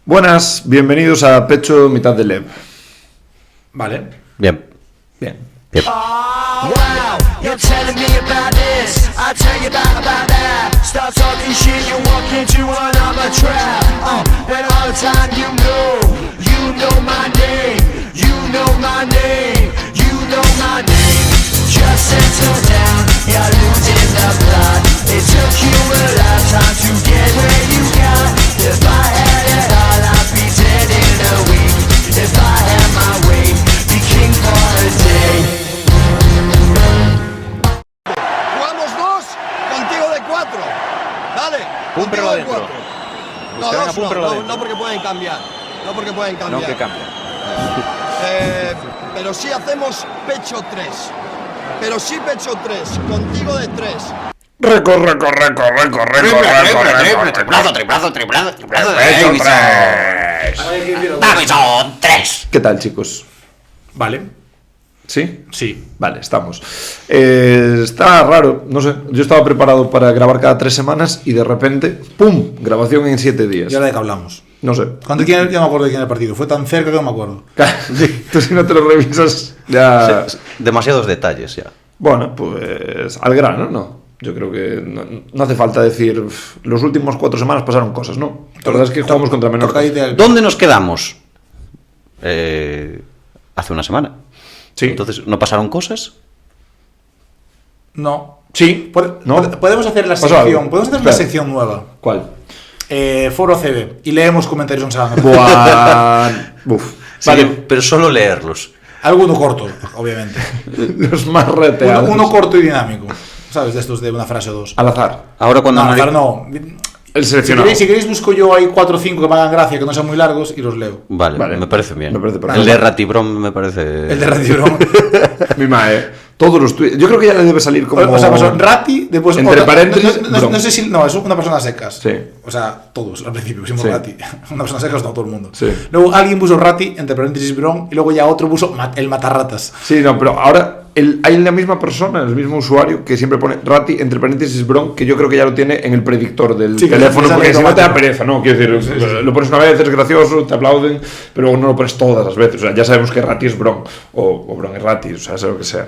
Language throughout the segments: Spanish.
Buenas, bienvenidos a Pecho Mitad de Lev. Vale. Bien. Bien. Bien. Wow, you're telling me about this, I'll tell you about that. Start talking shit, you walk into another trap. And all the time you know my name, you know my name, you know my name. Just settle down, you're losing the plot. It took you a lifetime to get where you got. If I had it all, I'd be dead in a week. If I had my way, be king for a day. Jugamos dos, contigo de cuatro. Dale, contigo de cuatro. No, dos no porque pueden cambiar. No porque pueden cambiar. No, que cambia. Pero sí hacemos pecho 3. Pero sí pecho 3, contigo de 3. Recorre. Triplazo. Davison 3. ¿Qué tal, chicos? Vale. ¿Sí? Sí. Vale, estamos. Está raro, no sé. Yo estaba preparado para grabar cada 3 semanas y de repente, ¡pum! Grabación en 7 días. ¿Y ahora de qué hablamos? No sé. Ya no me acuerdo de quién era el partido. Fue tan cerca que no me acuerdo. Tú si no te lo revisas, ya... Demasiados detalles ya. Bueno, pues al grano, ¿no? Yo creo que no hace falta decir los últimos 4 semanas pasaron cosas, ¿no? La verdad es que jugamos contra Menorca. ¿Dónde nos quedamos? Hace una semana. Sí. Entonces, ¿no pasaron cosas? No. Sí. ¿No? Podemos hacer la ¿Pasó algo? sección. Podemos hacer una Espera. sección nueva. ¿Cuál? Foro CB. Y leemos comentarios en sábado. Buah. Uf. Sí, Vale. pero solo leerlos. Alguno corto, obviamente. Los más reteados. Uno corto y dinámico. ¿Sabes? De estos de una frase o dos. Al azar. Ahora cuando No, anali- claro, no. El Si seleccionado. queréis, busco yo ahí 4 o 5 que me hagan gracia, que no sean muy largos, y los leo. Vale, me parece bien. Me parece perfecto. El de Ratibrom me parece... El de Radio Mi mae. Todos los tweets. Yo creo que ya le debe salir como. O sea, pasó Rati, después Entre paréntesis, no Brom. sé si. No, es una persona secas. Sí. O sea, todos al principio pusimos Sí. Rati. Una persona secas, no todo el mundo. Sí. Luego alguien puso Rati, entre paréntesis Bron, y luego ya otro puso el matarratas. Sí, no, pero ahora hay la misma persona, el mismo usuario que siempre pone Rati entre paréntesis Bron, que yo creo que ya lo tiene en el predictor del Sí, que teléfono, sale porque si no te da automático. pereza, ¿no? Quiero decir, lo pones una vez, es gracioso, te aplauden, pero luego no lo pones todas las veces. O sea, ya sabemos que Rati es Bron, o Bron es Rati, o sea, sea lo que sea.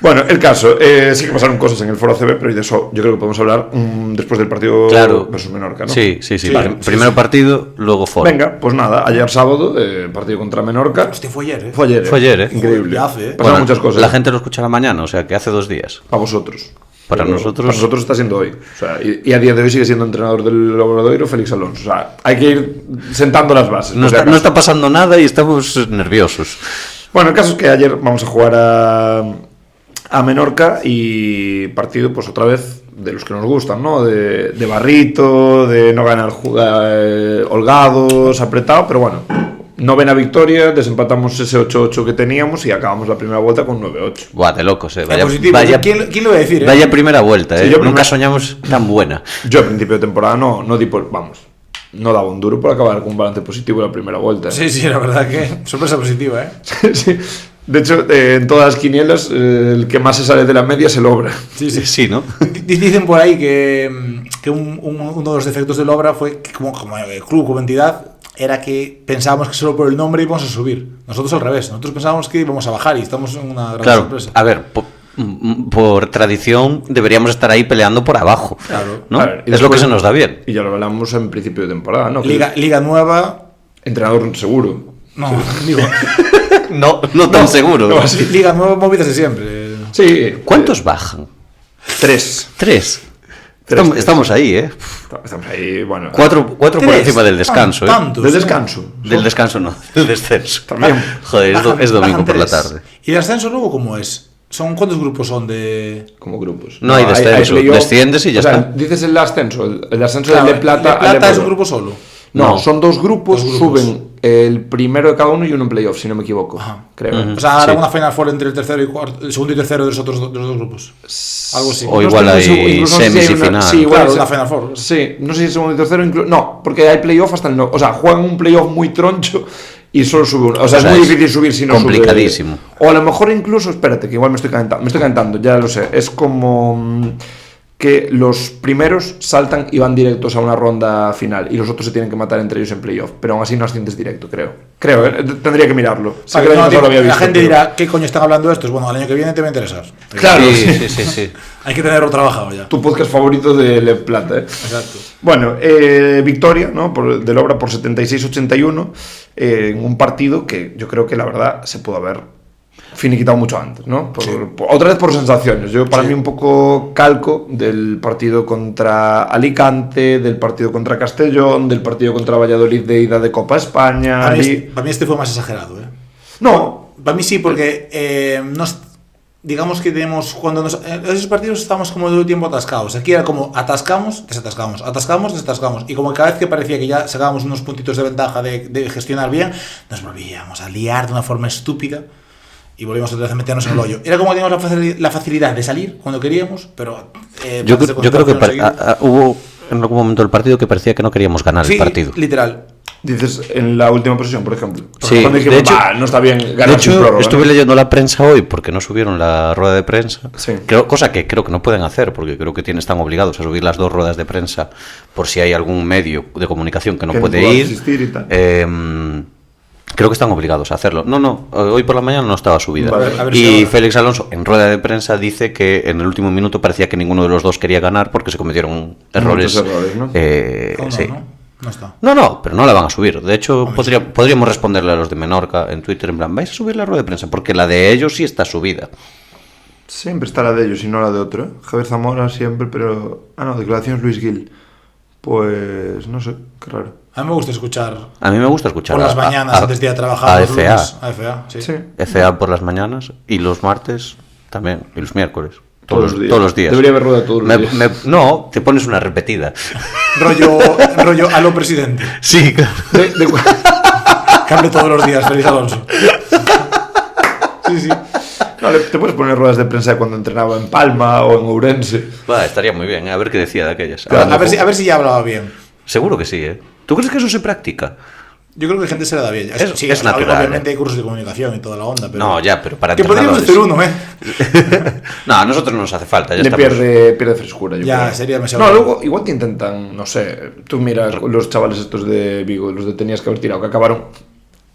Bueno, el caso, sí que pasaron cosas en el foro CB, pero de eso yo creo que podemos hablar después del partido Claro. versus Menorca, ¿no? Sí. Vale, Primero partido, luego foro. Venga, pues nada, ayer sábado, partido contra Menorca. Hostia, fue ayer, ¿eh? Fue ayer, Fue ayer, ¿eh? Increíble. Ya hace, ¿eh? Pasaron Bueno, muchas cosas. La gente lo escuchará mañana, o sea que hace 2 días. Para vosotros. Para Pero nosotros- Para nosotros está siendo hoy. O sea, y a día de hoy sigue siendo entrenador del Obradoiro Félix Alonso. O sea, hay que ir sentando las bases. No por si está, acaso. no está pasando nada y estamos nerviosos. Bueno, el caso es que ayer vamos a jugar a Menorca y partido, pues otra vez, de los que nos gustan, ¿no? De barrito, de no ganar holgados, apretado, pero bueno. Novena victoria, desempatamos ese 8-8 que teníamos y acabamos la primera vuelta con 9-8. Buah, de locos, Vaya, positivo. ¿Quién lo iba a decir, Vaya primera vuelta, Sí, ¿eh? yo Nunca primera- soñamos tan buena. Yo a principio de temporada no di por... Vamos, no daba un duro por acabar con un balance positivo la primera vuelta. Sí, la verdad que. Sorpresa positiva, ¿eh? Sí. De hecho, en todas las quinielas, el que más se sale de la media es el Obra. Sí, ¿no? Dicen por ahí que uno de los defectos del Obra fue que, como el club, como entidad, era que pensábamos que solo por el nombre íbamos a subir. Nosotros al revés. Nosotros pensábamos que íbamos a bajar y estamos en una gran Claro, sorpresa. a ver, por tradición deberíamos estar ahí peleando por abajo. Claro. ¿No? A ver, y Es lo que después- se nos da bien. Y ya lo hablamos en principio de temporada, ¿no? Liga nueva. Entrenador seguro. No, digo. No tan seguro. no, sí. Liga nueva, movidas de siempre. Sí. ¿Cuántos bajan? 3. 3. Tres. Estamos ahí, ¿eh? Estamos ahí, bueno. 4 por Tres. encima del descanso, ¿eh? Tantos. Del descanso. Del descanso no, del descenso. También. Joder, es domingo Bajan por la 3. tarde. ¿Y el ascenso luego cómo es? ¿Cuántos grupos son de...? Como grupos. No hay descenso, playoff. desciendes y ya O sea, está. Dices el ascenso. El ascenso Claro, del de plata. el de plata al es de un oro. grupo solo. No, No. son 2 grupos, Dos grupos. suben el primero de cada uno y uno en playoff, si no me equivoco. Ajá. Creo. O sea, hará Sí. una Final Four entre el segundo y tercero de los dos grupos. Algo así. O No igual estoy muy seguro, hay incluso no sé si semis y una- final. Sí, igual Claro, es- una Final Four. Sí, no sé si segundo y tercero. No, porque hay playoff hasta el no. O sea, juegan un playoff muy troncho y solo sube uno. O sea, O sea, es muy es difícil subir si no complicadísimo. sube. O a lo mejor incluso, espérate, que igual me estoy calentando, ya lo sé. Es como que los primeros saltan y van directos a una ronda final y los otros se tienen que matar entre ellos en playoff, pero aún así no asciendes directo, creo, tendría que mirarlo. Sí, que no, la gente dirá, ¿qué coño están hablando de estos? Bueno, al año que viene te va a interesar. Claro, sí. Hay que tenerlo trabajado ya. Tu podcast favorito de Le Plata, Exacto. Bueno, victoria, ¿no? Del Obra por 76-81 en un partido que yo creo que la verdad se pudo haber finiquitado mucho antes, ¿no? Otra vez por sensaciones. Yo para mí un poco calco del partido contra Alicante, del partido contra Castellón, del partido contra Valladolid de ida de Copa España. Para mí este fue más exagerado, ¿eh? No. Para mí sí, porque digamos que tenemos en esos partidos estamos como todo el tiempo atascados. Aquí era como atascamos, desatascamos, atascamos, desatascamos, y como cada vez que parecía que ya sacábamos unos puntitos de ventaja de gestionar bien, nos volvíamos a liar de una forma estúpida y volvíamos otra vez a meternos en el hoyo. Era como que teníamos la facilidad de salir cuando queríamos, pero yo creo que hubo en algún momento del partido que parecía que no queríamos ganar el partido. Literal. Dices en la última posesión, por ejemplo. Sí, de hecho, no está bien ganar. De hecho, estuve leyendo la prensa hoy porque no subieron la rueda de prensa. Sí. Cosa que creo que no pueden hacer porque creo que están obligados a subir las 2 ruedas de prensa por si hay algún medio de comunicación que no puede ir. Asistir y tal. Creo que están obligados a hacerlo. No, hoy por la mañana no estaba subida. Vale, y Félix Alonso en rueda de prensa dice que en el último minuto parecía que ninguno de los dos quería ganar porque se cometieron errores. ¿No? Sí. No está. No, pero no la van a subir. De hecho, podríamos responderle a los de Menorca en Twitter en plan, ¿vais a subir la rueda de prensa? Porque la de ellos sí está subida. Siempre está la de ellos y no la de otro, ¿eh? Javier Zamora siempre, pero... declaraciones Luis Gil. Pues no sé, qué raro. A mí me gusta escuchar por las mañanas antes de ir a trabajar. A FA. A FA, sí. FA por las mañanas y los martes también, y los miércoles. Todos los días. Debería haber rueda todos los días. No, te pones una repetida. rollo a lo presidente. Sí, claro. Cambio todos los días, Félix Alonso. Sí. No, te puedes poner ruedas de prensa de cuando entrenaba en Palma o en Ourense. Estaría muy bien, a ver qué decía de aquellas. A ver si ya hablaba bien. Seguro que sí, ¿eh? ¿Tú crees que eso se practica? Yo creo que la gente se le da bien. Es natural. Obviamente hay cursos de comunicación y toda la onda, pero... No, ya, pero para que podríamos hacer uno, ¿eh? No, a nosotros no nos hace falta, ya estamos. Pierde frescura, yo ya, creo. sería demasiado... No, luego igual te intentan, no sé, tú miras los chavales estos de Vigo, los de tenías que haber tirado, que acabaron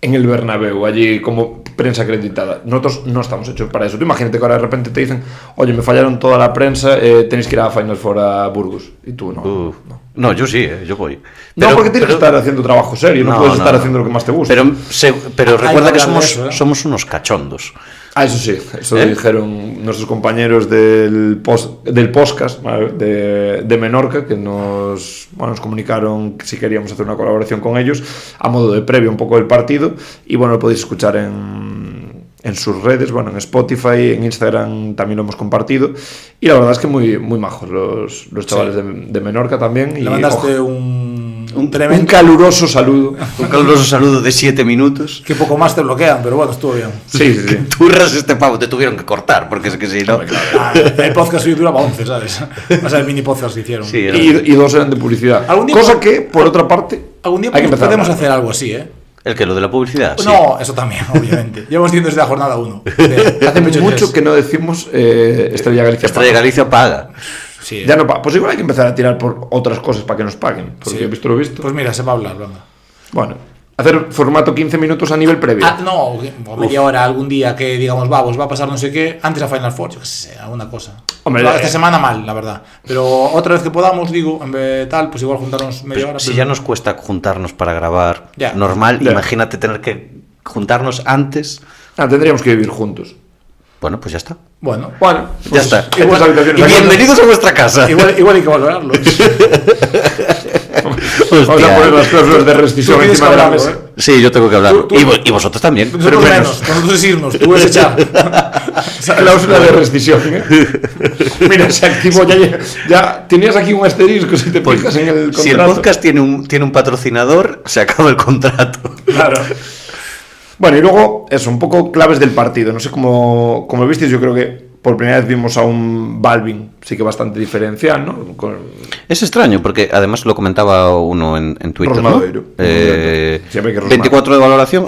en el Bernabéu, allí como prensa acreditada. Nosotros no estamos hechos para eso. Tú imagínate que ahora de repente te dicen, oye, me fallaron toda la prensa, tenéis que ir a Final Four a Burgos. Y tú no. No, yo sí, yo voy. Pero, porque tienes que estar haciendo trabajo serio, no puedes estar haciendo lo que más te gusta. Pero recuerda que somos unos cachondos. Eso sí, eso dijeron nuestros compañeros del podcast de Menorca, que nos comunicaron que si queríamos hacer una colaboración con ellos a modo de previo un poco del partido, y bueno, lo podéis escuchar en sus redes, en Spotify, en Instagram también lo hemos compartido, y la verdad es que muy, muy majos los chavales de Menorca también. Le mandaste un caluroso saludo. Un caluroso saludo de 7 minutos. Que poco más te bloquean, pero bueno, estuvo bien. Sí. Turras este pavo, te tuvieron que cortar, porque es que si no... El podcast hoy duraba 11, ¿sabes? O sea, el mini podcast que hicieron. Sí, y 2 eran de publicidad. Cosa que, por otra parte, algún día podemos hacer algo así, ¿eh? ¿El que lo de la publicidad? No, eso también, obviamente. Llevamos diciendo desde la jornada 1. Hace mucho que no decimos Estrella Galicia. Estrella Galicia paga. Sí, ya no paga. Pues igual hay que empezar a tirar por otras cosas para que nos paguen. Porque he visto lo visto. Pues mira, se va a hablar, venga. Bueno, hacer formato 15 minutos a nivel previo. No, media hora algún día que digamos, pues va a pasar no sé qué, antes a Final Four, yo qué sé, alguna cosa. Hombre, esta semana mal, la verdad. Pero otra vez que podamos, digo, en vez de tal, pues igual juntarnos media hora. Si ya nos cuesta juntarnos para grabar normal, imagínate tener que juntarnos antes. Tendríamos que vivir juntos. Bueno, pues ya está. Bueno, ya está. Y bienvenidos a vuestra casa. Igual hay que valorarlo. Vamos a poner las cláusulas de rescisión encima de la mesa. Sí, yo tengo que hablar. Y vosotros también. Pero menos. Nosotros es irnos, tú es echar. Cláusula de rescisión, Mira, se activó ya tenías aquí un asterisco si te fijas en el contrato. Si el podcast tiene un patrocinador, se acaba el contrato. Claro. Bueno, y luego, eso, un poco claves del partido. No sé cómo lo visteis, yo creo que por primera vez vimos a un Balvin, sí que bastante diferencial, ¿no? Es extraño, porque además lo comentaba uno en Twitter, ¿no? 24 de valoración,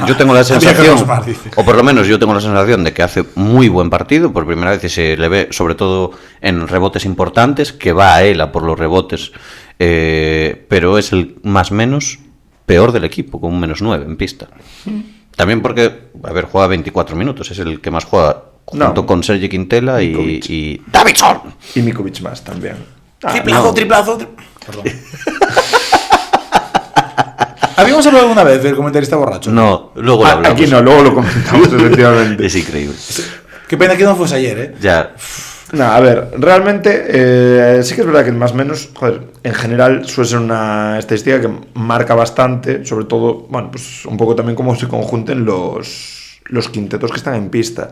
yo tengo la había que sensación, rosmar, dice. o por lo menos yo tengo la sensación de que hace muy buen partido, por primera vez, y se le ve sobre todo en rebotes importantes, que va a él a por los rebotes, pero es el más menos peor del equipo, con un -9 en pista. También porque, juega 24 minutos, es el que más juega, junto con Sergi Quintela y Davidson. Y Mikovic más también. Triplazo. Perdón. ¿Habíamos hablado alguna vez del comentarista borracho? No, luego lo hablamos. Aquí no, luego lo comentamos, efectivamente. Es increíble. Qué pena que no fuese ayer, ¿eh? Ya. No, a ver, realmente sí que es verdad que el más menos, en general suele ser una estadística que marca bastante, sobre todo, bueno, pues un poco también cómo se conjunten los quintetos que están en pista.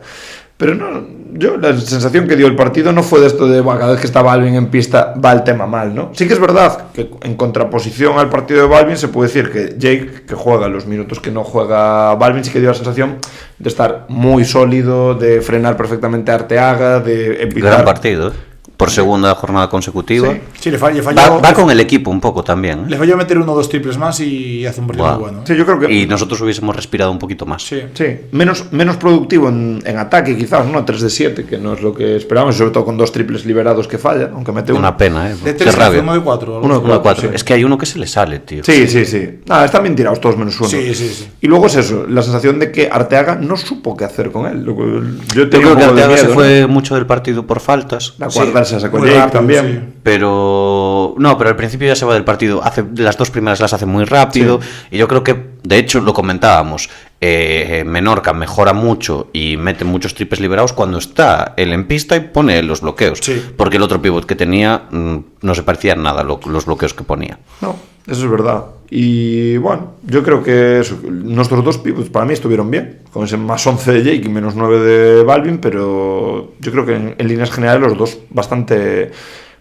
Pero no, yo la sensación que dio el partido no fue de esto de, bueno, cada vez que está Balvin en pista va el tema mal, ¿no? Sí que es verdad que en contraposición al partido de Balvin se puede decir que Jake, que juega los minutos que no juega Balvin, sí que dio la sensación de estar muy sólido, de frenar perfectamente a Arteaga, de evitar... Gran partido, por segunda jornada consecutiva. Sí, le falló. Va con el equipo un poco también. Le falló meter 1 o 2 triples más y hace un partido muy bueno. Sí, yo creo que... Y nosotros hubiésemos respirado un poquito más. Sí. Menos productivo en ataque quizás, ¿no? 3 de 7, que no es lo que esperábamos, sobre todo con 2 triples liberados que falla, aunque mete Una uno. pena, De Qué 3 rabia. 1 de 4. 1 de 4, Es que hay uno que se le sale, tío. Sí. Están bien tirados todos menos uno. Sí. Y luego es eso, la sensación de que Arteaga no supo qué hacer con él. Yo creo que Arteaga se fue mucho del partido por faltas. La cuarta se sacó muy Jake rápido, también. sí. Pero al principio ya se va del partido. Las 2 primeras las hace muy rápido. Sí. Y yo creo que, de hecho, lo comentábamos. Menorca mejora mucho y mete muchos triples liberados cuando está él en pista y pone los bloqueos. Sí. Porque el otro pivot que tenía no se parecía en nada los bloqueos que ponía. No, eso es verdad. Y bueno, yo creo que nuestros 2 pivots para mí estuvieron bien, con ese más 11 de Jake y menos 9 de Balvin, pero yo creo que en líneas generales los 2 bastante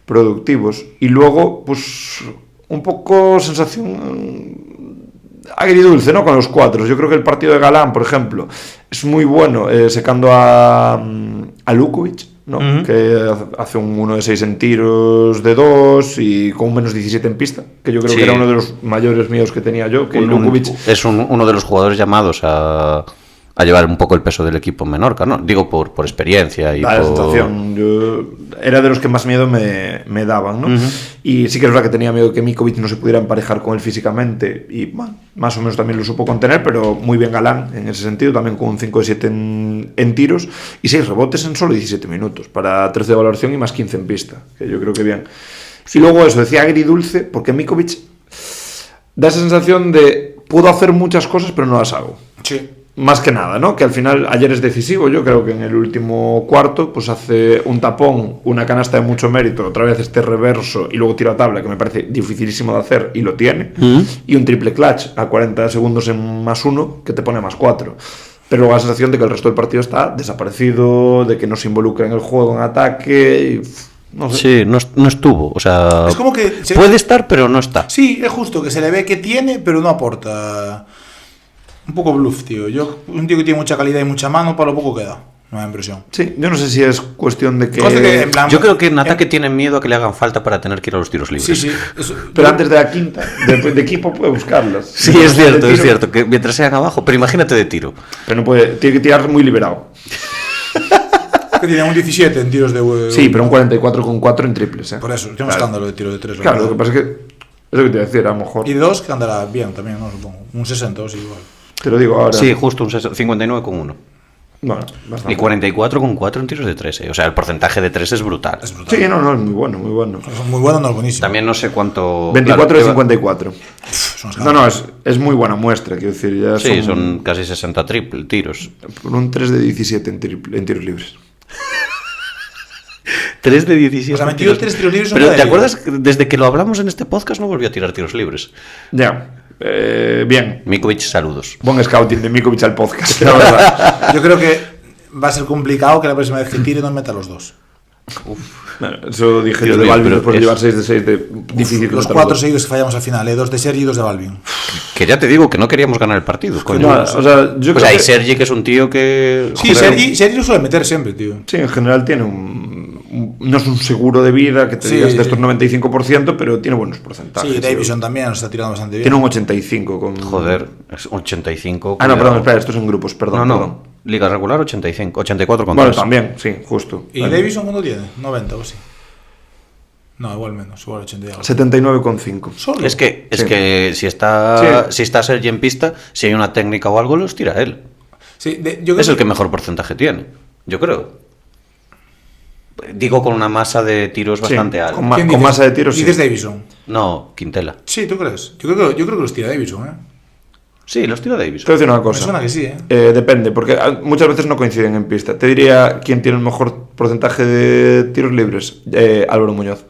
productivos. Y luego, pues, un poco sensación agridulce, ¿no? Con los 4. Yo creo que el partido de Galán, por ejemplo, es muy bueno, secando a Lukovic, ¿no? Que hace un 1 de 6 en tiros de 2 y con un menos 17 en pista, que yo creo que era uno de los mayores míos que tenía yo, que Lukovic es uno de los jugadores llamados a llevar un poco el peso del equipo en Menorca, ¿no? Digo por experiencia y la sensación. Yo era de los que más miedo me daban, ¿no? Y sí que es verdad que tenía miedo que Mikovic no se pudiera emparejar con él físicamente y bueno, más o menos también lo supo contener, pero muy bien Galán en ese sentido, también con un 5 de 7 en tiros y 6 rebotes en solo 17 minutos para 13 de valoración y más 15 en pista, que yo creo que bien. Y luego eso, decía agridulce, porque Mikovic da esa sensación de puedo hacer muchas cosas pero no las hago. Sí. Más que nada, ¿no? Que al final ayer es decisivo. Yo creo que en el último cuarto pues hace un tapón, una canasta de mucho mérito, otra vez este reverso y luego tiro a tabla, que me parece dificilísimo de hacer y lo tiene, y un triple clutch a 40 segundos en +1 que te pone +4. Pero luego la sensación de que el resto del partido está desaparecido, de que no se involucra en el juego, en ataque y, no sé. Sí, no estuvo, o sea, Es como que puede estar pero no está. Sí, es justo que se le ve que tiene pero no aporta. Un poco bluff, tío. Un tío que tiene mucha calidad y mucha mano, para lo poco que da. Me da impresión. Sí, yo no sé si es cuestión de que... en plan, Yo creo que en ataque tienen miedo a que le hagan falta para tener que ir a los tiros libres. Sí. Pero antes de la quinta, de equipo puede buscarlas. Sí, es cierto, que mientras sean abajo, pero imagínate de tiro. Pero no puede, tiene que tirar muy liberado. Que tiene un 17 en tiros de... Sí, pero un 44,4 en triples, ¿eh? Por eso, tiene un escándalo de tiro de 3. Claro, lo que pasa es que... Es lo que te iba a decir, a lo mejor... Y de 2 que andará bien también, ¿no? Supongo. Un 60 o sí, igual. Te lo digo ahora. Sí, justo un 59,1. Bueno, bastante. Y 44,4 en tiros de 3. O sea, el porcentaje de 3 es brutal. Es brutal. Sí, no, es muy bueno, muy bueno. Es muy bueno, no es buenísimo. También no sé cuánto... 24 de claro, 54. Es un escándalo. No, es muy buena muestra, quiero decir. Ya Sí, son casi 60 tiros. Por un 3 de 17 en tiros libres. 3 de 17. O sea, metió 3 tiros libres. Pero ¿te acuerdas que desde que lo hablamos en este podcast no volvió a tirar tiros libres? Ya. Bien. Mikovic, saludos. Buen scouting de Mikovic al podcast, la verdad. Yo creo que va a ser complicado que la próxima vez que tire no meta los 2. Bueno, eso dije Dios yo de mío, Balvin pero después de es- llevar 6 de 6 de difícil. Los meter 4 dos. seguidos que fallamos al final, 2 de Sergi y 2 de Balvin. Que ya te digo que no queríamos ganar el partido, coño. No, o sea, yo O creo sea, y que... Sergi, que es un tío que... Sí, joder, Sergi lo suele meter siempre, tío. Sí, en general tiene un no es un seguro de vida que te Sí, digas de sí. estos 95%, pero tiene buenos porcentajes. Sí, Davison también nos está tirando bastante bien. Tiene un 85 con... Joder, es 85. Ah, no, cuidado. perdón, espera, esto es en grupos, perdón. No, perdón. Liga regular 85, 84 con Bueno, 3. también, sí, justo. ¿Y Vale. Davison cuánto tiene? 90 o sí. No, igual menos, igual 80 y algo. 79,5. Solo. Es que Sí. si está Sí. si está Sergi en pista, si hay una técnica o algo, los tira él. Sí, yo creo Es el que mejor porcentaje tiene, yo creo. Digo con una masa de tiros bastante Sí, alta. con ¿Quién con dices? masa de tiros, sí. Dices Davison. No, Quintela. Sí, ¿tú crees? Yo creo que los tira Davison, ¿eh? Sí, los tira Davis. Te voy a decir una Me cosa. suena que sí, ¿eh? Depende, porque muchas veces no coinciden en pista. Te diría quién tiene el mejor porcentaje de tiros libres. Álvaro Muñoz.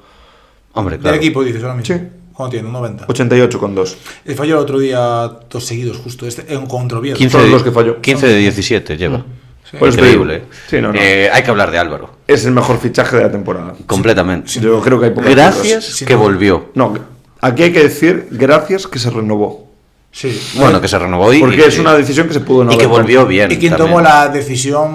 Hombre, claro. Del equipo, dices ahora mismo. Sí. ¿Cuánto tiene? Un 90. 88,2. Falló el otro día 2 seguidos, justo. En contra Oviedo. 15 Todos de, los que falló. 15 de 17 lleva. Sí. Pues Increíble. sí, no, no. Hay que hablar de Álvaro. Es el mejor fichaje de la temporada. Completamente. Yo creo que hay pocas Gracias Sí, que no. volvió. No, aquí hay que decir gracias que se renovó. Sí. Bueno, que se renovó y Porque es una decisión que se pudo no y que haber volvió tomado. bien. Y quien también. tomó la decisión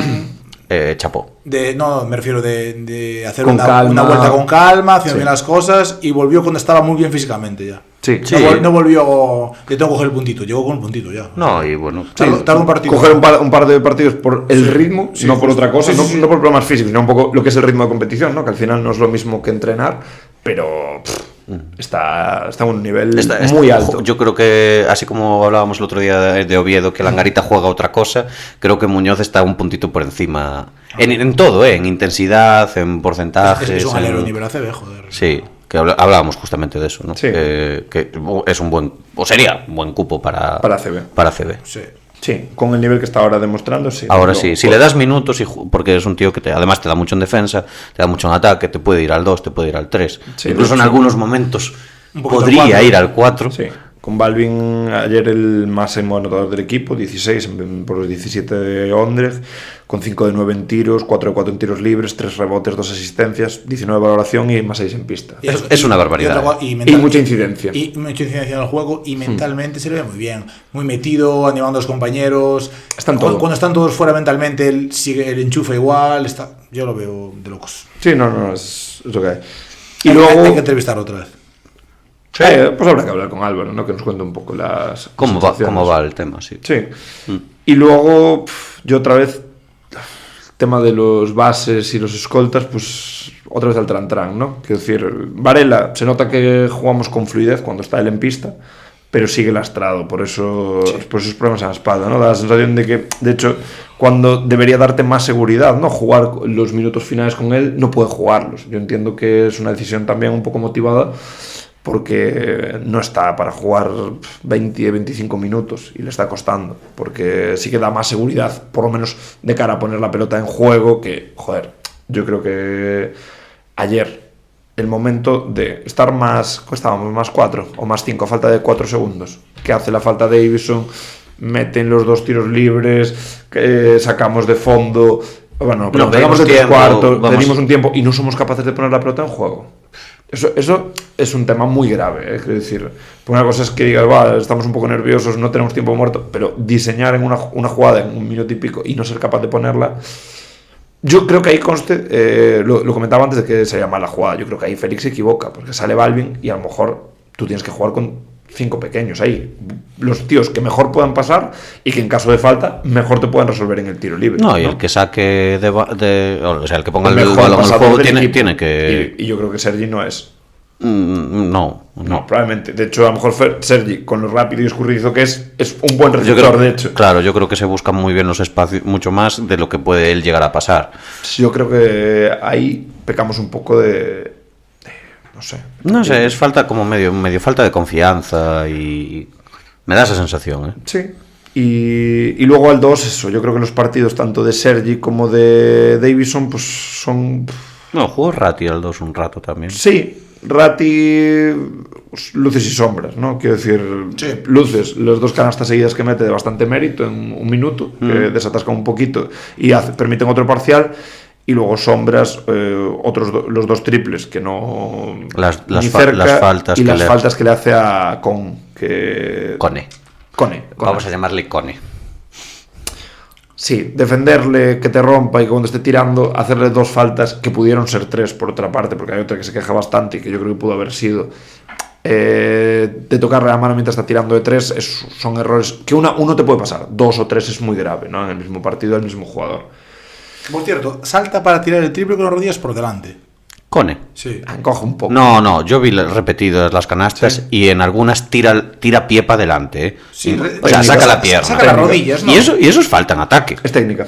Chapó. no, me refiero de hacer Con una calma. vuelta con calma, haciendo Sí. bien las cosas y volvió cuando estaba muy bien físicamente ya. Sí. Sí. No volvió, le tengo que coger el puntito, llegó con el puntito ya. No, y bueno. Tardó un partido. Coger un par de partidos por el ritmo, sí, no por justo. otra cosa, Sí, no, sí, sí. no por problemas físicos, sino un poco lo que es el ritmo de competición, ¿no? Que al final no es lo mismo que entrenar, pero está a un nivel muy alto. Yo creo que, así como hablábamos el otro día de Oviedo, que Langarita juega otra cosa, creo que Muñoz está un puntito por encima. En todo, en intensidad, en porcentajes. Es un alero en- de nivel ACB, joder. Sí, que hablábamos justamente de eso, ¿no? Sí. Que es un buen, o sería un buen cupo para ACB. Para ACB. Sí. Sí, con el nivel que está ahora demostrando, sí. Ahora Pero- sí, si le das minutos, porque es un tío que además te da mucho en defensa, te da mucho en ataque, te puede ir al 2, te puede ir al 3. Sí, Incluso en sí. algunos momentos Un poquito podría al 4. ir al 4. Sí, con Balvin ayer el máximo anotador del equipo, 16 por los 17 de Ondrej, con 5 de 9 en tiros, 4 de 4 en tiros libres, 3 rebotes, 2 asistencias, 19 de valoración y más 6 en pista. Y Es una barbaridad, Y, Y mucha incidencia. Y mucha incidencia en el juego y mentalmente se le ve muy bien. Muy metido, animando a los compañeros. Está en Cuando, todo. cuando están todos fuera mentalmente, él sigue el enchufe igual. Yo lo veo de locos. Sí, no, es lo que hay. Y Hay luego, que entrevistarlo otra vez. pues habrá que hablar con Álvaro, ¿no? Que nos cuente un poco las ¿Cómo sensaciones. va el tema? Sí. Sí. Y luego, yo otra vez, el tema de los bases y los escoltas, pues otra vez al tran-tran, ¿no? Quiero decir, Varela, se nota que jugamos con fluidez cuando está él en pista, pero sigue lastrado, por esos problemas en la espalda, ¿no? Da la sensación de que, de hecho, cuando debería darte más seguridad, ¿no? Jugar los minutos finales con él, no puede jugarlos. Yo entiendo que es una decisión también un poco motivada, porque no está para jugar 20-25 minutos y le está costando, porque sí que da más seguridad, por lo menos de cara a poner la pelota en juego, que, joder, yo creo que ayer el momento de estar más, estábamos más 4 o más 5 a falta de 4 segundos, que hace la falta Davison, meten los 2 tiros libres, que sacamos de fondo, bueno, pero No, pegamos de pedimos 3 tiempo, cuartos, vamos. pedimos un tiempo y no somos capaces de poner la pelota en juego. Eso es un tema muy grave, quiero decir. Una cosa es que digas, va, estamos un poco nerviosos, no tenemos tiempo muerto, pero diseñar en una jugada en un minuto y pico y no ser capaz de ponerla. Yo creo que ahí conste, lo comentaba antes de que se llama la jugada, yo creo que ahí Félix se equivoca, porque sale Balvin y a lo mejor tú tienes que jugar con 5 pequeños ahí, los tíos que mejor puedan pasar y que en caso de falta mejor te puedan resolver en el tiro libre. No, y el que saque o sea, el que ponga el mejor balón en el pasador juego del tiene equipo. que... Y yo creo que Sergi no es. No. No, probablemente. De hecho, a lo mejor Sergi, con lo rápido y escurridizo que es un buen Yo receptor, creo, de hecho. Claro, yo creo que se buscan muy bien los espacios, mucho más de lo que puede él llegar a pasar. Yo creo que ahí pecamos un poco de no sé. No sé, es falta como medio falta de confianza y me da esa sensación, ¿eh? Sí. Y luego al 2, eso. Yo creo que los partidos tanto de Sergi como de Davison, pues son... No, jugó Ratti al 2 un rato también. Sí, Ratti, pues, luces y sombras, ¿no? Quiero decir, Sí. luces, las 2 canastas seguidas que mete de bastante mérito en un minuto, que desatasca un poquito y permiten otro parcial, y luego sombras, los 2 triples que no... Las ni faltas y que las le- faltas que le hace a Cone. Cone. Cone. Vamos a llamarle Cone. Sí, defenderle, que te rompa y que cuando esté tirando, hacerle 2 faltas que pudieron ser 3 por otra parte, porque hay otra que se queja bastante y que yo creo que pudo haber sido de tocarle la mano mientras está tirando de 3, son errores que uno te puede pasar, 2 o 3 es muy grave, ¿no? En el mismo partido, el mismo jugador. Por cierto, salta para tirar el triple con las rodillas por delante. Cone. Sí. Encoge un poco. No, yo vi repetidas las canastas y en algunas tira pie para adelante, ¿eh? Sí, O sea, saca la pierna. Saca las rodillas, ¿no? Y eso es falta en ataque. Es técnica.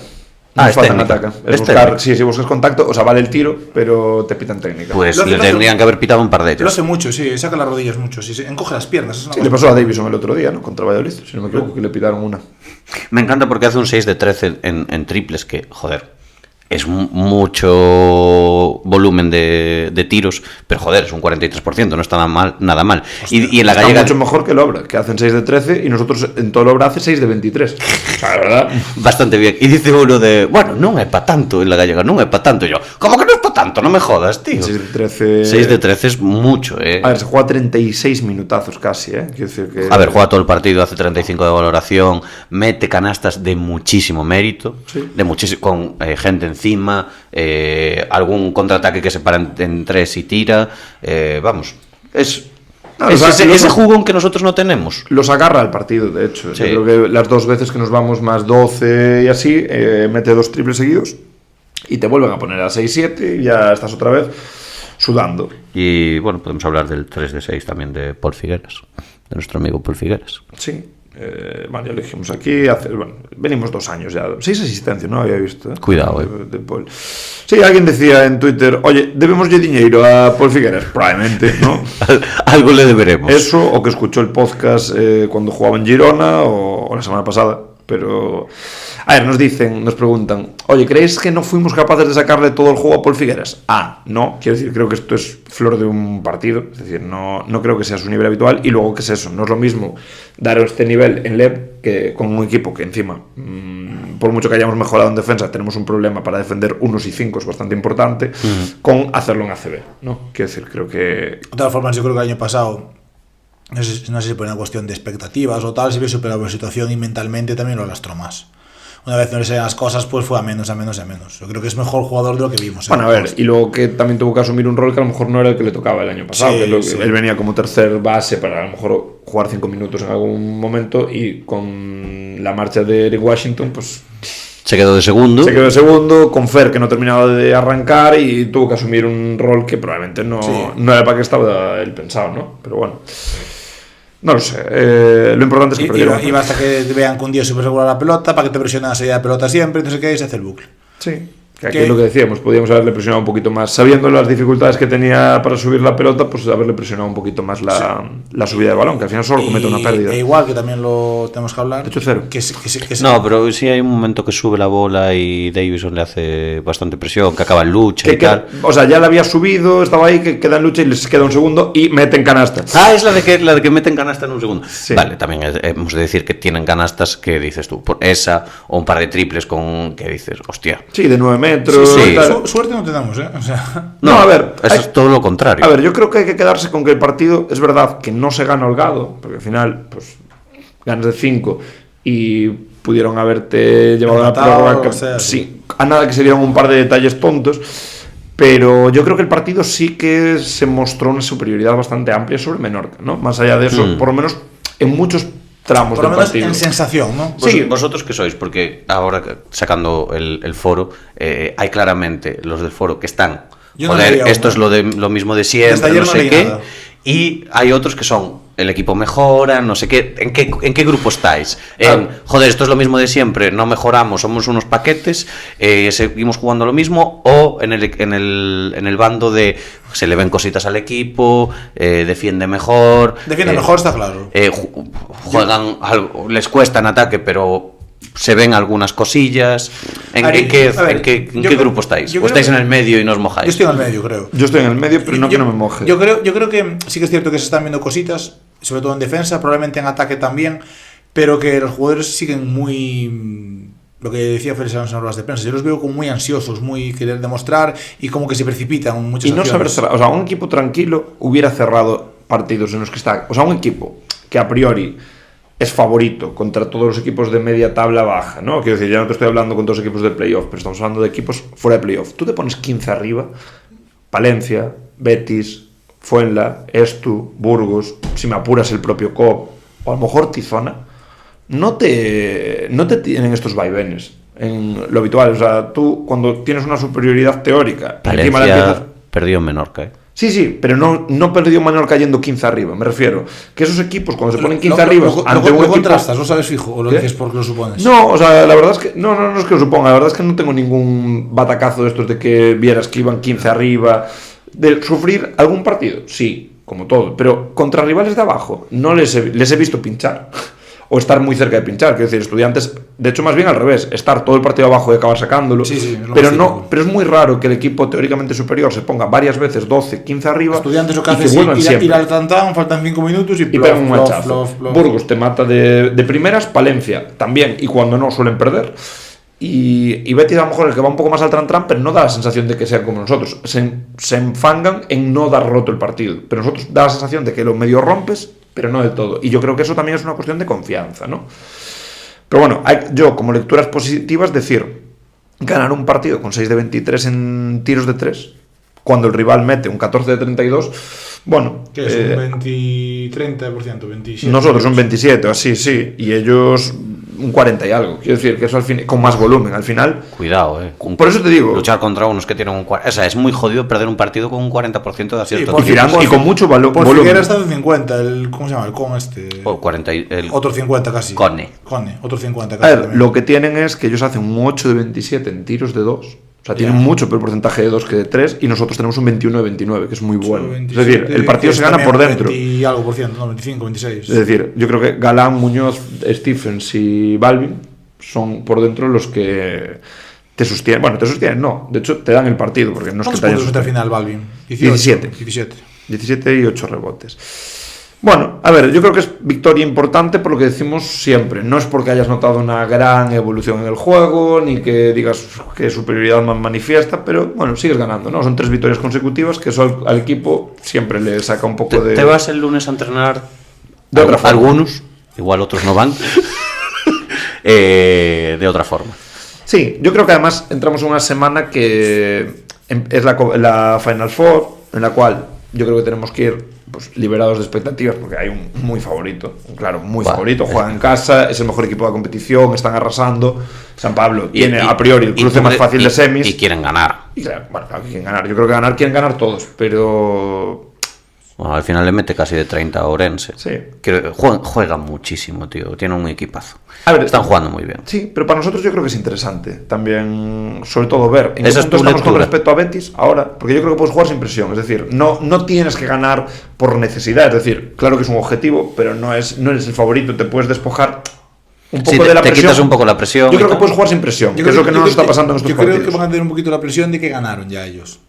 Ah, es falta en técnica. ataque. Es buscar, técnica. sí, si buscas contacto, o sea, vale el tiro, pero te pitan técnica. Pues Lo hace- le tendrían que haber pitado un par de Lo ellos. hace mucho, sí, saca las rodillas mucho, sí, encoge las piernas. Es una Sí, cosa- le pasó a Davison el otro día, ¿no? Contra Valladolid, si no me equivoco, que le pitaron una. Me encanta porque hace un 6 de 13 en triples que, joder, es mucho volumen de tiros, pero joder, es un 43%, no está nada mal. Y en la Está gallega mucho mejor que el Obra, que hacen 6 de 13 y nosotros en todo el Obra hace 6 de 23. O sea, la verdad. bastante bien. Y dice uno de, bueno, non é pa tanto en la gallega, non é pa tanto. Y yo, ¿cómo que no es pa tanto? No me jodas, tío. 6 de 13. 6 de 13 es mucho, A ver, se juega 36 minutazos casi, ¿eh? Quiero decir que. A ver, juega todo el partido, hace 35 de valoración, mete canastas de muchísimo mérito, Sí. de muchísimo, con gente encima, algún contraataque que se para en 3 y tira, vamos, es No, es o sea, ese jugón que nosotros no tenemos. Los agarra el partido, de hecho. Sí. Yo creo que las 2 veces que nos vamos más 12 y así, mete 2 triples seguidos y te vuelven a poner a 6-7 y ya estás otra vez sudando. Y bueno, podemos hablar del 3 de 6 también de Paul Figueras, de nuestro amigo Paul Figueras. Sí. Bueno, ya lo dijimos aquí, bueno, venimos 2 años ya, 6 asistencias, no había visto. Cuidado, de Paul. Sí, alguien decía en Twitter, oye, debemos de dinero a Paul Figueras, probablemente, ¿no? Algo le deberemos. Eso, o que escuchó el podcast cuando jugaba en Girona o la semana pasada. Pero, a ver, nos preguntan, oye, ¿creéis que no fuimos capaces de sacarle todo el juego a Paul Figueras? No, quiero decir, creo que esto es flor de un partido, es decir, no creo que sea su nivel habitual, y luego, ¿qué es eso? No es lo mismo dar este nivel en LEB que con un equipo que encima, por mucho que hayamos mejorado en defensa, tenemos un problema para defender 1 y 5, es bastante importante, con hacerlo en ACB, ¿no? Quiero decir, creo que... De todas formas, yo creo que el año pasado, no sé si por una cuestión de expectativas o tal, se había superado la situación y mentalmente también lo lastró más. Una vez no le salían las cosas, pues fue a menos. Yo creo que es mejor jugador de lo que vimos. Bueno, a ver, y luego que también tuvo que asumir un rol que a lo mejor no era el que le tocaba el año pasado. Sí, que es lo que sí. él venía como tercer base para a lo mejor jugar 5 minutos en algún momento, y con la marcha de Eric Washington, pues Se quedó de segundo. se quedó de segundo, con Fer que no terminaba de arrancar y tuvo que asumir un rol que probablemente no era para que estaba él pensado, ¿no? Pero bueno, no lo sé. Lo importante es que perdieron. Y basta que vean que un día súper segura la pelota, para que te presionen a salida de pelota siempre, no sé qué, y se hace el bucle. Sí, que aquí es lo que decíamos, podíamos haberle presionado un poquito más. Sabiendo las dificultades que tenía para subir la pelota, pues haberle presionado un poquito más la subida de balón, que al final solo comete una pérdida. E igual, que también lo tenemos que hablar. De hecho, cero. Que No, pero sí hay un momento que sube la bola y Davison le hace bastante presión, que acaba en lucha y tal. O sea, ya la había subido, estaba ahí, que queda en lucha y les queda un segundo y meten canasta. Ah, es la de que meten canasta en un segundo. Sí. Vale, también hemos de decir que tienen canastas que dices tú, por esa o un par de triples con que dices, hostia. Sí, de 9 metros. Sí, sí. tal. Suerte no tenemos, ¿eh? O sea, No, a ver. Eso es todo lo contrario. A ver, yo creo que hay que quedarse con que el partido, es verdad que no se gana holgado, porque al final, pues, ganas de 5 y pudieron haberte llevado a la Empatado, prórroga. o sea, Sí, a nada que se dieron un par de detalles tontos, pero yo creo que el partido sí que se mostró una superioridad bastante amplia sobre Menorca, ¿no? Más allá de eso, por lo menos en muchos tramos por lo del menos partido. en sensación, ¿no? Sí. ¿Vosotros qué sois? Porque ahora sacando el foro, hay claramente los del foro que están. Yo no Joder, leía esto uno. es lo mismo de siempre, Desde ayer no no sé leí qué. nada. Y hay otros que son el equipo mejora, no sé qué. ¿En qué grupo estáis? Joder, esto es lo mismo de siempre, no mejoramos, somos unos paquetes, seguimos jugando lo mismo, o en el bando de se le ven cositas al equipo, defiende mejor. Defiende mejor, está claro. Juegan algo, les cuesta en ataque, pero se ven algunas cosillas. ¿En qué grupo estáis? ¿O estáis en el medio y no os mojáis? Yo estoy en el medio, creo. Yo estoy en el medio, pero no que no me moje. Yo creo que sí que es cierto que se están viendo cositas, sobre todo en defensa, probablemente en ataque también, pero que los jugadores siguen muy... Lo que decía Félix en las ruedas de prensa, yo los veo como muy ansiosos, muy querer demostrar y como que se precipitan en muchas Y no saber acciones. cerrar. O sea, un equipo tranquilo hubiera cerrado partidos en los que está. O sea, un equipo que a priori es favorito contra todos los equipos de media tabla baja, ¿no? Quiero decir, ya no te estoy hablando con todos los equipos de playoff, pero estamos hablando de equipos fuera de playoff. Tú te pones 15 arriba, Palencia, Betis, Fuenla, Estu, Burgos, si me apuras el propio COP, o a lo mejor Tizona, no te tienen estos vaivenes en lo habitual. O sea, tú cuando tienes una superioridad teórica, encima la empiezas... perdió en Menorca, Sí, pero no perdió Menorca yendo 15 arriba. Me refiero que esos equipos cuando se ponen 15 arriba ante un equipo... contrastas, ¿no sabes fijo? ¿O lo dices porque lo supones? No, o sea, la verdad es que no es que lo suponga. La verdad es que no tengo ningún batacazo de estos de que vieras que iban 15 arriba. De sufrir algún partido, sí, como todo. Pero contra rivales de abajo no les he visto pinchar. O estar muy cerca de pinchar. Quiero decir, Estudiantes, de hecho más bien al revés, estar todo el partido abajo y acabar sacándolo. Sí, pero es muy raro que el equipo teóricamente superior se ponga varias veces 12, 15 arriba. Estudiantes lo que hace es ir al tantán, faltan 5 minutos y pegan un machazo. Burgos te mata de primeras, Palencia también, y cuando no suelen perder. Y Betis a lo mejor el que va un poco más al tran, pero no da la sensación de que sean como nosotros. Se enfangan en no dar roto el partido, pero nosotros da la sensación de que lo medio rompes, pero no del todo. Y yo creo que eso también es una cuestión de confianza, ¿no? Pero bueno, yo como lecturas positivas decir, ganar un partido con 6 de 23 en tiros de 3, cuando el rival mete un 14 de 32, bueno... ¿Qué es? Un 30%, 27%. Nosotros un 27, así, sí, y ellos un 40 y algo. Quiero decir que eso al fin, con más volumen, al final... Cuidado, Por eso te digo... Luchar contra unos que tienen un 40%... O sea, es muy jodido perder un partido con un 40% de acierto. Y con mucho volumen. Por Figueira está en 50, ¿cómo se llama? El con este... O 40 otro 50 casi. Cone, otro 50 casi. A ver, lo que tienen es que ellos hacen un 8 de 27 en tiros de 2. O sea, tienen mucho peor porcentaje de 2 que de 3, y nosotros tenemos un 21 de 29, que es muy bueno. 27, es decir, el partido se gana por dentro. 20 y algo por ciento, no, 25, 26. Es decir, yo creo que Galán, Muñoz, Stephens y Balvin son por dentro los que te sostienen. Bueno, te sostienen, no. De hecho, te dan el partido, porque no es que te hayan sostenido. Al final, Balvin? 17 y 8 rebotes. Bueno, a ver, yo creo que es victoria importante por lo que decimos siempre. No es porque hayas notado una gran evolución en el juego, ni que digas que superioridad más manifiesta, pero bueno, sigues ganando, ¿no? Son 3 victorias consecutivas que eso al equipo siempre le saca un poco de... ¿Te vas el lunes a entrenar? De otra forma. Algunos, igual otros no van. De otra forma. Sí, yo creo que además entramos en una semana que es la Final Four, en la cual yo creo que tenemos que ir pues liberados de expectativas, porque hay un muy favorito, claro, muy favorito, juega en casa, es el mejor equipo de la competición, están arrasando. San Pablo tiene a priori el cruce más fácil de semis. Y quieren ganar. Y claro, bueno, quieren ganar. Yo creo que quieren ganar todos, pero... Bueno, al final le mete casi de 30 a Orense. Sí. Que juegan muchísimo, tío. Tienen un equipazo. A ver, están jugando muy bien. Sí, pero para nosotros yo creo que es interesante también, sobre todo ver en qué punto estamos con respecto a Betis ahora, porque yo creo que puedes jugar sin presión. Es decir, no tienes que ganar por necesidad. Es decir, claro que es un objetivo, pero no eres el favorito. Te puedes despojar un poco de la presión. Te quitas un poco la presión. Yo creo que puedes jugar sin presión, que es lo que no nos está pasando en estos partidos. Yo creo que van a tener un poquito la presión de que ganaron ya ellos.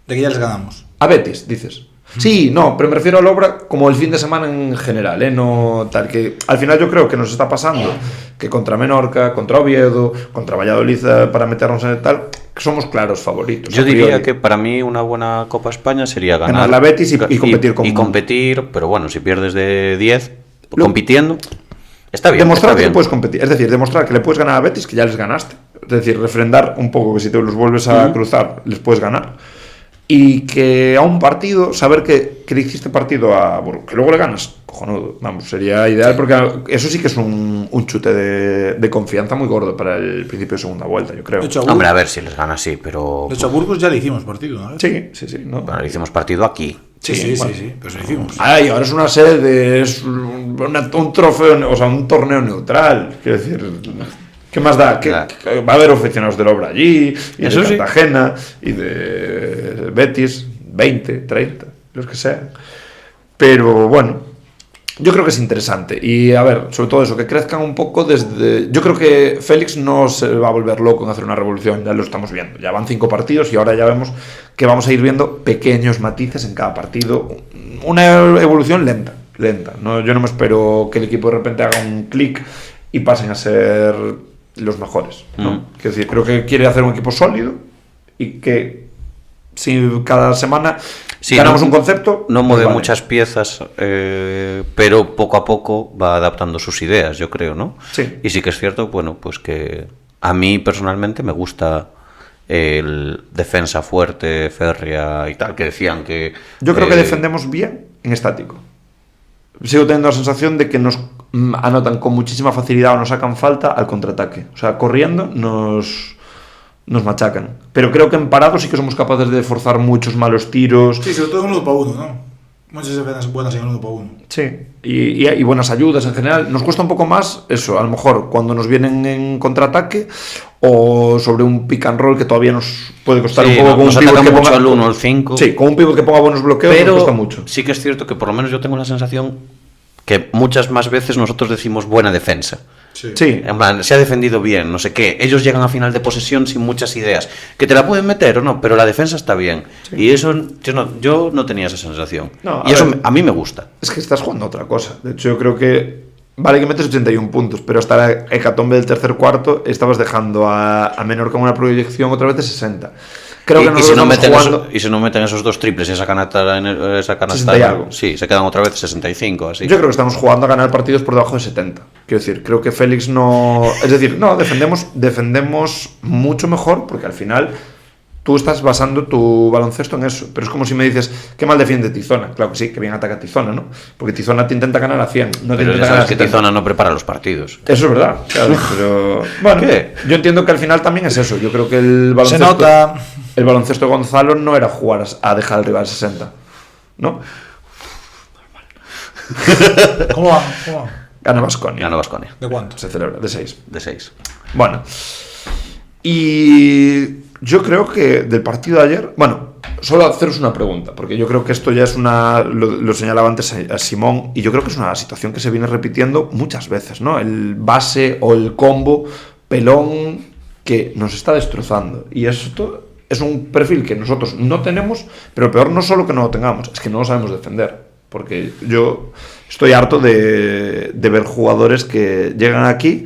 De que ya les ganamos. A Betis, dices. Sí, no, pero me refiero a la obra como el fin de semana en general, no tal que al final yo creo que nos está pasando que contra Menorca, contra Oviedo, contra Valladolid para meternos en el tal, que somos claros favoritos. Yo diría que para mí una buena Copa España sería ganar la Betis y competir con... Y competir, pero bueno, si pierdes de 10 compitiendo, está bien. Demostrar está que bien. Puedes competir, es decir, demostrar que le puedes ganar a Betis, que ya les ganaste. Es decir, refrendar un poco que si te los vuelves a cruzar, les puedes ganar. Y que a un partido, saber que le hiciste partido a Burgos, que luego le ganas, cojonudo, vamos, sería ideal, porque eso sí que es un chute de confianza muy gordo para el principio de segunda vuelta, yo creo. Hombre, a ver si les gana, sí, pero... De hecho, a Burgos ya le hicimos partido, ¿no? Sí. ¿no? Bueno, le hicimos partido aquí. Sí, pero se lo hicimos. Ay, ahora es una sede, es un trofeo, o sea, un torneo neutral, quiero decir... ¿Qué más da? Que va a haber aficionados del Obra allí, y eso de Cartagena, y de Betis, 20, 30, los que sean. Pero bueno, yo creo que es interesante. Y a ver, sobre todo eso, que crezcan un poco desde... Yo creo que Félix no se va a volver loco en hacer una revolución, ya lo estamos viendo. Ya van 5 partidos y ahora ya vemos que vamos a ir viendo pequeños matices en cada partido. Una evolución lenta. No, yo no me espero que el equipo de repente haga un clic y pasen a ser... los mejores, ¿no? Es decir, creo que quiere hacer un equipo sólido y que si cada semana Sí, ganamos un concepto. No pues mueve vale. muchas piezas, pero poco a poco va adaptando sus ideas, yo creo, ¿no? Sí. Y sí que es cierto, bueno, pues que a mí personalmente me gusta el defensa fuerte, férrea y tal, que decían que... Yo creo que defendemos bien en estático. Sigo teniendo la sensación de que nos anotan con muchísima facilidad o nos sacan falta al contraataque. O sea, corriendo nos machacan. Pero creo que en parado sí que somos capaces de forzar muchos malos tiros. Sí, sobre todo en 1 para 1, ¿no? Muchas defensas buenas en 1 para 1. Sí, y buenas ayudas en general. Nos cuesta un poco más eso, a lo mejor cuando nos vienen en contraataque o sobre un pick and roll que todavía nos puede costar un poco. Nos con un atacan pivot que mucho ponga, al 1 o al 5. Sí, con un pivot que ponga buenos bloqueos pero nos cuesta mucho. Sí que es cierto que por lo menos yo tengo la sensación que muchas más veces nosotros decimos buena defensa. Sí. En plan, se ha defendido bien, no sé qué. Ellos llegan a final de posesión sin muchas ideas. Que te la pueden meter o no, pero la defensa está bien. Sí. Y eso yo no tenía esa sensación. No, y eso a mí me gusta. Es que estás jugando a otra cosa. De hecho, yo creo que vale que metes 81 puntos, pero hasta la hecatombe del tercer cuarto estabas dejando a Menorca una proyección otra vez de 60. Creo que y si no meten esos 2 triples y esa canasta, 60 y algo. Sí, se quedan otra vez 65. Así. Yo creo que estamos jugando a ganar partidos por debajo de 70. Quiero decir, creo que Félix no... Es decir, no, defendemos mucho mejor porque al final tú estás basando tu baloncesto en eso. Pero es como si me dices, qué mal defiende Tizona. Claro que sí, que bien ataca Tizona, ¿no? Porque Tizona te intenta ganar a 100. No te pero intenta sabes ganar a que 70. Tizona no prepara los partidos. Eso es verdad, claro, pero... Bueno, ¿qué? Yo entiendo que al final también es eso. Yo creo que el baloncesto... Se nota... El baloncesto de Gonzalo no era jugar a dejar al rival 60, ¿no? ¿Cómo va? Gana Baskonia. Gana Baskonia. ¿De cuánto? Se celebra, de 6. De 6. Bueno. Y yo creo que del partido de ayer... Bueno, solo haceros una pregunta, porque yo creo que esto ya es una... Lo señalaba antes a Simón, y yo creo que es una situación que se viene repitiendo muchas veces, ¿no? El base o el combo pelón que nos está destrozando. Y esto es un perfil que nosotros no tenemos, pero peor no solo que no lo tengamos, es que no lo sabemos defender. Porque yo estoy harto de ver jugadores que llegan aquí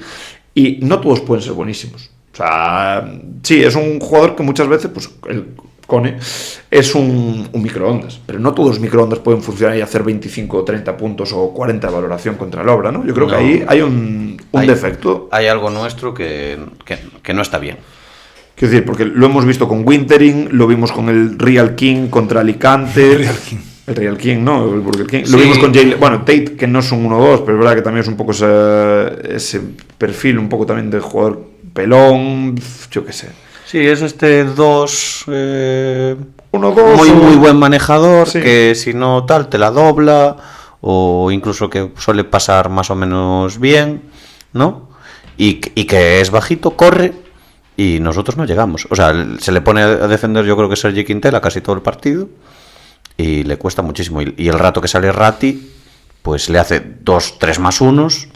y no todos pueden ser buenísimos. O sea, sí, es un jugador que muchas veces, pues el Cone, es un microondas, pero no todos los microondas pueden funcionar y hacer 25 o 30 puntos o 40 de valoración contra el Obra, ¿no? Yo creo que ahí hay un defecto. Hay algo nuestro que no está bien. Quiero decir, porque lo hemos visto con Wintering, lo vimos con el Real King contra Alicante. El Real King, ¿no? El Burger King. Sí. Lo vimos con Jalen... Bueno, Tate, que no es un 1-2, pero es verdad que también es un poco ese perfil, un poco también de jugador pelón, yo qué sé. Sí, es este 2... 1-2. Muy buen manejador, sí. Que si no tal, te la dobla, o incluso que suele pasar más o menos bien, ¿no? Y que es bajito, corre, y nosotros no llegamos. O sea, se le pone a defender, yo creo que Sergi Quintela casi todo el partido, y le cuesta muchísimo. Y el rato que sale Ratti, pues le hace 2-3 más unos,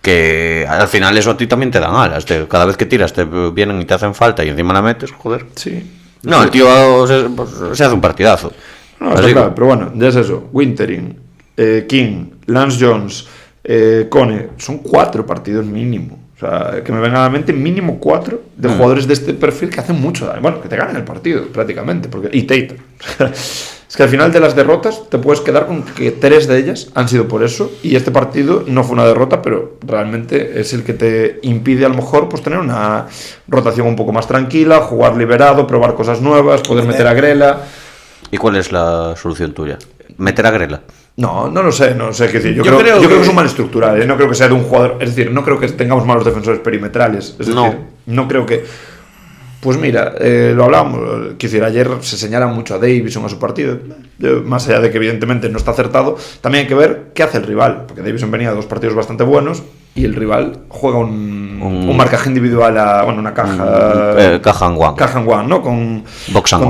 que al final eso a ti también te dan alas. Cada vez que tiras te vienen y te hacen falta y encima la metes, joder. Sí. No, el tío se hace un partidazo. No, está claro, pero bueno, ya es eso. Wintering, King, Lance Jones, Cone, son 4 partidos mínimo. O sea, que me vengan a la mente mínimo 4 de jugadores de este perfil que hacen mucho daño. Bueno, que te ganen el partido prácticamente. Y Tate. Es que al final de las derrotas te puedes quedar con que 3 de ellas han sido por eso, y este partido no fue una derrota, pero realmente es el que te impide a lo mejor pues tener una rotación un poco más tranquila, jugar liberado, probar cosas nuevas, poder meter a Grela. ¿Y cuál es la solución tuya? ¿Meter a Grela? No lo sé, qué decir. Yo creo que es un mal estructural, no creo que sea de un jugador, es decir, no creo que tengamos malos defensores perimetrales, es decir, no creo que... Pues mira, lo hablábamos, quiero decir, ayer se señala mucho a Davison a su partido, más allá de que evidentemente no está acertado, también hay que ver qué hace el rival, porque Davison venía de 2 partidos bastante buenos y el rival juega un marcaje individual una caja... caja and one. Caja and one, ¿no? Con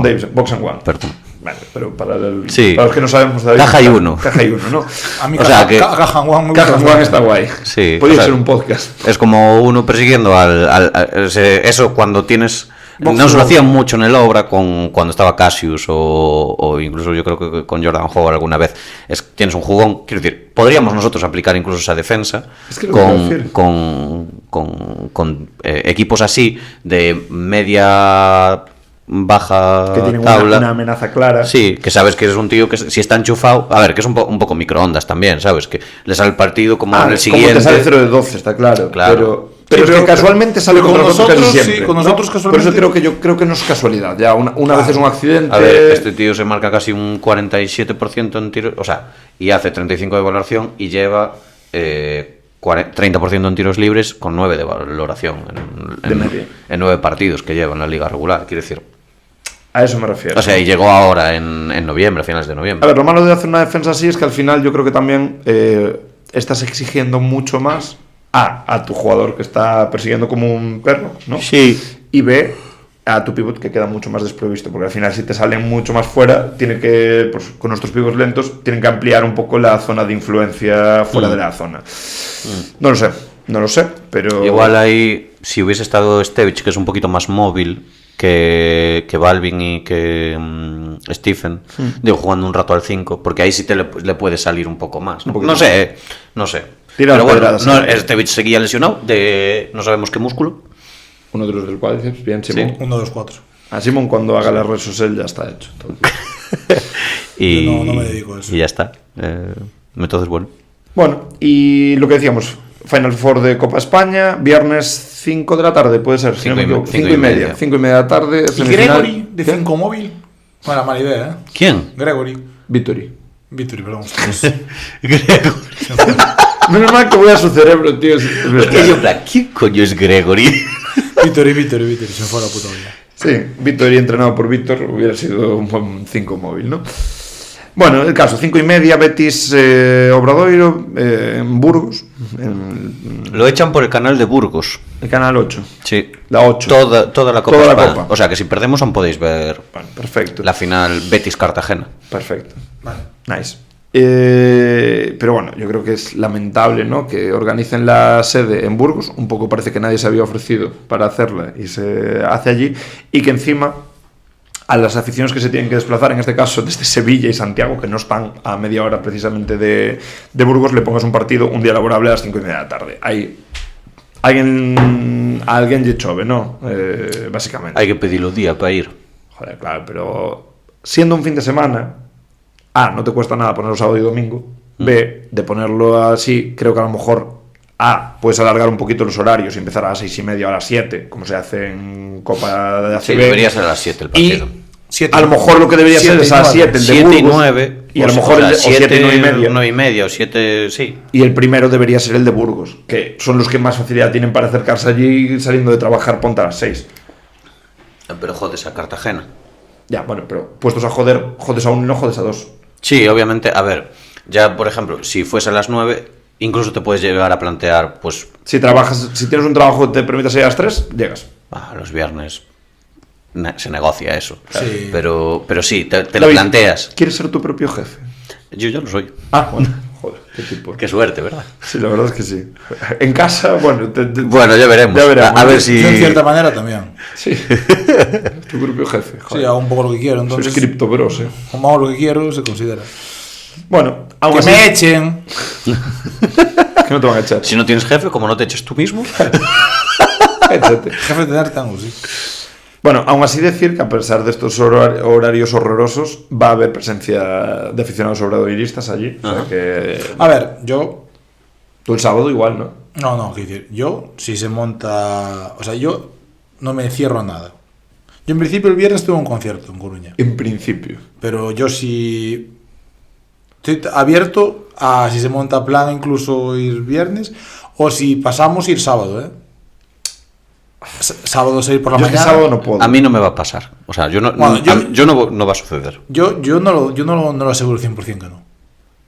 Davison, box and one. Perdón. Vale, pero para los que no sabemos... Caja y uno. Caja y uno, ¿no? A mí Caja and one está guay. Sí, podría ser un podcast. Es como uno persiguiendo eso cuando tienes... Nos lo hacían mucho en el Obra cuando estaba Cassius o incluso yo creo que con Jordan Howard alguna vez. Tienes un jugón, quiero decir, podríamos nosotros aplicar incluso esa defensa con equipos así de media baja Que tienen tabla. una amenaza clara. Sí, que sabes que eres un tío que si está enchufado, a ver, que es un poco microondas también, ¿sabes? Que le sale el partido como en el siguiente. Como te sale 0 de 12, está claro. Claro. Pero es que casualmente sale pero contra con nosotros casi nosotros, siempre. sí, con nosotros ¿no? casualmente. Por eso creo que no es casualidad. Ya una vez es un accidente. A ver, este tío se marca casi un 47% en tiros, o sea, y hace 35 de valoración y lleva 30% en tiros libres con 9 de valoración De media. en 9 partidos que lleva en la liga regular, quiero decir. A eso me refiero. O sea, y llegó ahora en noviembre, a finales de A noviembre. ver, lo malo de hacer una defensa así es que al final yo creo que también estás exigiendo mucho más a tu jugador que está persiguiendo como un perro, ¿no? Sí. Y B, a tu pivot que queda mucho más desprovisto, porque al final si te salen mucho más fuera, tiene que, pues, con nuestros pivots lentos, tienen que ampliar un poco la zona de influencia fuera de la zona. No lo sé, pero... Igual ahí, si hubiese estado Stevich, que es un poquito más móvil que Balvin y que Stephen, digo, jugando un rato al 5, porque ahí sí le puede salir un poco más. Un No, poquito no sé. Tira Pero las bueno, pedradas, Stevich seguía lesionado de no sabemos qué músculo. Uno de los del cuádriceps, bien, Simón. 1, 2, 4. A Simón cuando haga la resosel ya está hecho. Y, Yo no me dedico a eso. Y ya está. Entonces, bueno. Bueno, y lo que decíamos, Final Four de Copa España, viernes 5 de la tarde, puede ser, si no me equivoco. 5 y media. 5 y media de la tarde, ¿Y semifinal. Gregory de 5 móvil? Bueno, mala idea, ¿eh? ¿Quién? Gregory. Victory. Victory, perdón. Menos mal que voy a su cerebro, tío. ¿Quién coño es Gregory? Victory, se me fue la puta olla. Sí, Victory entrenado por Víctor hubiera sido un buen 5 móvil, ¿no? Bueno, el caso, 5 y media, Betis Obradoiro, en Burgos, en Lo echan por el canal de Burgos. el canal 8. Sí. La 8. Toda la Copa Toda la España. Copa. O sea que si perdemos aún podéis ver Bueno, perfecto. la final Betis-Cartagena. Perfecto. Vale. Nice. Pero bueno, yo creo que es lamentable, ¿no?, que organicen la sede en Burgos. Un poco parece que nadie se había ofrecido para hacerla y se hace allí. Y que encima a las aficiones que se tienen que desplazar, en este caso desde Sevilla y Santiago, que no están a media hora precisamente de Burgos, le pongas un partido un día laborable a las 5 y media de la tarde. Ahí alguien lle chove, ¿no? Básicamente. Hay que pedirlo día para ir. Joder, claro, pero siendo un fin de semana, A, no te cuesta nada ponerlo sábado y domingo. B, de ponerlo así, creo que a lo mejor puedes alargar un poquito los horarios y empezar a las 6 y media o a las 7, como se hace en Copa de ACB. Sí, debería ser a las 7 el partido. Y a lo mejor lo que debería ser es a las 7 el de 7 y Burgos. 9. Y a lo mejor el de 7 y 9 y media. 9 y media o 7, sí. Y el primero debería ser el de Burgos, que son los que más facilidad tienen para acercarse allí saliendo de trabajar, ponte a las 6. Pero jodes a Cartagena. Ya, bueno, pero puestos a joder, jodes a uno y no jodes a dos. Sí, obviamente, a ver, ya por ejemplo, si fuese a las 9, incluso te puedes llegar a plantear, pues, Si tienes un trabajo que te permita salir a las 3, llegas. los viernes se negocia eso. Sí. Pero sí, te lo David, planteas. ¿Quieres ser tu propio jefe? Yo ya lo soy. Bueno, joder, qué tipo. Qué suerte, ¿verdad? Sí, la verdad es que sí. En casa, bueno, Bueno, ya veremos. A ver si... Yo en cierta manera también. Sí. Tu propio jefe, Sí, joder. hago un poco lo que quiero, entonces. Sois criptobros, Como hago lo que quiero, se considera. Bueno, aún ¡Que así, me echen! que no te van a echar. Si no tienes jefe, como no te eches tú mismo. Échate. Jefe de tener tango, sí. Bueno, aún así decir que a pesar de estos horarios horrorosos, va a haber presencia de aficionados obradoiristas allí. O sea que... A ver, yo. Tú el sábado igual, ¿no? No, quiero decir, yo, si se monta. O sea, yo no me cierro a nada. Yo en principio el viernes tuve un concierto en Coruña. En principio. Pero yo sí. Estoy abierto a si se monta plan incluso ir viernes. O si pasamos ir sábado, ¿eh? Sábado salir por la Yo es que mañana. sábado no puedo. A mí no me va a pasar. O sea, yo no va a suceder. Yo no lo aseguro 100% que no.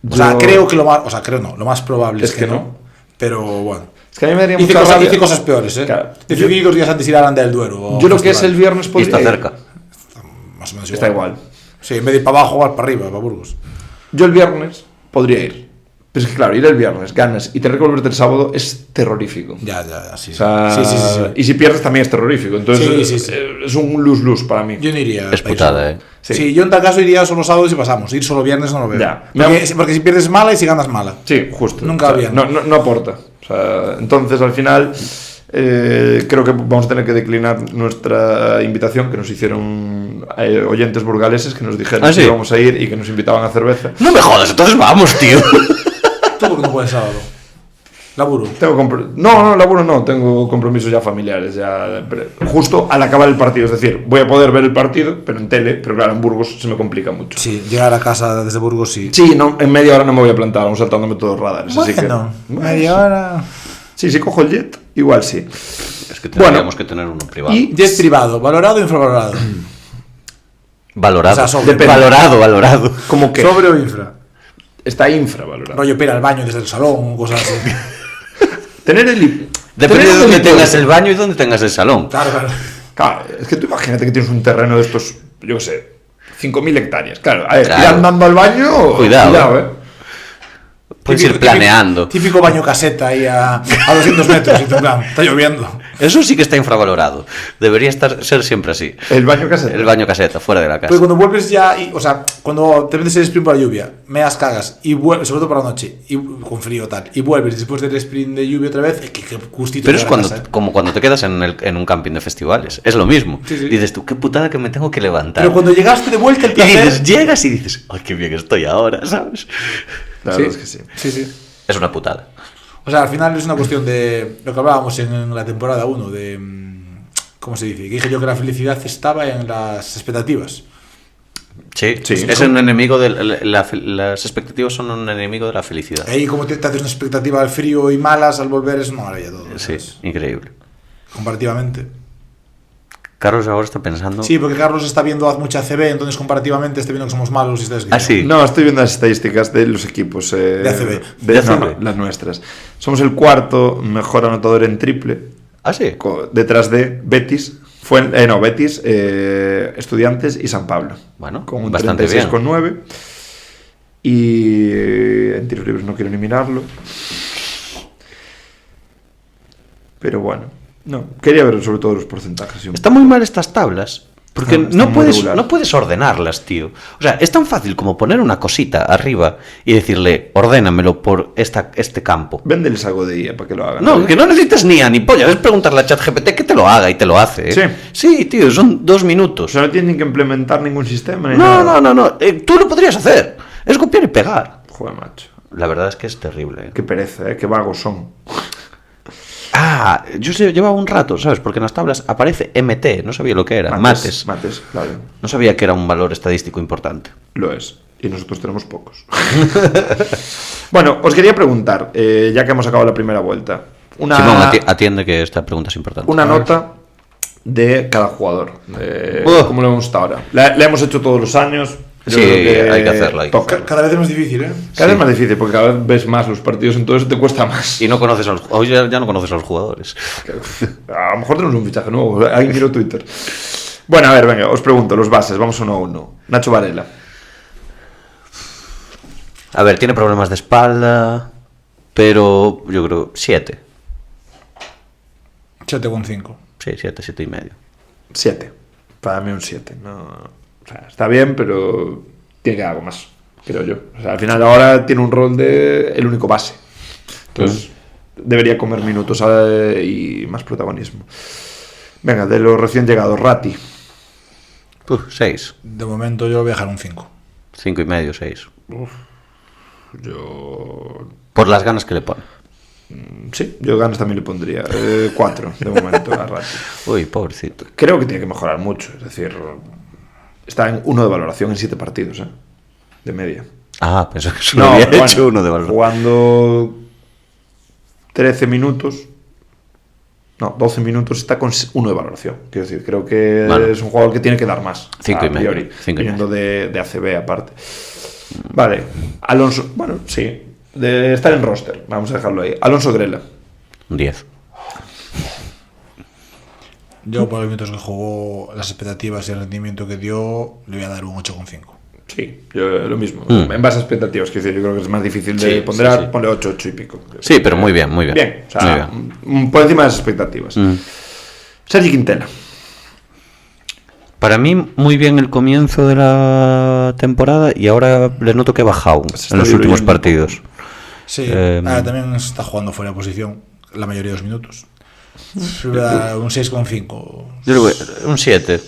O sea, creo que lo más. O sea, creo no. Lo más probable es que no. Pero bueno. Es que a mí me daría Hice mucha rabia. cosas peores, ¿eh? Claro. Dice que los días antes ir a Aranda del Duero. o Yo lo que es festival. el viernes Y podría está ir. cerca. Más o menos Está igual. Sí, en vez de ir para abajo, vas para arriba, para Burgos. Yo el viernes podría ir. Pero es que claro, ir el viernes, ganas y tener que volverte el sábado es terrorífico. Ya, sí. O sea, Sí. Y si pierdes también es terrorífico. Entonces Sí. es un lose-lose para mí. Yo no iría. Es putada, ¿eh? Sí. Yo en tal caso iría solo sábados y pasamos. Ir solo viernes no lo veo. Ya. Porque si pierdes mala y si ganas mala. Sí, justo. Nunca O sea, bien. no aporta. O sea, entonces al final Creo que vamos a tener que declinar nuestra invitación que nos hicieron oyentes burgaleses que nos dijeron ¿sí? que íbamos a ir y que nos invitaban a cerveza. No me jodas, entonces vamos, tío. ¿Tú por qué no puedes sábado? Laburo. No, laburo no, tengo compromisos ya familiares, justo al acabar el partido, es decir, voy a poder ver el partido, pero en tele, pero claro, en Burgos se me complica mucho. Sí, llegar a casa desde Burgos sí. Sí, no, en media hora no me voy a plantar, vamos saltándome todos los radares, así que... media hora... Sí, si cojo el jet, igual sí. Es que tendríamos que tener uno privado. Y jet privado, ¿valorado o infravalorado? Valorado. O sea, sobre. Valorado. ¿Cómo que? ¿Sobre o infra? Está infravalorado. Rollo pera al baño desde el salón, cosas así. Tener el... Depende tener de dónde el- tengas el baño y dónde tengas el salón. Claro. Claro, es que tú imagínate que tienes un terreno de estos, yo qué sé, 5.000 hectáreas. Claro, a ver, Claro. ir andando al baño... Cuidado, Puedes ir planeando. Típico baño caseta ahí a 200 metros y tú, en plan, está lloviendo. Eso sí que está infravalorado. Debería ser siempre así. El baño casero. El baño caseta, fuera de la casa. Porque cuando vuelves ya, o sea, cuando te metes el sprint por la lluvia, meas cagas y vuelves, sobre todo por la noche, y con frío tal, y vuelves después del sprint de lluvia otra vez, que gustito. Pero es llegar a casa, como cuando te quedas en un camping de festivales. Es lo mismo. Sí, sí. Dices tú, qué putada que me tengo que levantar. Pero cuando llegaste de vuelta el Y placer... dices, llegas y dices, ay, qué bien estoy ahora, ¿sabes? La verdad es que sí. Sí, sí. Es una putada. O sea, al final es una cuestión de lo que hablábamos en la temporada 1, de... ¿Cómo se dice? Que dije yo que la felicidad estaba en las expectativas. Sí, Sí. es un enemigo de las expectativas son un enemigo de la felicidad. Ahí como te haces una expectativa al frío y malas, al volver es una maravilla todo. Sí, ¿sabes? increíble. Comparativamente. Carlos ahora está pensando. Sí, porque Carlos está viendo mucha ACB, entonces comparativamente está viendo que somos malos y está Ah, sí. No, estoy viendo las estadísticas de los equipos. De ACB. ¿De ACB? No, las nuestras. Somos el cuarto mejor anotador en triple, Ah, sí. detrás de Betis, Betis, Estudiantes y San Pablo. Bueno, con un bastante 36,9. Y en tiros libres no quiero ni mirarlo. Pero bueno, no, quería ver sobre todo los porcentajes. Sí, Está muy mal estas tablas. Porque Está no muy regular. puedes ordenarlas, tío. O sea, es tan fácil como poner una cosita arriba y decirle, ordénamelo por este campo. Véndeles algo de IA para que lo hagan. No, que no necesitas ni a ni polla. Es preguntarle a ChatGPT que te lo haga y te lo hace. Sí. Sí, tío, son 2 O minutos. sea, no tienen que implementar ningún sistema ni nada. No. Tú lo podrías hacer. Es copiar y pegar. Joder, macho. La verdad es que es terrible. Qué pereza, qué vagos son. Ah, yo llevaba un rato, ¿sabes? Porque en las tablas aparece MT, no sabía lo que era. Mates. Mates, claro. No sabía que era un valor estadístico importante. Lo es. Y nosotros tenemos pocos. Bueno, os quería preguntar, ya que hemos acabado la primera vuelta, Simón, atiende que esta pregunta es importante. una nota de cada jugador. ¿Cómo lo hemos estado ahora? La hemos hecho todos los años. Yo Sí, creo hay que hacerla. toca. Cada vez es más difícil, ¿eh? Cada vez es más difícil porque cada vez ves más los partidos, entonces te cuesta más. Y no conoces a los hoy ya no conoces a los jugadores. A lo mejor tenemos un fichaje nuevo. Alguien miró Twitter. Bueno, a ver, venga, os pregunto, los bases, vamos uno a uno. Nacho Varela. A ver, tiene problemas de espalda, pero yo creo 7. 7,5. Sí, 7 y medio. 7. Para mí un 7. No, o sea, está bien, pero tiene que dar algo más, creo yo. O sea, al final ahora tiene un rol de el único base. Entonces, debería comer minutos y más protagonismo. Venga, de los recién llegados, Rati. 6. De momento yo lo voy a dejar un 5. 5 y medio, 6. Yo... Por las ganas que le pone. Sí, yo ganas también le pondría. 4 de momento a Rati. Uy, pobrecito. Creo que tiene que mejorar mucho. Es decir, está en 1 de valoración en 7 partidos, de media. Ah, pensé que solo había hecho uno de valor. Jugando 13 minutos, no, 12 minutos está con 1 de valoración. Quiero decir, creo que Vale. es un jugador que tiene que dar más. 5 y medio. Priori, 5 y viniendo de ACB aparte. Vale, Alonso, bueno, sí, de estar en roster, vamos a dejarlo ahí. Alonso Grela. Un 10. Yo por los minutos que jugó, las expectativas y el rendimiento que dio, le voy a dar un 8,5. Sí, yo lo mismo. En base a expectativas, quiero decir, yo creo que es más difícil de Sí, ponderar. sí, sí. Ponle 8 y pico. Sí, pero muy bien, muy bien. Bien, o sea, Muy bien. por encima de las expectativas. Sergi Quintela. Para mí, muy bien el comienzo de la temporada y ahora le noto que ha bajado Se está en los últimos diluyendo un partidos. Sí, también está jugando fuera de posición la mayoría de los minutos. Le voy a dar un 6,5. Yo le voy a, un 7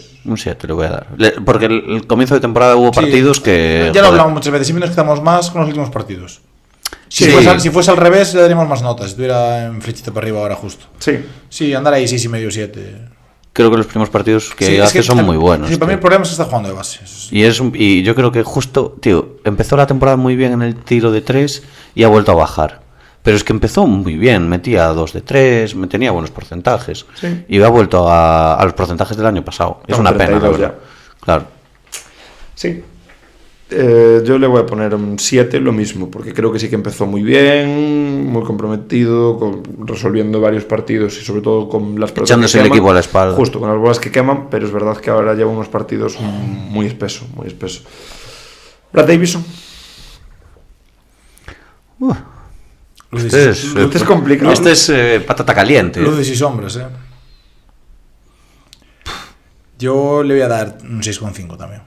le voy a dar. Porque el comienzo de temporada hubo partidos que... Ya lo hablamos muchas veces, siempre nos quedamos más con los últimos partidos. Sí. Si fuese al revés, le daríamos más notas. Si estuviera en flechita para arriba ahora justo. Sí, andar ahí 6,5, 7. Creo que los primeros partidos que hace son muy buenos. Sí, para mí el problema es que está jugando de base. Y yo creo que justo, tío, empezó la temporada muy bien en el tiro de 3 y ha vuelto a bajar. Pero es que empezó muy bien, metía 2 de 3, tenía buenos porcentajes. Y ha vuelto a los porcentajes del año pasado. Es una pena, la verdad. Claro. Sí. Yo le voy a poner un 7, lo mismo, porque creo que sí que empezó muy bien, muy comprometido, resolviendo varios partidos y sobre todo con las pelotas echándose el equipo a la espalda. Justo, con las bolas que queman, pero es verdad que ahora lleva unos partidos muy espeso, muy espeso. Brad Davison. Este es complicado. Este es patata caliente. Luces y sombras, Yo le voy a dar un 6,5 también.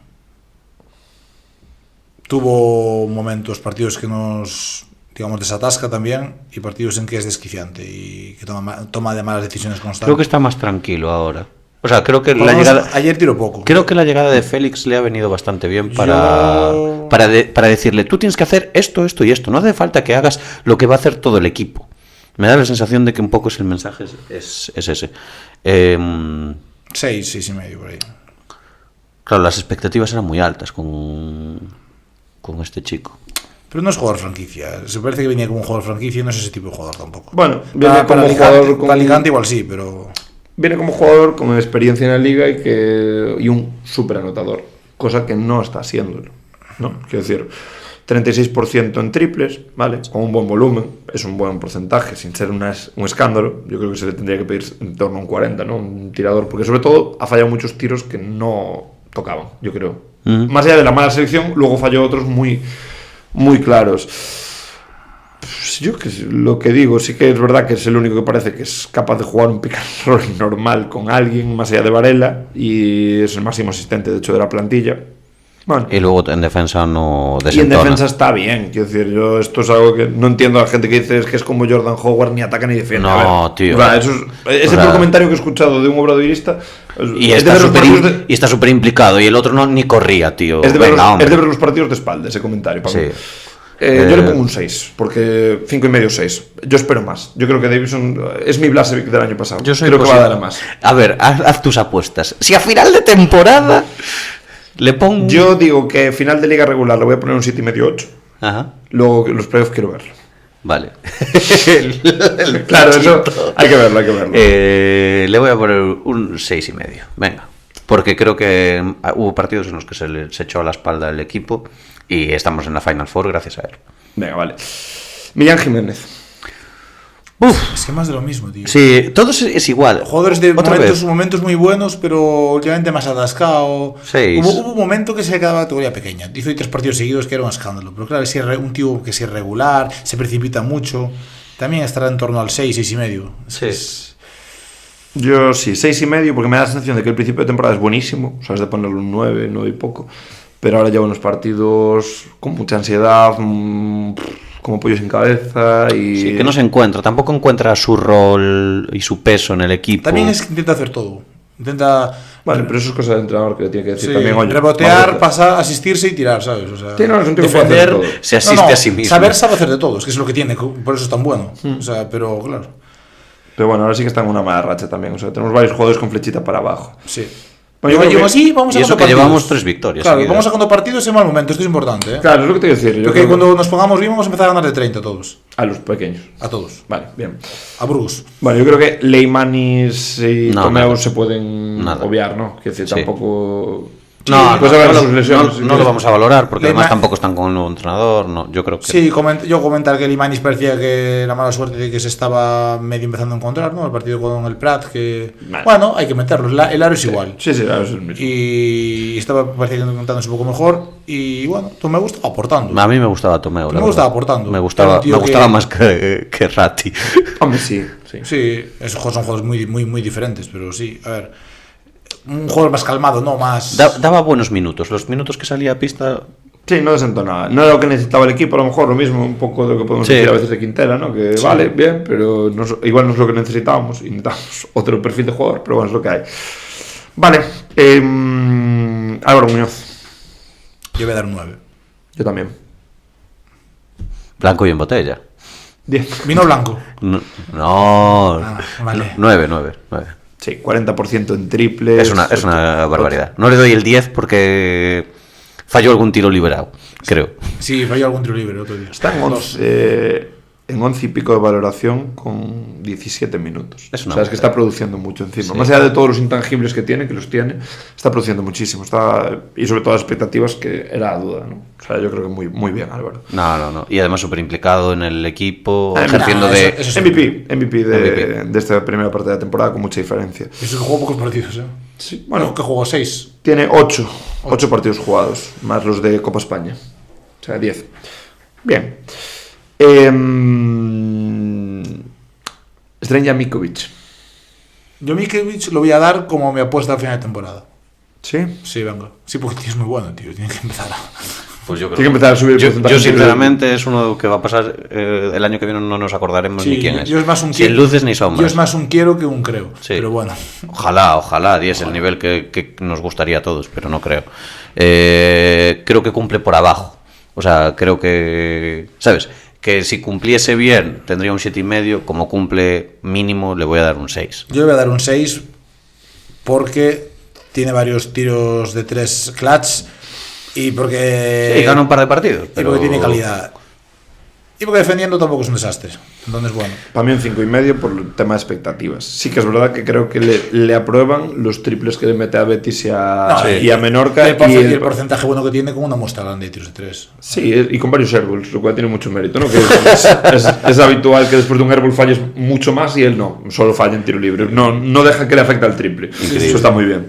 Tuvo momentos, partidos que nos, digamos, desatasca también y partidos en que es desquiciante y que toma de malas decisiones constantes. Creo que está más tranquilo ahora. O sea, creo que la llegada... Ayer tiró poco. Creo que la llegada de Félix le ha venido bastante bien para decirle, tú tienes que hacer esto, esto y esto. No hace falta que hagas lo que va a hacer todo el equipo. Me da la sensación de que un poco es el mensaje es ese. 6,5 por ahí. Claro, las expectativas eran muy altas con este chico. Pero no es jugador franquicia. Se parece que venía como un jugador franquicia y no es ese tipo de jugador tampoco. Bueno, viene como jugador con Alicante igual sí, pero... Viene como jugador con experiencia en la liga y un súper anotador, cosa que no está haciéndolo, ¿no? Quiero decir, 36% en triples, ¿vale? Con un buen volumen, es un buen porcentaje, sin ser un escándalo. Yo creo que se le tendría que pedir en torno a un 40, ¿no? Un tirador, porque sobre todo ha fallado muchos tiros que no tocaban, yo creo. Más allá de la mala selección, luego falló otros muy, muy claros. Pues yo que lo que digo, sí que es verdad que es el único que parece que es capaz de jugar un pick and roll normal con alguien más allá de Varela y es el máximo asistente de hecho de la plantilla. Bueno. Y luego en defensa no desentona. Y en defensa está bien, quiero decir, yo esto es algo que no entiendo a la gente que dice es que es como Jordan Howard, ni ataca ni defiende. No, tío. O sea, eso es el comentario que he escuchado de un obradoirista. Y está súper implicado y el otro no ni corría, tío. Es de ver los partidos de espalda ese comentario para mí. Yo le pongo un 6, porque 5,5, 6. Yo espero más. Yo creo que Davison es mi Blasevic del año pasado. Yo creo que va a dar a más. A ver, haz tus apuestas. Si a final de temporada le pongo... Yo digo que final de liga regular le voy a poner un 7,5, 8. Ajá. Luego los playoffs quiero verlo. Vale. Claro, eso hay que verlo, le voy a poner un 6,5. Venga. Porque creo que hubo partidos en los que se echó a la espalda el equipo y estamos en la Final Four gracias a él. Venga, vale. Millán Jiménez. Es que más de lo mismo, tío. Sí, todo es igual. Jugadores de momentos muy buenos, pero últimamente más atascado. Hubo un momento que se quedaba la categoría pequeña. Hizo 3 partidos seguidos que era un escándalo. Pero claro, si es un tío que es irregular, se precipita mucho, también estará en torno al 6, 6,5. Sí. Yo sí, 6,5, porque me da la sensación de que el principio de temporada es buenísimo. O sea, es de ponerle un 9, 9 y poco. Pero ahora lleva unos partidos con mucha ansiedad, como pollo sin cabeza y... Sí, que no se encuentra, tampoco encuentra su rol y su peso en el equipo. También es que intenta hacer todo. Vale, pero eso es cosa del entrenador que le tiene que decir también. Oye, rebotear, pasar, asistirse y tirar, ¿sabes? O sea, defender, se asiste a sí mismo. Sabe hacer de todo, es que es lo que tiene, por eso es tan bueno. O sea, pero claro. Pero bueno, ahora sí que está en una mala racha también. O sea, tenemos varios jugadores con flechita para abajo. Sí. Bueno, así, vamos y eso que llevamos 3 victorias. Claro, vamos sacando partidos en mal momento, esto es importante, ¿eh? Claro, es lo que te quiero decir. Porque cuando nos pongamos bien vamos a empezar a ganar de 30 a todos. A los pequeños. A todos. Vale, bien. A Burgos. Bueno, yo creo que Leimanis y Tomeu se pueden obviar, ¿no? Quiero decir, tampoco... No lo vamos a valorar porque además tampoco están con un nuevo entrenador. No, yo creo que sí, yo comentar que Limanis parecía que la mala suerte de que se estaba medio empezando a encontrar, ¿no? El partido con el Prat, que bueno, hay que meterlo, el aro es igual. Sí, el aro es el mismo. Y estaba pareciendo encontrándose un poco mejor y bueno, Tomeu estaba aportando. A mí me gustaba Tomeu, me gustaba aportando. Me gustaba más que Ratti. Hombre, sí. Sí, esos son juegos muy diferentes, pero sí, a ver, un jugador más calmado, no más... Daba buenos minutos. Los minutos que salía a pista Sí, no desentonaba. No era lo que necesitaba el equipo, a lo mejor lo mismo, un poco de lo que podemos Sí. decir a veces de Quintela, ¿no? Que vale, bien, pero igual no es lo que necesitábamos. Y necesitamos otro perfil de jugador, pero bueno, es lo que hay. Vale. Álvaro Muñoz. Yo voy a dar un 9. Yo también. Blanco y en botella. 10. Vino blanco. No. Vale. 9. Sí, 40% en triples. Es una barbaridad. No le doy el 10 porque falló algún tiro liberado, creo. Sí, falló algún tiro libre otro día. Está en 11 y pico de valoración con 17 minutos. Es una o sea, es que está produciendo mucho encima. Más allá de todos los intangibles que tiene, está produciendo muchísimo. Y sobre todo las expectativas, que era la duda, ¿no? O sea, yo creo que muy bien, Álvaro. No. Y además súper implicado en el equipo, Ah, ejerciendo no, de... eso sí. MVP de esta primera parte de la temporada con mucha diferencia. Eso que jugó pocos partidos, ¿eh? Sí, Bueno, que jugó 6. Tiene 8 partidos jugados, más los de Copa España. O sea, 10. Bien. Srđan Miković. Yo Miković lo voy a dar como mi apuesta al final de temporada. ¿Sí? Sí, venga. Sí, porque tío es muy bueno, tío. Tiene que empezar a... Pues yo creo Tiene que empezar a subir el yo porcentaje. sinceramente es uno que va a pasar el año que viene, no nos acordaremos Sí, ni quién es. yo es más un Sin luces ni sombras. Yo es más un quiero que un creo. Sí. Pero bueno. Ojalá diese el nivel que nos gustaría a todos, pero no creo. Creo que cumple por abajo. O sea, creo que... ¿Sabes? Que si cumpliese bien tendría un 7,5. Como cumple mínimo le voy a dar un 6. Yo le voy a dar un 6 porque tiene varios tiros de 3 clutch y porque... Sí, gana un par de partidos. Y Pero... porque tiene calidad. Y porque defendiendo tampoco es un desastre. Entonces, bueno. Para mí un 5,5 por el tema de expectativas. Sí que es verdad que creo que le aprueban los triples que le mete a Betis y a Menorca. Y el porcentaje bueno que tiene con una muestra grande de tiros de 3. Sí, y con varios airballs, lo cual tiene mucho mérito, ¿no? Que es habitual que después de un airball falles mucho más y él no, solo falla en tiro libre. No deja que le afecte al triple. Eso está muy bien.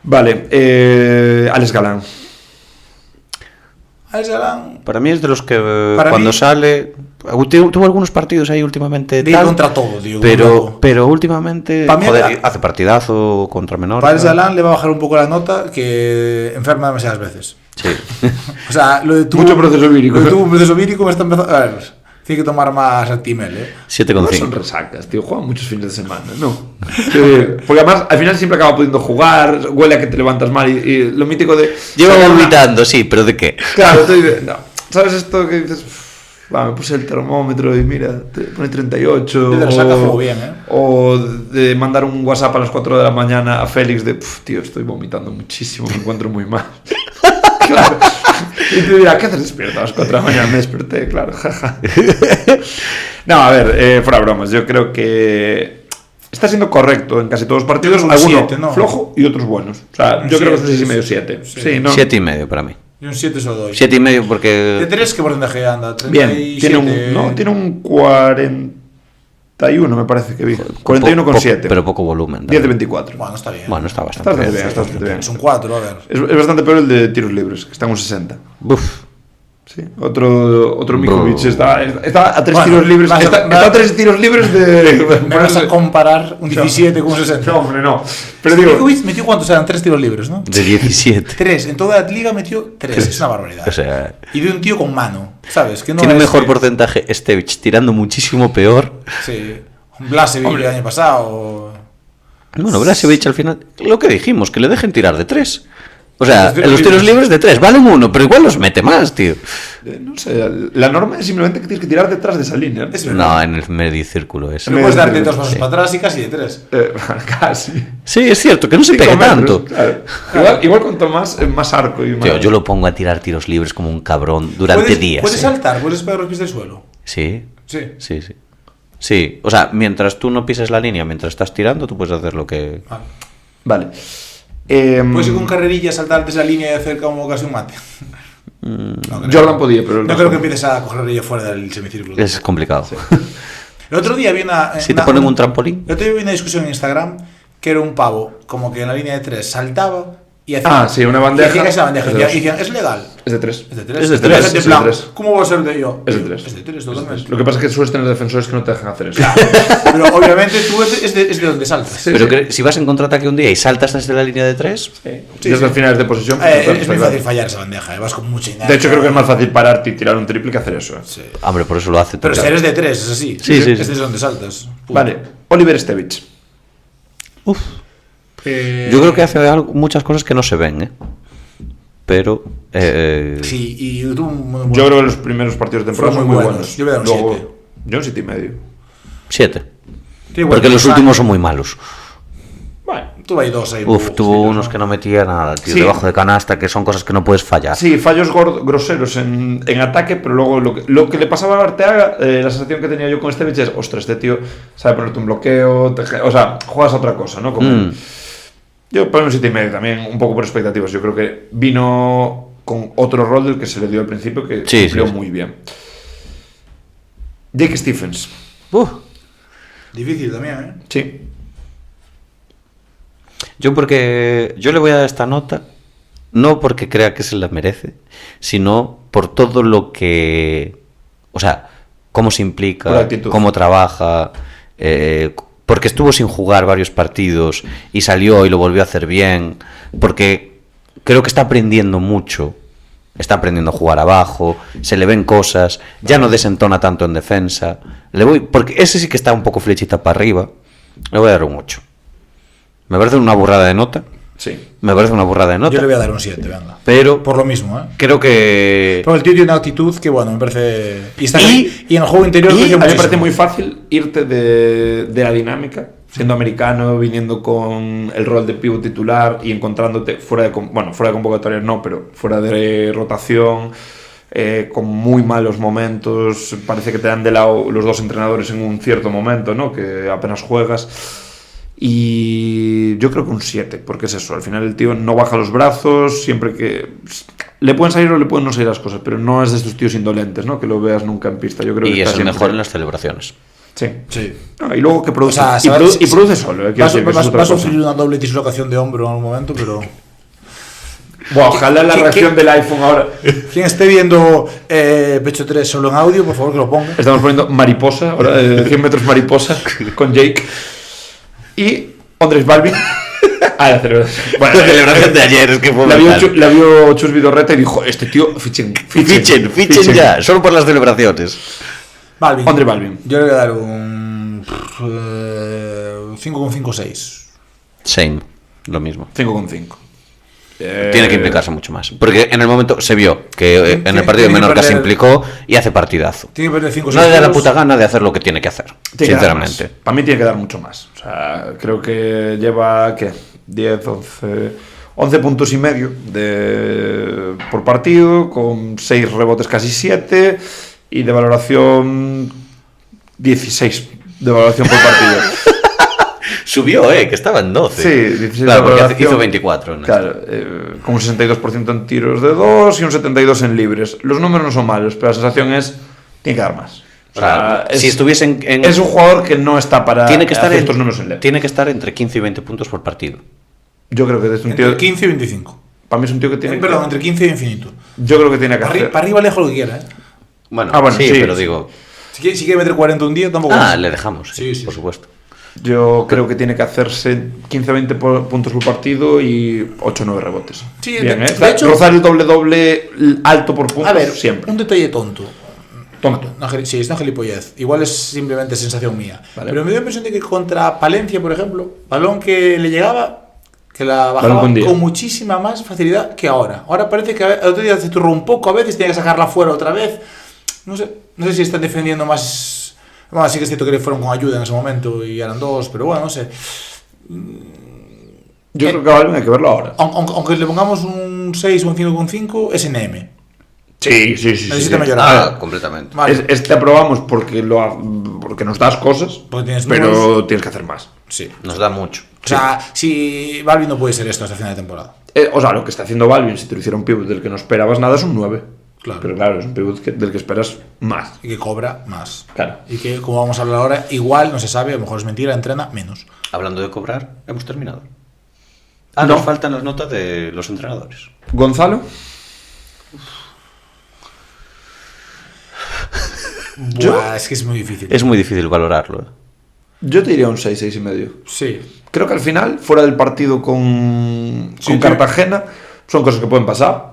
Vale, Alex Galán. Alex Galán... Para mí es de los que Para cuando mí- sale... Tuvo algunos partidos ahí últimamente. De contra todo, tío. Pero últimamente, Pa' mí joder, hace partidazo contra Menorca. Para Alex Galán le va a bajar un poco la nota que enferma demasiadas veces. Sí. O sea, lo de Mucho proceso vírico. Lo de tuvo un proceso vírico me está empezando... A ver, tiene que tomar más Actimel, ¿eh? 7,5. No son resacas, tío. Juegan muchos fines de semana, ¿no? Porque además, al final siempre acaba pudiendo jugar, huele a que te levantas mal y lo mítico de... Lleva sacar una- vomitando, sí, pero ¿de qué? Claro, no. ¿Sabes esto que dices? Va, me puse el termómetro y mira, te pone 38. De resaca jugó bien, ¿eh? O de mandar un WhatsApp a las 4 de la mañana a Félix de, tío, estoy vomitando muchísimo, me encuentro muy mal. Claro. Y te dirá, ¿qué haces despierto a las 4 de la mañana? Me desperté, claro, jaja. No, a ver, fuera bromas, yo creo que está siendo correcto en casi todos los partidos, Un algunos 7, ¿no? flojo y otros buenos. O sea, yo creo que es un 6,5 7. Sí, ¿no? 7,5 para mí. Y un 7 solo doy. 7,5 ¿De porque... 3 qué porcentaje anda? Bien, 37. tiene un 41, me parece que vi. 41,7. Pero poco volumen. 10 de 24. Bueno, está bien. Bueno, está Está bastante bastante bien. bien, está bastante bien. Es un 4, a ver. Es bastante peor el de tiros libres, que está en un 60. Uf. Sí, otro Miković está a 3 Bueno, tiros libres. vas a- Está a 3 tiros libres de. Me vas a comparar un 17 con un 60. No, hombre, no. Pero digo, Miković metió cuántos eran 3 tiros libres, ¿no? De 17. 3, en toda la liga metió 3, es una barbaridad. O sea, Y de un tío con mano, ¿sabes? Que no tiene es mejor que- porcentaje Stevich tirando muchísimo peor. Sí, un Blasevic el año pasado. Bueno, Blažević al final, lo que dijimos, que le dejen tirar de 3. O sea, Los tiros en los tiros libres. libres de 3 valen 1, pero igual los mete más, tío. no sé, la norma es simplemente que tienes que tirar detrás de esa línea. Es verdad. No, en el medio círculo es. No puedes darte Sí. 2 pasos para atrás y casi de 3. Casi. Sí, es cierto, que no se 5 pegue metros, tanto. claro. Igual cuanto más arco y más. Tío, yo lo pongo a tirar tiros libres como un cabrón durante días. Puedes ¿eh? saltar, puedes pegar los pies del suelo. Sí, Sí. sí, sí. Sí, o sea, mientras tú no pises la línea, mientras estás tirando, tú puedes hacer lo que... Vale. Puedes ir con carrerilla, saltar antes la línea y hacer como casi un mate. No creo. Jordan podía, pero. No creo que empieces a coger carrerilla fuera del semicírculo. Es complicado. El otro día vi una. Si te ponen un trampolín. El otro día vi una discusión en Instagram que era un pavo, como que en la línea de 3 saltaba Y hacían, sí, una bandeja. Y hacían esa bandeja. Es de Y dos. decían, ¿es legal? Es de 3. Es de 3. Es de tres, En es de plan, tres. ¿cómo va a ser de yo? Es de 3. Es de 3, totalmente. Lo que pasa es que sueles tener defensores que no te dejan hacer eso. Pero obviamente tú es de donde saltas. Pero si vas en contraataque un día y saltas desde la línea de 3, Desde el final de posesión. pues, Es está muy claro. fácil fallar esa bandeja, vas con mucha inercia. De hecho, creo que es más fácil pararte y tirar un triple que hacer eso. Sí. hombre, por eso lo hace. Pero si eres de 3, es así. Sí. Es desde donde saltas. Pum. Vale, Oliver Stevich. Yo creo que hace muchas cosas que no se ven, Pero. Sí, y tú muy Yo creo que los primeros partidos de temporada Fueron son muy muy buenos. buenos. Yo le voy a dar un 7. Yo un 7,5. 7. Sí, bueno, Porque los o sea, últimos son muy malos. Bueno. Tuve ahí 2 ahí. Tuvo unos que no metía nada, tío, Sí. debajo de canasta, que son cosas que no puedes fallar. Sí, fallos groseros en ataque, pero luego lo que le pasaba a Arteaga, la sensación que tenía yo con Stevich es, ostras, este tío sabe ponerte un bloqueo, o sea, juegas a otra cosa, ¿no? Con él. Yo pongo un 7,5 también, un poco por expectativas. Yo creo que vino con otro rol del que se le dio al principio, que Sí, cumplió sí. muy bien. Jake Stephens. Difícil también, Sí. Yo le voy a dar esta nota, no porque crea que se la merece, sino por todo lo que, o sea, cómo se Por implica, actitud. cómo trabaja, porque estuvo sin jugar varios partidos y salió y lo volvió a hacer bien, porque creo que está aprendiendo mucho, está aprendiendo a jugar abajo, se le ven cosas, ya no desentona tanto en defensa, porque ese sí que está un poco flechita para arriba, le voy a dar un 8. Me parece una burrada de nota. Sí. Me parece una burrada de nota. Yo le voy a dar un 7, venga. Pero Por lo mismo, creo que. Pero el tío tiene una actitud que, bueno, me parece. Y en el juego interior Y creció a mí me muchísimo. parece muy fácil irte de la dinámica, siendo americano, viniendo con el rol de pívot titular y encontrándote fuera de convocatoria no, pero fuera de rotación, con muy malos momentos. Parece que te dan de lado los dos entrenadores en un cierto momento, ¿no? Que apenas juegas. Y yo creo que un 7, porque es eso, al final el tío no baja los brazos, siempre que le pueden salir o le pueden no salir las cosas, pero no es de estos tíos indolentes, ¿no? Que lo veas nunca en pista. Yo creo Y que es está el mejor en siempre. las celebraciones. Sí. Sí. No, y luego que produce, O sea, y produce solo. Quiero decir, que eso es otra vas a cosa. sufrir una doble dislocación de hombro en algún momento, pero. Buah, ojalá la reacción del iPhone ahora. Quien esté viendo Pecho 3 solo en audio, por favor que lo ponga. Estamos poniendo mariposa, ahora 100 metros mariposa con Jake. Y Andrés Balvin. La celebración. Bueno, La celebración de ayer es que fue brutal. la vio Chus Vidorreta y dijo: este tío, fichen ya, solo por las celebraciones. Balvin. André Balvin. Yo le voy a dar un 5,56. Same, lo mismo. 5,5. Tiene que implicarse mucho más. Porque en el momento se vio que en el partido de tiene que Menorca se perder- implico y hace partidazo. Tiene que perder 5 o No 6 le da la kilos. puta gana de hacer lo que tiene que hacer, Tiene que dar más. sinceramente. Para mí tiene que dar mucho más. O sea, creo que lleva, ¿qué? 10, 11 puntos y medio por partido, con 6 rebotes, casi 7, y de valoración 16 de valoración por partido. Subió, que estaba en 12. Sí, 16 Claro, de porque valoración. hizo 24. ¿no? Claro, con un 62% en tiros de 2 y un 72% en libres. Los números no son malos, pero la sensación es, tiene que dar más. O sea, es, si estuviese en es un jugador que no está para tiene que estar hacer estos números en LEP. tiene que estar entre 15 y 20 puntos por partido. Yo creo que es un tío. Entre 15 y 25. Para mí es un tío que tiene. Perdón, entre 15 y infinito. Yo creo que tiene que hacer. Para arriba lejos lo que quiera, Bueno, Bueno, sí, sí, pero sí. digo, Si quiere meter 40 un día, tampoco. le dejamos, Sí, sí, por sí. supuesto. Yo creo que tiene que hacerse 15-20 puntos por partido y 8-9 rebotes. Sí, bien, de hecho- rozar el doble alto por puntos A ver, siempre. un detalle tonto. Tonto. No, sí, es una gilipollez. Igual es simplemente sensación mía. Vale. Pero me dio la impresión de que contra Palencia, por ejemplo, balón que le llegaba, que la Balón bajaba con día. con muchísima más facilidad que ahora. Ahora parece que el otro día se turró un poco, a veces tiene que sacarla fuera otra vez. No sé si están defendiendo más. Bueno, sí que es cierto que le fueron con ayuda en ese momento y eran 2, pero bueno, no sé. Yo creo que a Balvin hay que verlo ahora. Aunque le pongamos un 6 o un 5,5, es NM. Sí. Necesita mejorar. Completamente. Vale. Te aprobamos porque nos das cosas, Porque tienes pero números. tienes que hacer más. Sí. Nos da mucho. O sea, si Balvin no puede ser esto hasta final de temporada. O sea, lo que está haciendo Balvin, si te lo hiciera un pivot del que no esperabas nada, es un 9. Claro. Pero claro, es un pivot del que esperas más. Y que cobra más. Claro. Y que, como vamos a hablar ahora, igual, no se sabe, a lo mejor es mentira, entrena menos. Hablando de cobrar, hemos terminado. Nos faltan las notas de los entrenadores. Gonzalo. Buah, es que es muy difícil. Es muy difícil valorarlo. Yo te diría un 6, 6,5. Sí. Creo que al final, fuera del partido con Sí, Cartagena, son cosas que pueden pasar.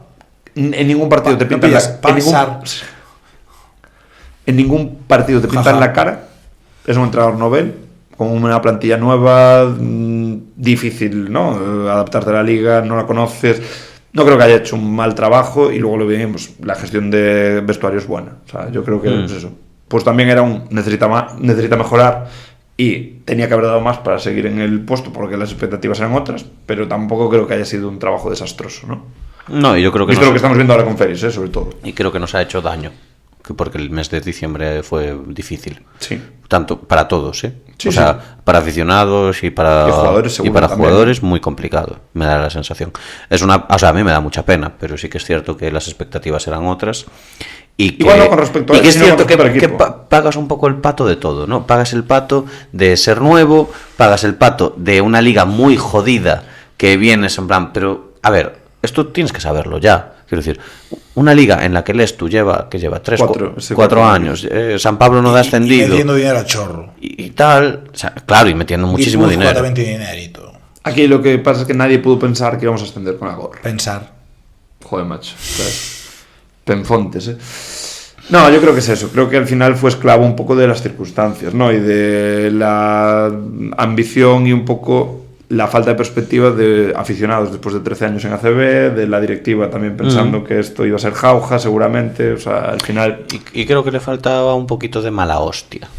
En ningún partido te pintan en ningún partido te pintan la cara. Es un entrenador novel, con una plantilla nueva, difícil, ¿no? Adaptarte a la liga, no la conoces. No creo que haya hecho un mal trabajo, y luego lo bien, pues, la gestión de vestuario es buena. O sea, yo creo que pues eso. Pues también era necesita mejorar, y tenía que haber dado más para seguir en el puesto, porque las expectativas eran otras, pero tampoco creo que haya sido un trabajo desastroso, ¿no? No, y yo creo que Visto lo que estamos viendo ahora con Félix, sobre todo. Y creo que nos ha hecho daño, porque el mes de diciembre fue difícil. Sí. Tanto para todos, ¿eh? Sí, o sea, para aficionados y para jugadores, jugadores muy complicado, me da la sensación. O sea, a mí me da mucha pena, pero sí que es cierto que las expectativas eran otras. Y que, bueno, con respecto a y que es sino cierto con respecto al que equipo. pagas un poco el pato de todo, ¿no? Pagas el pato de ser nuevo, pagas el pato de una liga muy jodida que vienes en plan, pero a ver, esto tienes que saberlo ya. Quiero decir, una liga en la que Lestu lleva 4 años, San Pablo no da ascendido. Y metiendo dinero a chorro. Y tal, o sea, claro, y metiendo muchísimo dinero. También tiene dinerito. Aquí lo que pasa es que nadie pudo pensar que íbamos a ascender con la gorra. Pensar. Joder, macho. Penfontes, No, yo creo que es eso. Creo que al final fue esclavo un poco de las circunstancias, ¿no? Y de la ambición y un poco la falta de perspectiva de aficionados después de 13 años en ACB, de la directiva también pensando que esto iba a ser jauja, seguramente. O sea, al final... Y creo que le faltaba un poquito de mala hostia.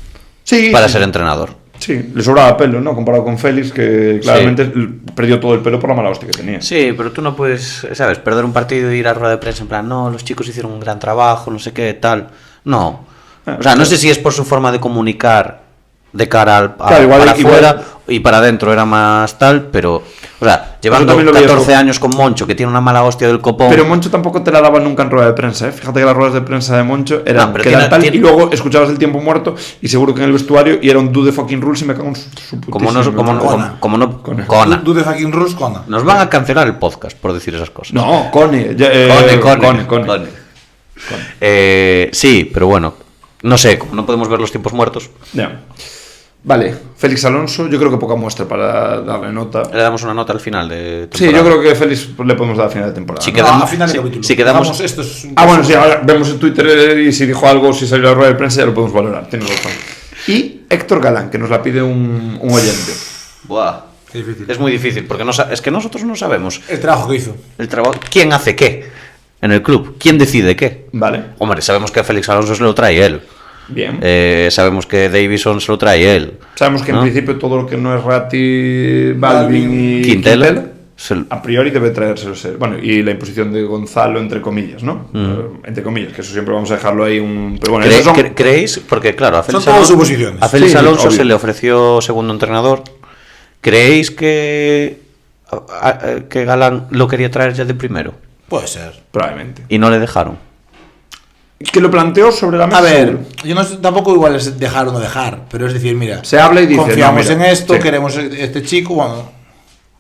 Sí. Para ser entrenador. Sí, le sobraba pelo, ¿no? Comparado con Félix, que claramente perdió todo el pelo por la mala hostia que tenía. Sí, pero tú no puedes, ¿sabes? Perder un partido y ir a rueda de prensa en plan, no, los chicos hicieron un gran trabajo, no sé qué, tal. No. O sea, no sé si es por su forma de comunicar de cara claro, para afuera y para adentro era más tal, pero, o sea, llevando 14 años con Moncho, que tiene una mala hostia del copón. Pero Moncho tampoco te la daba nunca en rueda de prensa, ¿eh? Fíjate que las ruedas de prensa de Moncho eran y luego escuchabas el tiempo muerto y seguro que en el vestuario y era un do the fucking rules y me cago en su putísimo. Cona. Do the fucking rules, Cona. Nos van a cancelar el podcast por decir esas cosas. No, Cone. Sí, pero bueno, no sé, como no podemos ver los tiempos muertos. Ya. Vale, Félix Alonso, yo creo que poca muestra para darle nota. Le damos una nota al final de temporada. Sí, yo creo que Félix le podemos dar al final de temporada. Si quedamos, a final de capítulo. Si quedamos... Esto es bueno, sí, ahora vemos en Twitter y si dijo algo, si salió a la rueda de prensa, ya lo podemos valorar. Tienes razón. Y Héctor Galán, que nos la pide un oyente. Buah. Es muy difícil, porque es que nosotros no sabemos. El trabajo que hizo. ¿Quién hace qué en el club? ¿Quién decide qué? Vale. Hombre, sabemos que a Félix Alonso se lo trae él. Bien. Sabemos que Davison se lo trae él. Sabemos que en principio todo lo que no es Ratti, Balvin y Quintela a priori debe traérselo. Bueno, y la imposición de Gonzalo, entre comillas, ¿no? Entre comillas, que eso siempre vamos a dejarlo ahí Pero bueno, ¿Creéis? Porque claro, a Félix Alonso se le ofreció segundo entrenador. ¿Creéis que Galán lo quería traer ya de primero? Puede ser. Probablemente. Y no le dejaron. Que lo planteó sobre la mesa. A ver, yo tampoco igual es dejar o no dejar, pero es decir, mira, se habla y dice, confiamos en esto, queremos este chico, bueno,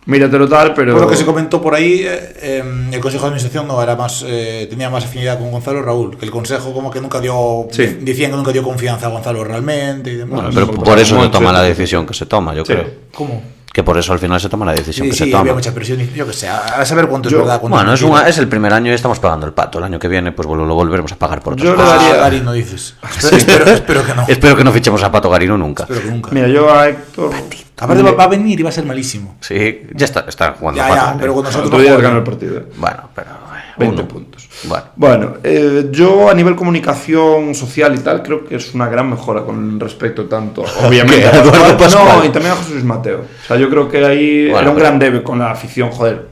míratelo tal, pero... Por lo que se comentó por ahí, el Consejo de Administración no era más, tenía más afinidad con Gonzalo Raúl, que el Consejo como que nunca dio, decían que nunca dio confianza a Gonzalo realmente y demás. Bueno, pero por eso se toma la decisión que se toma, yo creo. ¿Cómo? Que por eso al final se toma la decisión que se sí, toma. había mucha presión, yo que sé, a saber cuánto es verdad. Bueno, es el primer año y estamos pagando el pato. El año que viene pues lo volveremos a pagar por otras cosas. Yo le daría a Garino, dices. Espero que no. Espero que no fichemos a Pato Garino nunca. Espero que nunca. Mira, yo a Héctor... Aparte va a venir y va a ser malísimo. Sí, ya está jugando. Ya, pero con nosotros otro día ganó el partido. Bueno, pero... 20 puntos. Bueno, yo a nivel comunicación social y tal creo que es una gran mejora con respecto tanto, obviamente, a Eduardo Pascual. No, y también a José Luis Mateo. O sea, yo creo que ahí era un gran debe con la afición, joder.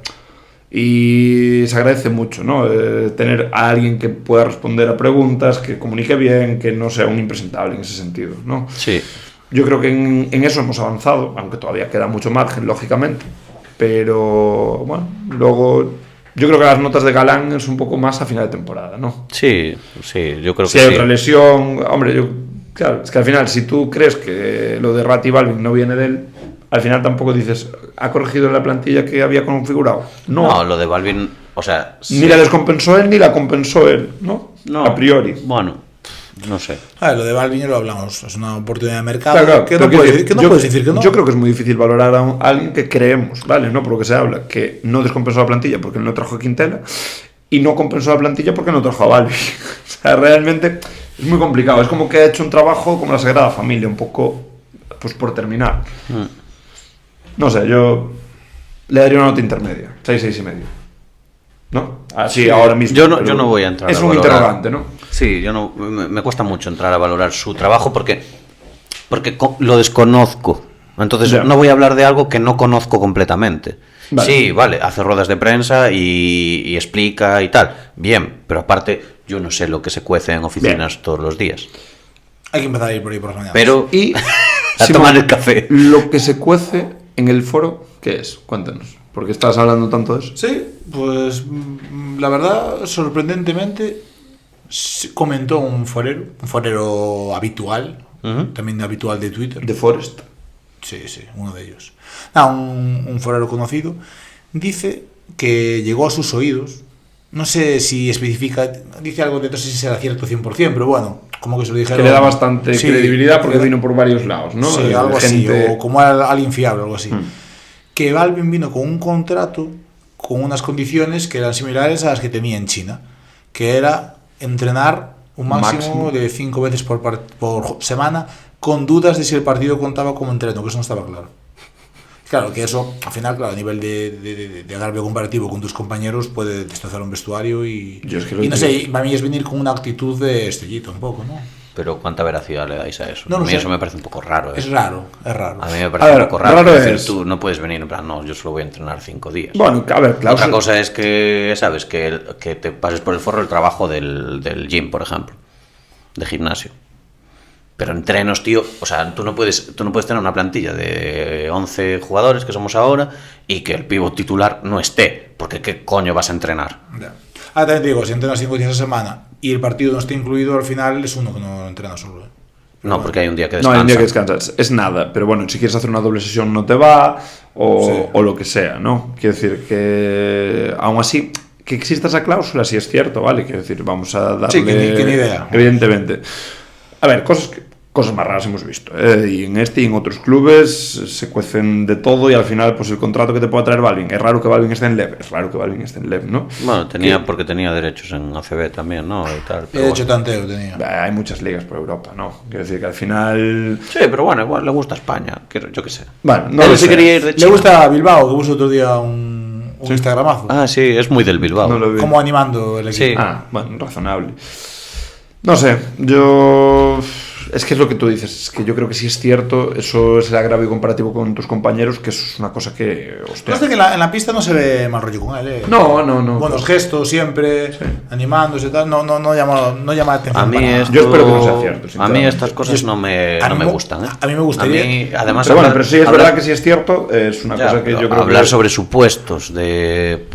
Y se agradece mucho, ¿no? Tener a alguien que pueda responder a preguntas, que comunique bien, que no sea un impresentable en ese sentido, ¿no? Sí. Yo creo que en eso hemos avanzado, aunque todavía queda mucho margen, lógicamente. Pero, bueno, luego... Yo creo que las notas de Galán es un poco más a final de temporada, ¿no? Sí, yo creo que sí. Si hay otra lesión, hombre, claro, es que al final, si tú crees que lo de Ratti y Balvin no viene de él, al final tampoco dices, ¿ha corregido la plantilla que había configurado? No, lo de Balvin, o sea... Ni la descompensó él ni la compensó él, ¿no? A priori. Bueno, no sé. Lo de Balvin ya lo hablamos, es una oportunidad de mercado. Claro, que no puedes decir que no. Yo creo que es muy difícil valorar a alguien que creemos, ¿vale? ¿No? Por lo que se habla, que no descompensó la plantilla porque él no trajo a Quintela y no compensó la plantilla porque no trajo a Balvin. O sea, realmente es muy complicado. Es como que ha hecho un trabajo como la Sagrada Familia, un poco, pues por terminar. No sé, yo le daría una nota intermedia, 6,5. ¿No? Así sí, ahora mismo. Yo no voy a entrar es a un valorar. Interrogante, ¿no? Sí, yo no, me cuesta mucho entrar a valorar su trabajo porque lo desconozco. Entonces no voy a hablar de algo que no conozco completamente. Vale. Sí, vale, hace ruedas de prensa y explica y tal. Bien, pero aparte yo no sé lo que se cuece en oficinas todos los días. Hay que empezar a ir por ahí por las mañanas. Pero y a tomar el café. Lo que se cuece en el foro, ¿qué es? Cuéntanos. Porque estás hablando tanto de eso. Sí, pues la verdad, sorprendentemente, comentó un forero habitual, también habitual de Twitter. De Forest. Sí, uno de ellos. Un forero conocido, dice que llegó a sus oídos, no sé si especifica, dice algo de no sé si será cierto 100%, pero bueno, como que se lo dijeron. Que le da bastante credibilidad porque vino por varios lados, ¿no? Sí, algo así, o como alguien fiable, algo así. Que Balvin vino con un contrato con unas condiciones que eran similares a las que tenía en China, que era entrenar un máximo de 5 veces por semana, con dudas de si el partido contaba como entreno, que eso no estaba claro. Claro, que eso, al final, claro, a nivel de agravio comparativo con tus compañeros puede destrozar un vestuario y no sé, para mí es venir con una actitud de estrellito un poco, ¿no? Pero ¿cuánta veracidad le dais a eso? No, a mí eso me parece un poco raro. Es raro. A mí me parece un poco raro. Es decir, tú no puedes venir en plan, no, yo solo voy a entrenar 5 días. Bueno, a ver, claro. Otra cosa es que, ¿sabes? Que te pases por el forro el trabajo del gym, por ejemplo, de gimnasio. Pero entrenos, tío, o sea, tú no puedes tener una plantilla de 11 jugadores que somos ahora y que el pívot titular no esté, porque ¿qué coño vas a entrenar? Ya. También te digo, si entrenas 5 días a semana y el partido no está incluido, al final es uno que no entrena solo. No, porque hay un día que descansa. No, hay un día que descansas. Es nada, pero bueno, si quieres hacer una doble sesión no te va, o lo que sea, ¿no? Quiero decir que, aún así, que exista esa cláusula, sí es cierto, ¿vale? Quiero decir, vamos a darle... Sí, que ni idea. Evidentemente. A ver, cosas más raras hemos visto, y en este y en otros clubes se cuecen de todo y al final pues el contrato que te pueda traer Balvin, es raro que Balvin esté en LEV, ¿no? Bueno, porque tenía derechos en ACB también, ¿no? Y tal, pero hecho tanteo tenía. Hay muchas ligas por Europa, ¿no? Quiero decir que al final... Sí, pero bueno, igual le gusta España, yo qué sé. Bueno, no sé. Quería ir de China. Le gusta Bilbao, que puso otro día un Instagramazo. Ah, sí, es muy del Bilbao. No lo vi. Como animando el equipo. Sí. Bueno, razonable. No sé, yo... Es que es lo que tú dices, es que yo creo que sí es cierto, eso es el agravio comparativo con tus compañeros, que eso es una cosa que... Hostia. No sé que en la pista no se ve mal rollo con él, No. Buenos gestos siempre, animándose y tal, no llama la atención. Yo espero que no sea cierto. A mí estas cosas no me gustan, ¿eh? A mí me gustaría. Además, pero sí es verdad que sí es cierto, es una cosa que yo creo hablar sobre supuestos de...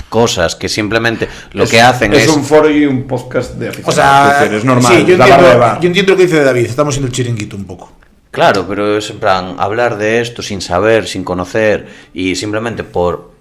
cosas que simplemente que hacen es un foro y un podcast de aficionados. O sea, es normal. Sí, yo entiendo lo que dice David, estamos siendo el chiringuito un poco. Claro, pero es en plan hablar de esto sin saber, sin conocer y simplemente por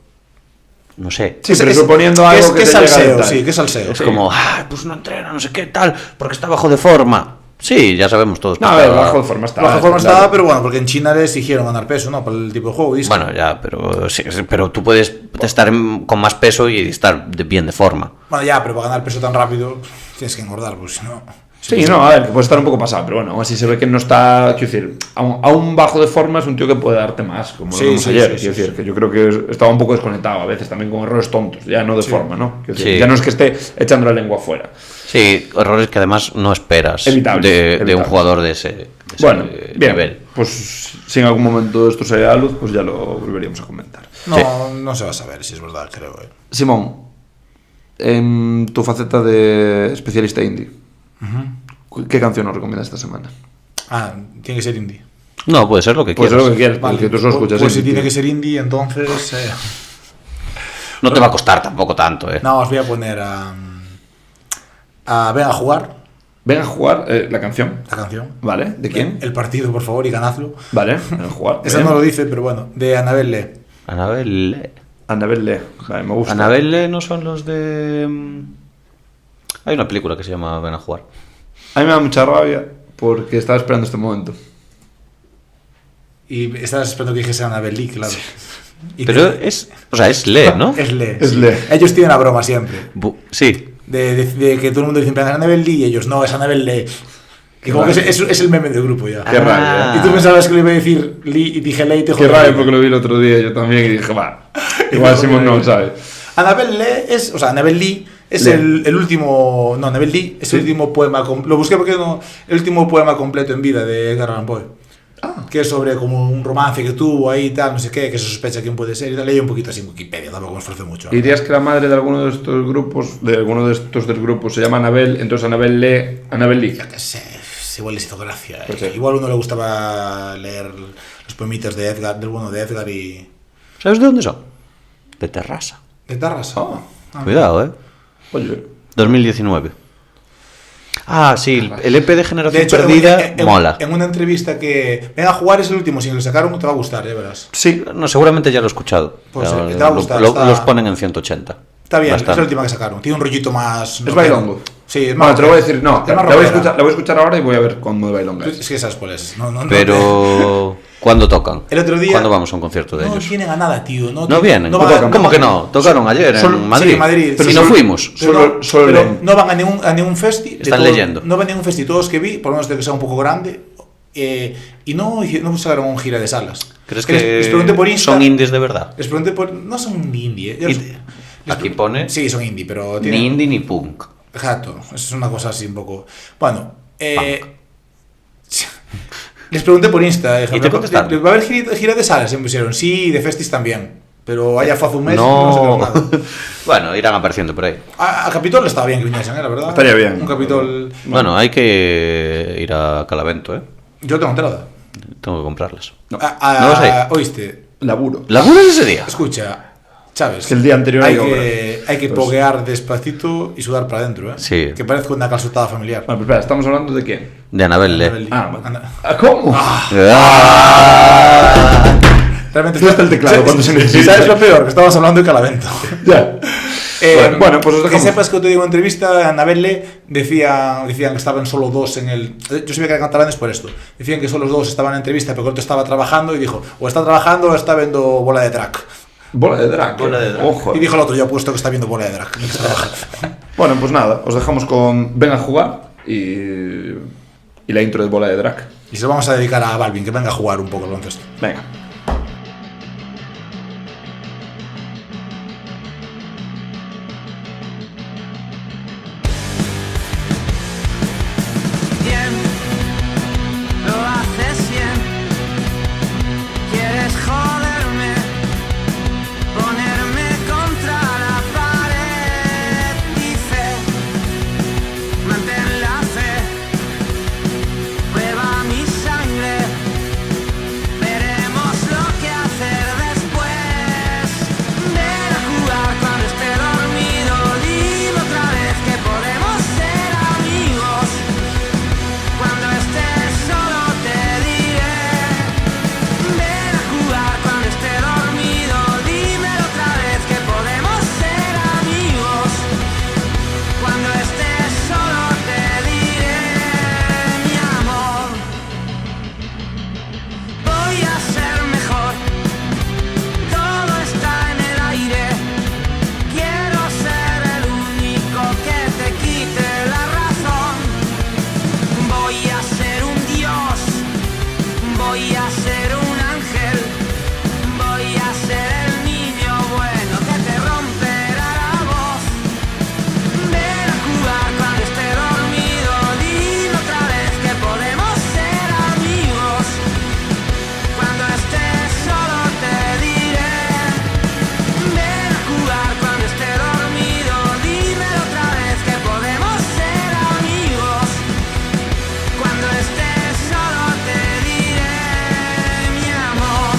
no sé. Sí, presuponiendo algo que es salseo, sí, que es salseo. Es como, pues no entrena, no sé qué tal, porque está bajo de forma. Sí, ya sabemos todos. No, a ver, bajo de forma estaba, pero bueno, porque en China les exigieron ganar peso, ¿no? Por el tipo de juego. Bueno, ya, pero tú puedes estar con más peso y estar bien de forma. Bueno, ya, pero para ganar peso tan rápido tienes que engordar, pues si no... Sí, no, a ver, que puede estar un poco pasado, pero bueno, aún así se ve que no está, quiero decir, aún bajo de forma es un tío que puede darte más, como lo vimos ayer, quiero decir, que yo creo que estaba un poco desconectado a veces, también con errores tontos, ya no de forma, ¿no? Quiero decir, ya no es que esté echando la lengua afuera. Sí, errores que además no esperas de un jugador de ese bien, nivel. Pues si en algún momento esto sale a la luz, pues ya lo volveríamos a comentar. No se va a saber si es verdad, creo. Simón, en tu faceta de especialista indie, ¿qué canción nos recomiendas esta semana? Tiene que ser indie. No, puede ser lo que quieras. Puede ser lo que quieras, porque tú solo escuchas pues si tiene que ser indie, entonces... no te va a costar tampoco tanto, No, os voy a poner a Ven a jugar. Ven a jugar la canción. La canción. Vale, ¿de quién? El partido, por favor, y ganadlo. Vale, ven a jugar. Esa no lo dice, pero bueno, de Annabel Lee. Annabelle. Annabel Lee. Vale, me gusta. Annabelle no son los de... Hay una película que se llama Ven a jugar. A mí me da mucha rabia porque estaba esperando este momento. Y estabas esperando que dijese Annabel Lee, claro. Y Pero es... O sea, es Lee, ¿no? Es Lee. Es sí. Lee. Ellos tienen la broma siempre. Sí. De que todo el mundo dice, Annabel Lee, y ellos, no, es Annabel Lee. Que como que es el meme del grupo ya. Qué rabia, Y tú pensabas que le iba a decir Lee y dije Lee y te Qué jodí. rabia porque lo vi el otro día yo también y dije, va. Igual Simón no lo sabe. Annabel Lee es, o sea, Annabel Lee es Lee. el último, no, Annabel Lee es el último poema, lo busqué porque no, el último poema completo en vida de Edgar Allan Poe. Que es sobre como un romance que tuvo ahí y tal, no sé qué, que se sospecha quién puede ser y tal. Leí un poquito así en Wikipedia, tampoco me esforcé mucho. ¿Dirías que la madre de alguno de estos grupos, de alguno de estos del grupo, se llama Annabel, entonces Annabel Lee, Annabel Lee? Yo qué sé, igual les hizo gracia. Pues sí. Igual a uno le gustaba leer los poemitas de Edgar, del bueno de Edgar y... ¿Sabes de dónde son? De Terrassa. ¿De Tarrasa? Cuidado, Oye, 2019. Ah, sí, el EP de Generación De hecho, Perdida mola. En una entrevista que... Venga a jugar es el último, si lo sacaron te va a gustar, ya verás. Sí, no, seguramente ya lo he escuchado. Pues, Ya, te va a gustar, está- los ponen en 180. Está bien, Bastante. es la última que sacaron. Tiene un rollito más... ¿es bailongo? Sí, es Bueno, más... te lo voy a decir, no, es la más voy a rockera. escuchar, la voy a escuchar ahora y voy a ver cómo de bailonga es. Es que sabes cuál es. No, Pero, ¿cuándo tocan? El otro día... ¿Cuándo vamos a un concierto de no ellos? tienen a nada, tío. No vienen. van- ¿Cómo que no? Tocaron ayer Solo- en Madrid. sí, en Madrid. Pero Sí, no solo- fuimos. Pero, Solo pero leen. no van a ningún festi. de Están todo- leyendo. No van a ningún festi. Todos que vi, por lo menos de que sea un poco grande. Y no sacaron un gira de salas. ¿Crees Les que pregunté por Insta. son indies de verdad? Les pregunté por... No son indie. Aquí pone Sí, son indie, pero... ni tienen- indie ni punk. Exacto, es una cosa así un poco. Bueno, les pregunté por Insta, ¿Y te contestaron? ¿va a haber gira de salas? Y me pusieron, sí, y de festis también. Pero haya fue hace un mes y no sé nada. Bueno, irán apareciendo por ahí. A Capitol estaba bien que viniesen, la verdad. Estaría bien. Un Capitol. Bueno, hay que ir a Calavento, ¿eh? Yo tengo entrada. Tengo que comprarlas. No. ¿No vas a ir? Oíste, Laburo. ¿Laburas ese día? escucha, Chávez. Es que el día anterior hay hay obra. hay que Pues- poguear despacito y sudar para adentro, ¿eh? Sí. Que parece una calzotada familiar. Bueno, pues espera, ¿estamos hablando de quién? De Annabelle. Annabelle. Ah, vale. Ana- ¿Cómo? Realmente ¿Dónde está el teclado cuando se necesita? ¿Sabes lo peor? Que estamos hablando de Calavento. Ya. Bueno, pues os que dejamos. sepas que te digo en entrevista, Annabelle decían que estaban solo dos en el... Yo sabía que eran catalanes por esto. Decían que solo los dos estaban en entrevista, pero que el otro estaba trabajando y dijo, o está trabajando o está viendo bola de drag. Bola de drag. Bola de drag. Ojo. Y dijo el otro, yo apuesto que está viendo bola de drag. mientras trabaja. Bueno, pues nada, os dejamos con Ven a jugar y la intro de Bola de drag. Y se lo vamos a dedicar a Balvin, que venga a jugar un poco el baloncesto. Venga. Bien, lo haces bien. Quieres joderme, ponerme contra la pared. Dice, mantén la fe, prueba mi sangre. Veremos lo que hacer después. Ven a jugar cuando esté dormido. Dime otra vez que podemos ser amigos. Cuando estés solo te diré. Ven a jugar cuando esté dormido. Dímelo otra vez que podemos ser amigos. Cuando estés solo te diré, mi amor. Voy a ser mejor. Todo está en el aire. Quiero ser el único que te quite la razón. Voy a ser un dios. Voy a ser un ángel. Voy a ser el niño bueno que te romperá la voz. Ven a jugar cuando esté dormido. Dime otra vez que podemos ser amigos. Cuando estés solo te diré. Ven a jugar cuando esté dormido. Dime otra vez que podemos ser amigos. Cuando estés solo te diré, mi amor.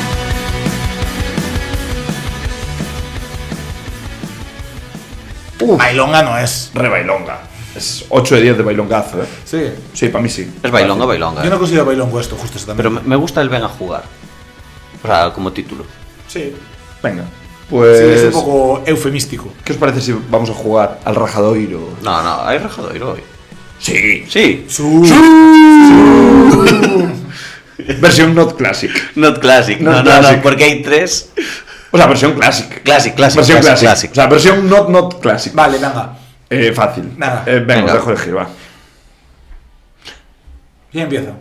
Bailonga no es. Re bailonga. Es 8 de 10 de bailongazo, Sí. Sí, para mí sí. Es bailonga. Yo no considero bailongo esto, justo eso Pero también. me gusta el ven a jugar. O sea, como título. Sí. Venga, pues... Sí, es un poco eufemístico. ¿Qué os parece si vamos a jugar al Rajadoiro? No, hay Rajadoiro hoy. Sí. Sí. Versión not classic. Not classic. Not No, classic. porque hay 3. O sea, versión classic. Classic. Versión classic. O sea, versión not classic. Vale, venga. Fácil. Nada. Venga, Venga. os dejo elegir, va. ¿Quién empieza?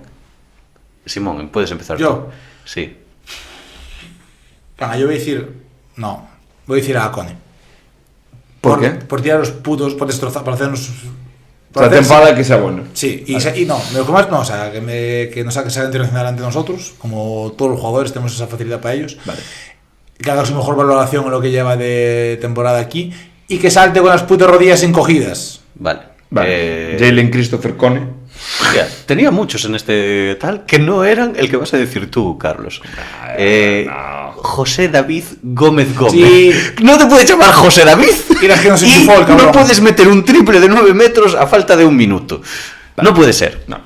Simón, puedes empezar ¿Yo? tú. Sí. Venga, yo voy a decir... No. Voy a decir a Cone. ¿Por qué? Por tirar los putos, por destrozar, por hacernos... O sea, te enfada que sea bueno. Sí, y no, lo que más no, o sea, que nos saque internacional ante nosotros, como todos los jugadores tenemos esa facilidad para ellos. Vale. Que haga su mejor valoración en lo que lleva de temporada aquí y que salte con las putas rodillas encogidas. Vale. Jalen Christopher Cone. Hostia, tenía muchos en este tal que no eran el que vas a decir tú, Carlos. No. José David Gómez Gómez. Sí. No te puedes llamar José David. Mira que no se Y chufó el cabrón. no puedes meter un triple de 9 metros a falta de 1 minuto. No puede ser. No,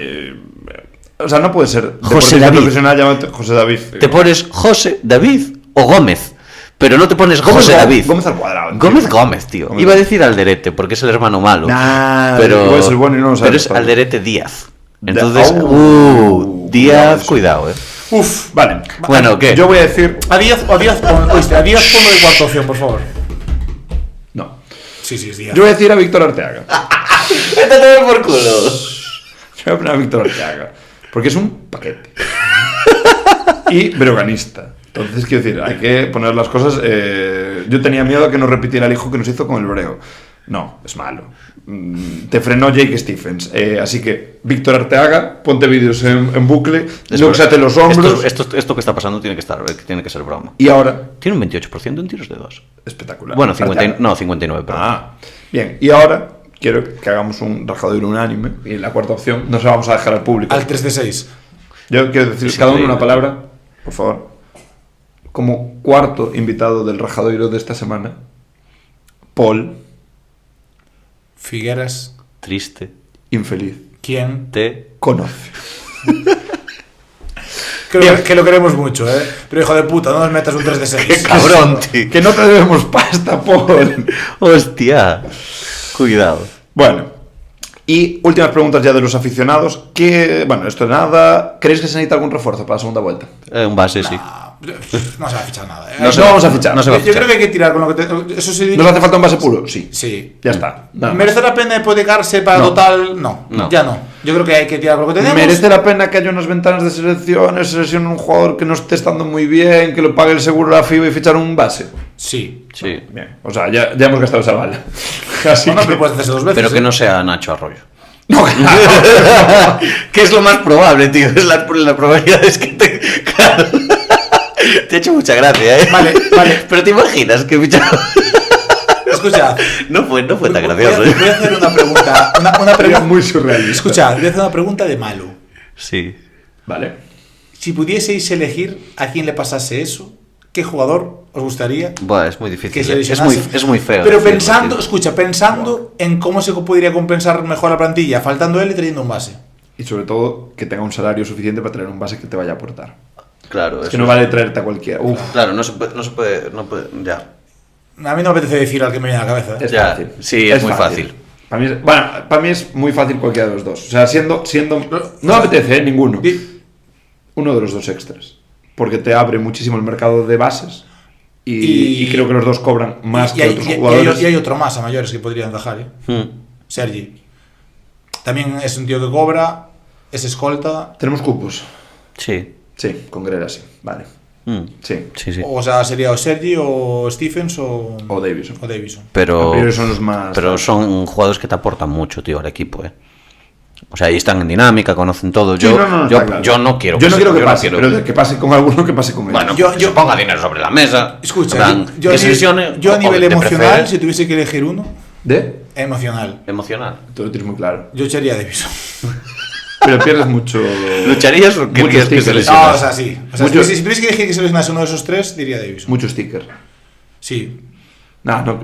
o sea, no puede ser José deportista David. profesional llamado José David. Te pones José David o Gómez. Pero no te pones José David. Gómez al cuadrado. Gómez, tío. Gómez. Iba a decir Alderete, porque es el hermano malo. Nah, pero puede ser bueno y no lo sabes, pero es Pablo. Alderete Díaz. Entonces, cuidado Díaz, eso. cuidado, Uf, vale. Bueno, ¿qué? Yo voy a decir... A Díaz ponlo de cuarta opción, por favor. No. Sí, es Díaz. Yo voy a decir a Víctor Arteaga. Vete a tomar por culo. Yo voy a poner a Víctor Arteaga. Porque es un paquete. Y breoganista. Entonces, quiero decir, hay que poner las cosas... yo tenía miedo a que nos repitiera el hijo que nos hizo con el Breo. No, es malo. Te frenó Jake Stephens. Así que, Víctor Arteaga, ponte vídeos en bucle, lúxate los hombros. Esto que está pasando tiene que ser broma. Y ahora, Tiene un 28% en tiros de 2. espectacular. Bueno, Arteaga. 59, perdón. Bien. Y ahora, quiero que hagamos un Rajadoiro unánime. Y la cuarta opción, no se la vamos a dejar al público. Al 3 de 6. Yo quiero decir Es cada uno increíble. una palabra, por favor. Como cuarto invitado del Rajadoiro de esta semana, Paul, Figueras. Triste. infeliz, ¿Quién? Te. conoce. Que lo queremos mucho, ¿eh? Pero hijo de puta, no nos metas un 3 de 6. Cabrón, tío. Que no te debemos pasta, Paul. Hostia. Cuidado. Bueno, y últimas preguntas ya de los aficionados. Bueno, esto es nada. ¿Creéis que se necesita algún refuerzo para la segunda vuelta? Un base, sí. No se va a fichar nada, ¿eh? No vamos a fichar. No se va a Yo fichar. creo que hay que tirar con lo que eso sí. ¿Nos hace falta un base puro? Sí. Sí. Ya está. Nada más. ¿Merece la pena hipotecarse para No. total? No, No. ya no. Yo creo que hay que tirar con lo que tenemos. ¿Merece la pena que haya unas ventanas de selecciones, seleccione un jugador que no esté estando muy bien, que lo pague el seguro de la FIBA y fichar un base? Sí. Sí. Bien, o sea, ya hemos gastado esa bala. Así Bueno, que... pero puedes hacerse 2 veces. Pero que ¿eh? no sea Nacho Arroyo. No, Que es lo más probable, tío. Es la probabilidad es que te. Claro. Te ha hecho mucha gracia, ¿eh? Vale. Pero te imaginas que fichado. Escucha. No fue tan Voy gracioso, a ¿eh? hacer una pregunta. Una sería pregunta. muy surrealista. Escucha, voy a hacer una pregunta de malo. Sí. Vale. Si pudieseis elegir a quién le pasase eso, ¿qué jugador os gustaría Buah, es muy que difícil. se Es lesionase? muy feo. Pero decirlo, pensando, tío. escucha, pensando en cómo se podría compensar mejor la plantilla, faltando él y teniendo un base. Y sobre todo, que tenga un salario suficiente para traer un base que te vaya a aportar. Claro, Es eso que no vale traerte a cualquiera. Uf, Claro, no se puede, ya. A mí no me apetece decir al que me viene a la cabeza. ¿eh? es Ya, fácil. sí, es muy fácil. Para mí es muy fácil cualquiera de los dos. O sea, siendo no me apetece, ninguno. Di- Uno de los dos extras. Porque te abre muchísimo el mercado de bases. Y creo que los dos cobran más que otros jugadores. y hay otro más a mayores que podrían dejar, ¿eh? Sergi. También es un tío que cobra, es escolta. Tenemos cupos. Sí. Sí, con Grera sí. Vale. Sí. Sí, sí. O sea, sería o Sergi o Stephens o Davison. o Davison. Pero A priori son los más... Pero son jugadores que te aportan mucho, tío, al equipo, ¿eh? O sea, ahí están en dinámica, conocen todo. Sí, no, está claro. Yo no quiero Yo no quiero que yo pase, quiero- pero de que pase con alguno, que pase con él. Bueno, Yo- que se ponga dinero sobre la mesa. Escucha, en plan, yo que a se nivel- lesione, yo a o nivel de emocional, preferir- si tuviese que elegir uno, ¿De? emocional, Emocional. Tú lo tienes muy claro. yo echaría a Davison. Pero pierdes mucho... ¿Lucharías o querías que se stickers. lesionase? No, o sea, sí. O sea, Mucho- si tuviese que elegir que se lesionase uno de esos tres, diría Davison. Mucho sticker. Sí. No.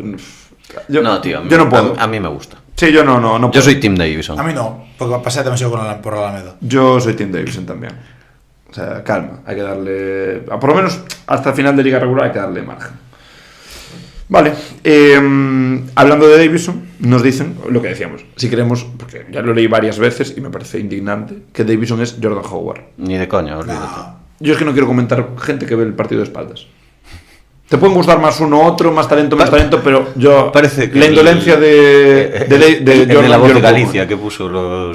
Yo, No, tío, yo no puedo. a mí me gusta. Sí, yo no Yo puedo. soy Team Davison. A mí no, porque pasé demasiado por Alameda. Yo soy Team Davison también. O sea, calma, hay que darle... Por lo menos hasta el final de liga regular hay que darle margen. Vale, hablando de Davison, nos dicen lo que decíamos. Si queremos, porque ya lo leí varias veces y me parece indignante, que Davison es Jordan Howard. Ni de coña, olvídate. Yo es que no quiero comentar gente que ve el partido de espaldas. Te pueden gustar más uno u otro, más talento, menos talento, pero yo... Parece que la indolencia de Jordan, la voz de Jordan Galicia Howard. que puso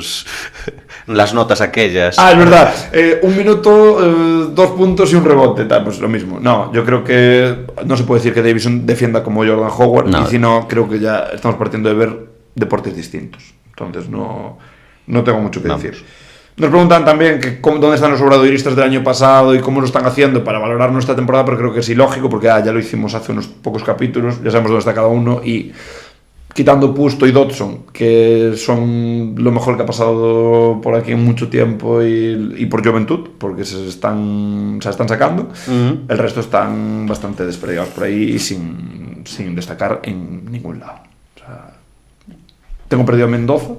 las notas aquellas. Ah, es verdad. 1 minuto, 2 puntos y un rebote. Tal, pues lo mismo. No, yo creo que no se puede decir que Davison defienda como Jordan Howard. No. Y si no, creo que ya estamos partiendo de ver deportes distintos. Entonces no tengo mucho que decir. Nos preguntan también que dónde están los obradoiristas del año pasado y cómo lo están haciendo para valorar nuestra temporada, pero creo que es ilógico porque ya lo hicimos hace unos pocos capítulos, ya sabemos dónde está cada uno y quitando Pusto y Dodson, que son lo mejor que ha pasado por aquí en mucho tiempo y por juventud, porque se están sacando, el resto están bastante desperdigados por ahí y sin destacar en ningún lado. O sea, tengo perdido a Mendoza.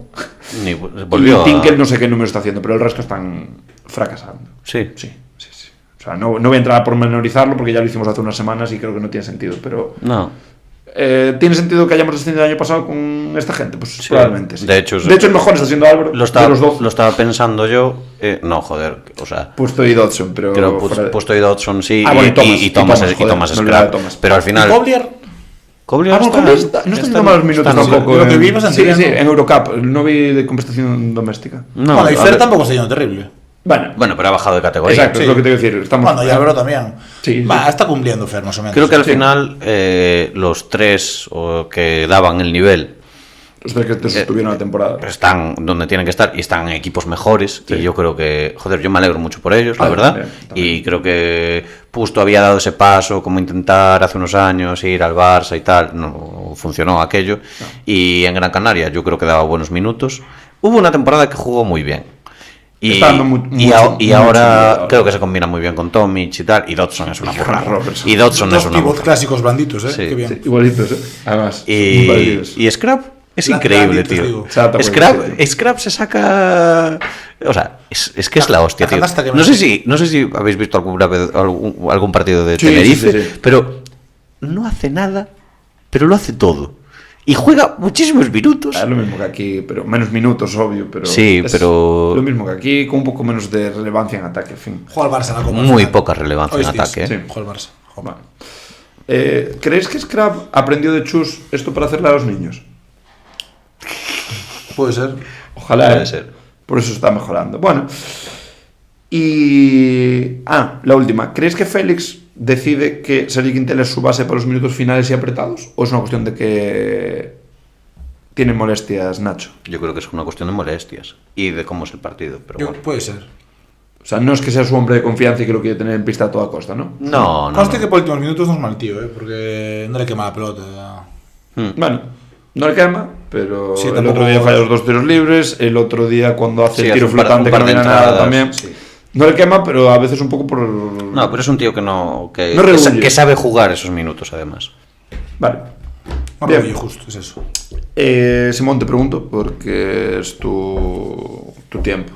Volvió y Tinker no sé qué número está haciendo, pero el resto están fracasando. Sí. Sí. O sea, no voy a entrar a pormenorizarlo porque ya lo hicimos hace unas semanas y creo que no tiene sentido, pero... No. ¿Tiene sentido que hayamos descendido el año pasado con esta gente? Pues sí, probablemente sí. De hecho, el mejor está siendo Álvaro. Lo estaba pensando yo. No, joder. O sea, Puesto y Dodson, pero... creo Pusto y Dodson sí. Bueno, y Thomas Scrap. Pero al final... ¿Coblier? No está haciendo malos minutos tampoco. Lo que vimos sí, en Eurocup. No vi de competición doméstica. No, bueno, y Fer tampoco está yendo terrible. Bueno, pero ha bajado de categoría. exacto, es lo que te quiero decir. Estamos... Bueno, y Álvaro también. Sí. Está cumpliendo Fer, más o menos. Creo que al final los tres que daban el nivel Los tres que te sostuvieron la temporada. están donde tienen que estar y están en equipos mejores. Sí. Y yo creo que, joder, yo me alegro mucho por ellos, la verdad. También. Y creo que Pusto había dado ese paso, como intentar hace unos años ir al Barça y tal. No funcionó aquello. No. Y en Gran Canaria yo creo que daba buenos minutos. Hubo una temporada que jugó muy bien. Y ahora creo que se combina muy bien con Tomic y tal. Y Dodson es una burrada. Y Dodson es una burrada. Clásicos blanditos, Sí. Qué bien. Sí, igualitos, además. Y Scrap es increíble, tío. Scrap se saca... O sea, es que es la hostia, tío. No sé si habéis visto alguna vez algún partido de Tenerife, sí. Pero no hace nada, pero lo hace todo. Y juega muchísimos minutos. Es lo mismo que aquí, pero menos minutos, obvio. Pero sí, pero... Lo mismo que aquí, con un poco menos de relevancia en ataque, en fin. Juega al Barça, ¿no? Muy poca relevancia en ataque. Sí. Juega al Barça. Bueno. ¿Creéis que Scrap aprendió de Chus esto para hacerle a los niños? Puede ser. Ojalá. Puede ser. Por eso está mejorando. Bueno. Y... la última. ¿Creéis que Félix decide que Sergi Quintel es su base para los minutos finales y apretados? ¿O es una cuestión de que tiene molestias Nacho? Yo creo que es una cuestión de molestias y de cómo es el partido. Pero bueno. Puede ser. O sea, no es que sea su hombre de confianza y que lo quiere tener en pista a toda costa, ¿no? No. Conste que por últimos minutos no es mal tío, porque no le quema la pelota. Bueno, no le quema, pero sí, el otro día falla los 2 tiros libres, el otro día cuando hace el tiro flotante que no viene nada también. Sí. No le quema, pero a veces un poco por... No, pero es un tío que rehuye. sabe jugar esos minutos, además. Vale. No Bien. rehuye, justo, es eso. Simón, te pregunto, porque es tu tiempo.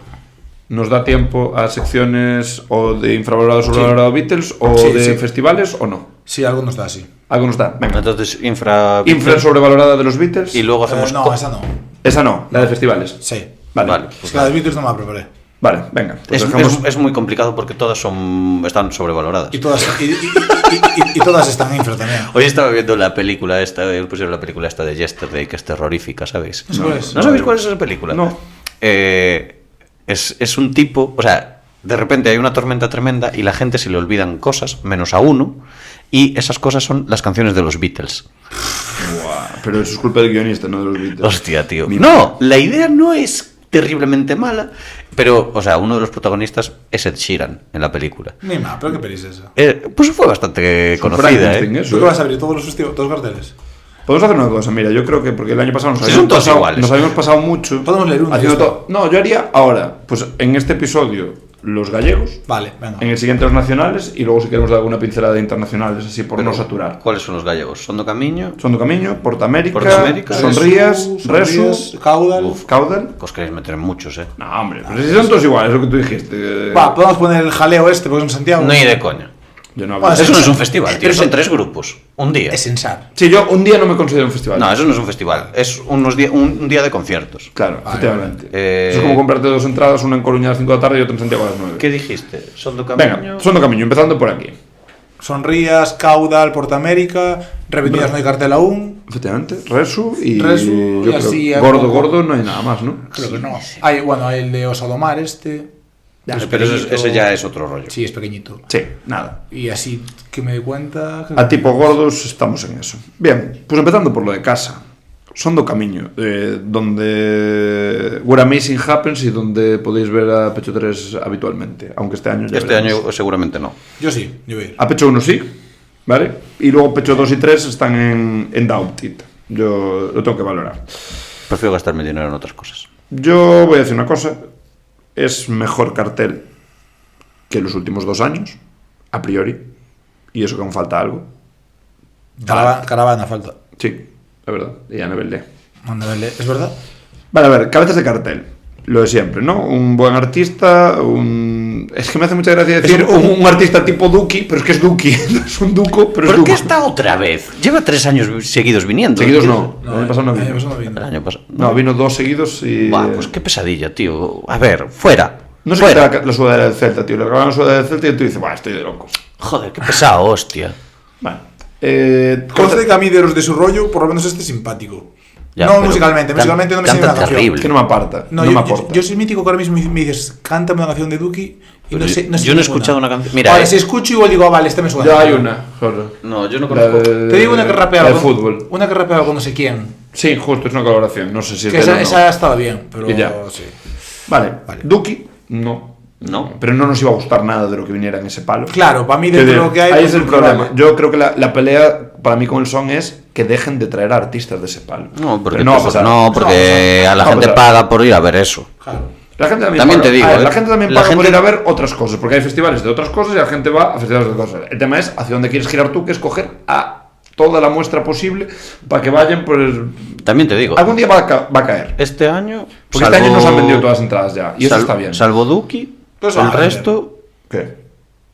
¿Nos da tiempo a secciones o de infravalorado, sobrevalorado Beatles o de festivales o no? Sí, algo nos da así. Algo nos da, venga. Entonces, infra sobrevalorada de los Beatles. Y luego hacemos... No, esa no. Esa no, la de festivales. Sí. Vale. Es que la de Beatles no me la preparé. Vale, venga. Pues es muy complicado porque todas están sobrevaloradas. Y todas están infra también. Hoy estaba viendo la película esta, pusieron la película esta de Yesterday, que es terrorífica, ¿sabéis? ¿No sabéis cuál es esa película? No. Es un tipo, o sea, de repente hay una tormenta tremenda y la gente se le olvidan cosas, menos a uno, y esas cosas son las canciones de los Beatles. Buah, pero eso es culpa del guionista, no de los Beatles. Hostia, tío. No, la idea no es terriblemente mala, pero, o sea, uno de los protagonistas es Ed Sheeran en la película. Ni más, pero qué pelis es esa. Pues fue bastante conocida, ¿Tú qué vas a abrir todos los carteles? Podemos hacer una cosa, mira, yo creo que porque el año pasado nos habíamos pasado mucho. Podemos leer uno. No, yo haría ahora, pues en este episodio los gallegos. Vale, venga. En el siguiente los nacionales y luego si queremos dar alguna pincelada de internacionales así por no saturar. ¿Cuáles son los gallegos? ¿Son do Camiño? Son do Camiño, Portamérica, Portamérica, Sonrías, Resu, Caudal. Caudal. Os queréis meter en muchos, No, hombre, pero si son todos iguales, lo que tú dijiste. Va, podemos poner el jaleo este, porque es en Santiago. Ni de coña. Yo no Bueno, hablo. Eso no es un festival, tío. Pero Son sí. 3 grupos. Un día. Es Sensar. Sí, yo un día no me considero un festival. No, eso no es un festival. Es un día de conciertos. Claro, efectivamente. vale. Eso es como comprarte 2 entradas, una en Coruña a las 5 de la tarde y otra en Santiago a las 9. ¿Qué dijiste? ¿Son do Camiño? Venga, son do Camiño, empezando por aquí. Sonrías, Caudal, Portamérica, Repetidas no hay cartel aún. Efectivamente, Resu y Resu, yo y así creo, a gordo, poco. gordo, no hay nada más, ¿no? Creo que no. Hay, bueno, hay el de Osadomar este. que es Pero pequeñito. ese ya es otro rollo. Sí, es pequeñito. Sí, nada. Y así que me doy cuenta... A tipo gordos estamos en eso. Bien, pues empezando por lo de casa. Son do Camiño, donde Where Amazing Happens y donde podéis ver a Pecho 3 habitualmente, aunque este año ya Este veremos. año seguramente no. Yo sí, yo voy a ir. A Pecho 1 sí, ¿vale? Y luego Pecho 2 y 3 están en Doubted. Yo lo tengo que valorar. Prefiero gastar mi dinero en otras cosas. Yo voy a decir una cosa. Es mejor cartel que los últimos 2 años, a priori. Y eso que aún falta algo. Caravana falta. Sí, la verdad. Y a nivel de... Manda a verle. ¿Es verdad? Vale, a ver, cabezas de cartel. Lo de siempre, ¿no? Un buen artista, Es que me hace mucha gracia decir un artista tipo Duki, pero es que es Duki. No es un Duco, pero es ¿Por qué Duco. está otra vez? Lleva 3 años seguidos viniendo. Seguidos no. El año pasado no el año vino. pasado no vino. El año pasado. No, vino 2 seguidos y... Buah, pues qué pesadilla, tío. A ver, fuera. No sé qué fuera. tal la sudadera del Celta, tío. Le regalan la sudadera del Celta y tú dices, "Buah, estoy de locos". Joder, qué pesado, hostia. Vale. Conste que a mí de los de su rollo, por lo menos este es simpático. Ya, no pero musicalmente no me sé canta una canción. terrible. que no me aparta. No, No, me yo aporta. soy mítico que ahora mismo me dices, cántame una canción de Duki y Pero no sé. yo no he ninguna. escuchado una canción. Mira, Ahora, si escucho igual digo, vale, este me suena. Ya hay una, solo. No, yo no La conozco. de- Te digo una que rapeaba la de fútbol. Una que rapeaba con no sé quién. Sí, justo, es una colaboración. No sé si es Que de él o no. esa estaba bien, pero Y ya. sí. Vale. Vale. Duki, no. No. Pero no nos iba a gustar nada de lo que viniera en ese palo. Claro, para mí Que dentro de- de lo que hay. ahí pues, es el Duki problema. vale. Yo creo que la pelea para mí con el son es que dejen de traer a artistas de ese palo. No, porque, Pero no va a pasar. no, porque a la No va a gente pasar. paga por ir a ver eso. Claro. La gente también, También paga. te digo, A ver, ¿eh? la gente también La paga por gente- ir a ver otras cosas, porque hay festivales de otras cosas y la gente va a festivales de otras cosas. El tema es hacia dónde quieres girar tú, que es coger a toda la muestra posible para que vayan por el... También te digo. Algún día va a caer. Este año. Porque este año nos han vendido todas las entradas ya, y eso está bien. Salvo Duki, Pues el va a resto. ¿Qué?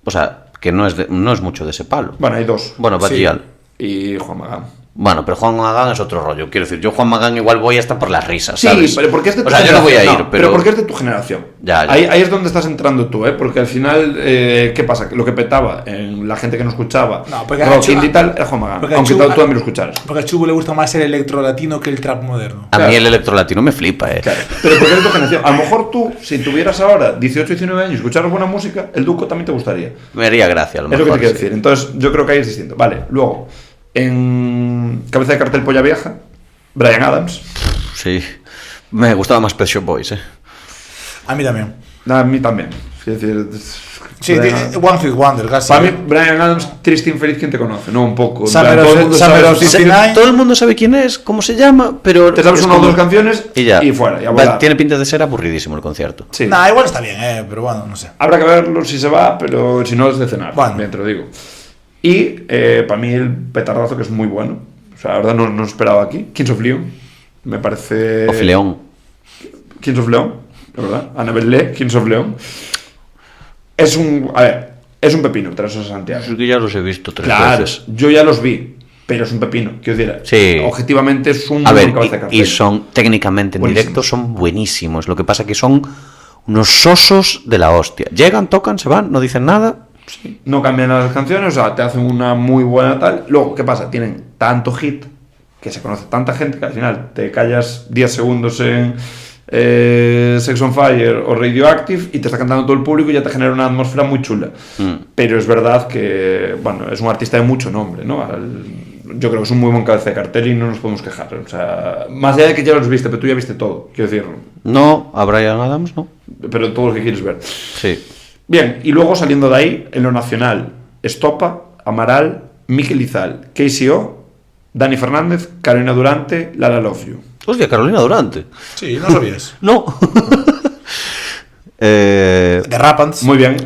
O sea, que no es mucho de ese palo. Bueno, hay 2. Bueno, Bachial. Y Juan Magán. Bueno, pero Juan Magán es otro rollo. Quiero decir, yo Juan Magán igual voy hasta por las risas. Sí, ¿sabes? pero porque es de tu O sea, yo no voy a ir, generación. pero. porque es de tu generación. Ya. Ahí es donde estás entrando tú, ¿eh? Porque al final, ¿qué pasa? Que lo que petaba en la gente que no escuchaba No, porque rock a Chu- indie y tal era Juan Magán. porque a Aunque Chu- tú también lo escucharas. Porque al Chubo le gusta más el electro latino que el trap moderno. A mí claro. el electrolatino me flipa, Claro, pero porque es de tu generación. A lo mejor tú, si tuvieras ahora 18, 19 años y escucharas buena música, el Duco también te gustaría. Me haría gracia, a lo Es lo mejor. que te quiero sí. decir. Entonces, yo creo que ahí es distinto. Vale, luego, en cabeza de cartel Polla Vieja, Bryan Adams. Sí. Me gustaba más Pet Shop Boys, A mí también. A mí también. Es decir, Sí, Bryan- One Hit Wonder, casi. para mí, Bryan Adams, triste infeliz, ¿quién te conoce? No, un poco. En Summer plan, of- todo el mundo Summer sabe of sus- 69. Todo el mundo sabe quién es, cómo se llama, pero. Te sabes es una o como- dos canciones y ya. y fuera, y a Va, volar. tiene pinta de ser aburridísimo el concierto. Sí. Nah, igual está bien, pero bueno, no sé. Habrá que verlo si se va, pero si no es de cenar. Bueno. Bien, te lo digo. Y para mí el petardazo que es muy bueno. O sea, la verdad no esperaba aquí. Kings of Leon. Me parece... O Fileón. Kings of Leon, la verdad. Annabelle Lee, Kings of Leon. Es un... A ver, es un pepino traerse a Santiago. Es que ya los he visto 3 Claro, veces. yo ya los vi, pero es un pepino. Quiero decir, Sí. objetivamente es un A buen ver, cabeza de cartel. y son técnicamente en Buenísimos. directo son buenísimos. Lo que pasa que son unos sosos de la hostia. Llegan, tocan, se van, no dicen nada. No cambian las canciones, o sea, te hacen una muy buena tal. Luego, ¿qué pasa? Tienen tanto hit que se conoce tanta gente que al final te callas 10 segundos en Sex on Fire o Radioactive y te está cantando todo el público y ya te genera una atmósfera muy chula. Pero es verdad que, bueno, es un artista de mucho nombre, ¿no? Yo creo que es un muy buen cabeza de cartel y no nos podemos quejar. O sea, más allá de que ya los viste, pero tú ya viste todo, quiero decir, No, a Bryan Adams, no. pero todo lo que quieres ver. Sí. Bien, y luego saliendo de ahí, en lo nacional, Estopa, Amaral, Mikel Izal, KCO, Dani Fernández, Carolina Durante, Lala Love You. Hostia, Carolina Durante. Sí, no sabías. No. De The Rapants. Muy bien.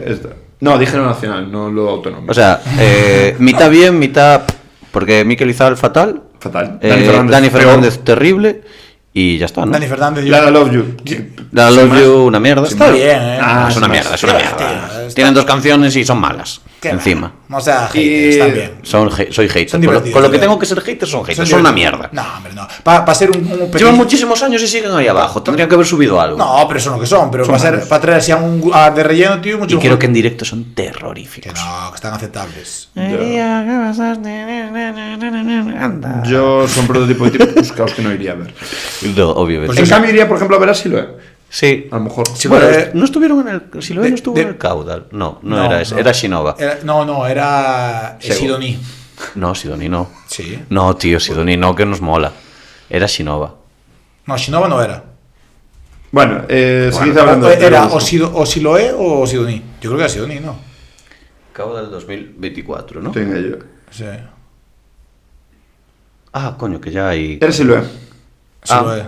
No, dije lo nacional, no lo autonómico. O sea, mitad bien, mitad... Porque Mikel Izal fatal. Fatal. Dani Fernández terrible. Y ya está, ¿no? Dani Fernández. Lala Love You. La Love You, una mierda. Está bien, ¿eh? Es una mierda, es una mierda. Tienen 2 canciones y son malas. Encima. O sea, haters, está bien. Soy hater. Son Con lo divertidos, que tengo que ser hater son haters. Son Son una divertidos. mierda. No, hombre, no. Para ser un pequeño... Llevan muchísimos años y siguen ahí abajo. Tendrían que haber subido algo. No, pero son lo que son. Pero para traer así a un de relleno, tío, mucho Y creo mejor. que en directo son Que terroríficos. no, que están aceptables. Anda. Yo son prototipo de tipo buscados que no iría a ver. No, obviamente. Pues En cambio iría, por ejemplo, a ver a Siloé. Sí. A lo mejor. Sí, Bueno, pero, no estuvieron en el... Si lo no estuvo de- en el Caudal. No no, era ese. no. Era Shinova. Era Sidoní. No, Sidoni no. Sí. No, tío, Sidoni no, que nos mola. Era Shinova. No, Shinova no era. Bueno, seguid hablando Era de o Siloé o Sidoní. Yo creo que era Sidoní, ¿no? Caudal 2024, ¿no? Sí, yo. Sí. Ah, coño, que ya hay... Era Siloé. Siloé.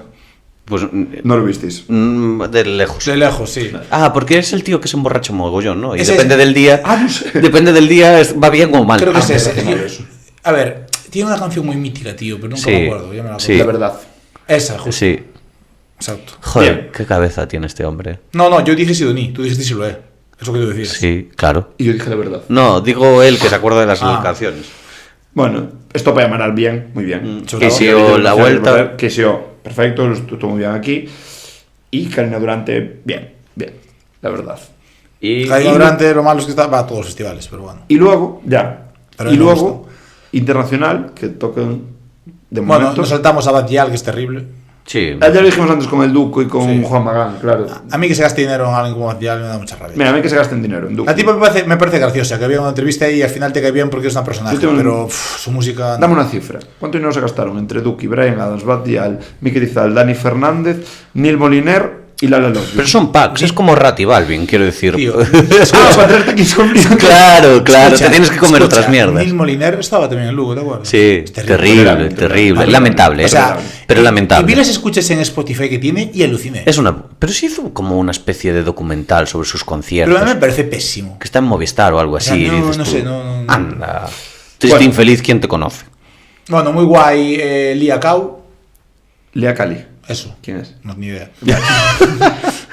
Pues No lo visteis. de lejos. De lejos, sí. Ah, porque es el tío que se emborracha mogollón, ¿no? Y Ese depende es- del día. Ah, no sé. Depende del día, va bien o mal. Creo que es ese. pero no Es que- a ver, tiene una canción muy mítica, tío, pero nunca Sí, me acuerdo. Ya me la acuerdo. sí. La verdad. Esa, justo. Sí. Exacto. Joder, Bien. qué cabeza tiene este hombre. No, yo dije Sidoní, tú dijiste Siloé. Eso que tú decías. Sí, claro. Y yo dije la verdad. No, digo él que se acuerda de las Ah. canciones. Bueno, esto para llamar al bien, muy bien. sobre Que todo si que o la vuelta... Que sí, perfecto, estuvo muy bien aquí. Y Karina Durante, bien, la verdad. Y... Karina Durante, lo malo es que va a todos los festivales, pero bueno. Y luego, ya. Pero y me luego, internacional, que tocan de Bueno, momento. nos saltamos a Batial, que es terrible. Sí. Ya lo dijimos antes con el Duco y con Sí. Juan Magán, claro. A mí que se gaste dinero en alguien como Batial me da mucha rabia. Mira, a mí que se gasten dinero en Duco. La tipa me parece graciosa, que había una entrevista ahí y al final te cae bien porque es una personaje, Yo tengo un- pero su música... Dame una cifra. ¿Cuánto dinero se gastaron entre Duque, Brian Adams, Bad Dial, Mikel Izal, Dani Fernández, Neil Moliner y Lala Love You? Pero son packs, es como Rat y Balvin, quiero decir. Tío. Ah, para traerte aquí son Claro, claro, Escucha, te tienes que comer escucha, otras mierdas. Neil Moliner estaba también en Lugo, ¿te acuerdas? Sí, Es terrible, terrible. Lamentable, O sea, pero y lamentable. vi las escuchas en Spotify que tiene y aluciné. Pero sí hizo como una especie de documental sobre sus conciertos. Pero a mí me parece pésimo. Que está en Movistar o algo sea, así. no, dices no tú, sé, no. Anda. Triste Bueno. infeliz, ¿quién te conoce? Bueno, muy guay Lia Kau. Lea Cali. Eso. ¿Quién es? No, ni idea.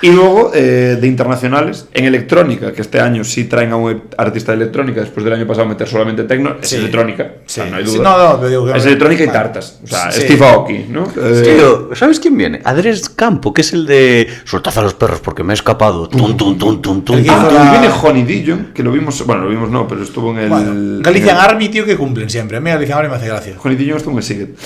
Y luego, de internacionales, en electrónica, que este año sí traen a un artista de electrónica, después del año pasado meter solamente tecno, es Sí. electrónica, Sí. o sea, no hay Sí, duda. no, pero digo que- es electrónica y vale. tartas, o sea, Sí. Steve Aoki, ¿no? Tío, ¿sabes quién viene? Andrés Campo, que es el de Soltad a los perros porque me he escapado. Tum, tum, tum, tum, tum. El que Ah, hizo y la- viene Honey Dijon, que lo vimos, bueno, lo vimos no, pero estuvo en el... Bueno, Galician Army, tío, que cumplen siempre. A mí Galician Army me hace gracia. Honey Dijon estuvo en el Siget.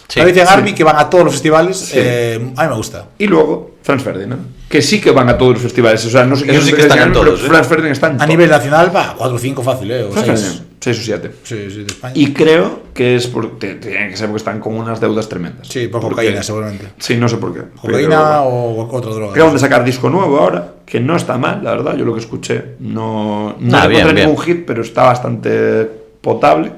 Sí, Galician sí. Army, que van a todos los festivales, Sí. a mí me gusta. Y luego, Franz Ferdinand, que sí que van a todos los festivales, o sea, no sé qué Esos sí son que están en pero todos, ¿eh? Franz Ferdinand está en A todos. nivel nacional, va, 4 o 5 fácil, o Franz 6. Ferdinand, 6 o 7. Sí, de España. Y creo que es porque tienen que ser porque están con unas deudas tremendas. Sí, por Porque- cocaína, seguramente. Sí, no sé por qué. Cocaína pero- o otra droga. Acaban de sacar disco nuevo ahora, que no está mal, la verdad. Yo lo que escuché no Ah, bien, encontré bien. ningún hit, pero está bastante potable.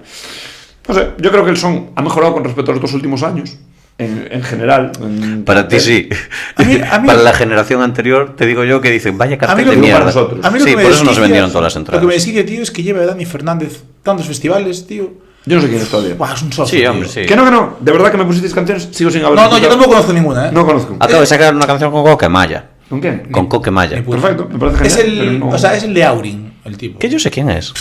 No sé, yo creo que el son ha mejorado con respecto a los 2 últimos años, en general. Para ti sí. A mí- Para la generación anterior, te digo yo que dicen, vaya A mí cartel lo de que- mierda. para nosotros. A mí lo Sí, que me por eso nos desquicia- vendieron todas las Lo entradas. que me desquicia, tío, es que lleva a Dani Fernández tantos festivales, tío. Yo no sé quién es todavía. Buah, es un socio. Sí, tío. hombre, sí. Que no. De verdad que me pusisteis canciones, sigo sin haber No, yo escuchado. tampoco conozco ninguna, ¿eh? No conozco. Acabo de sacar una canción con Coquemaya. ¿Con quién? Con Coquemaya. Ni puta. Perfecto, me parece Es genial. el, pero no- o sea, es el de Aurin, el tipo. Que yo sé quién es.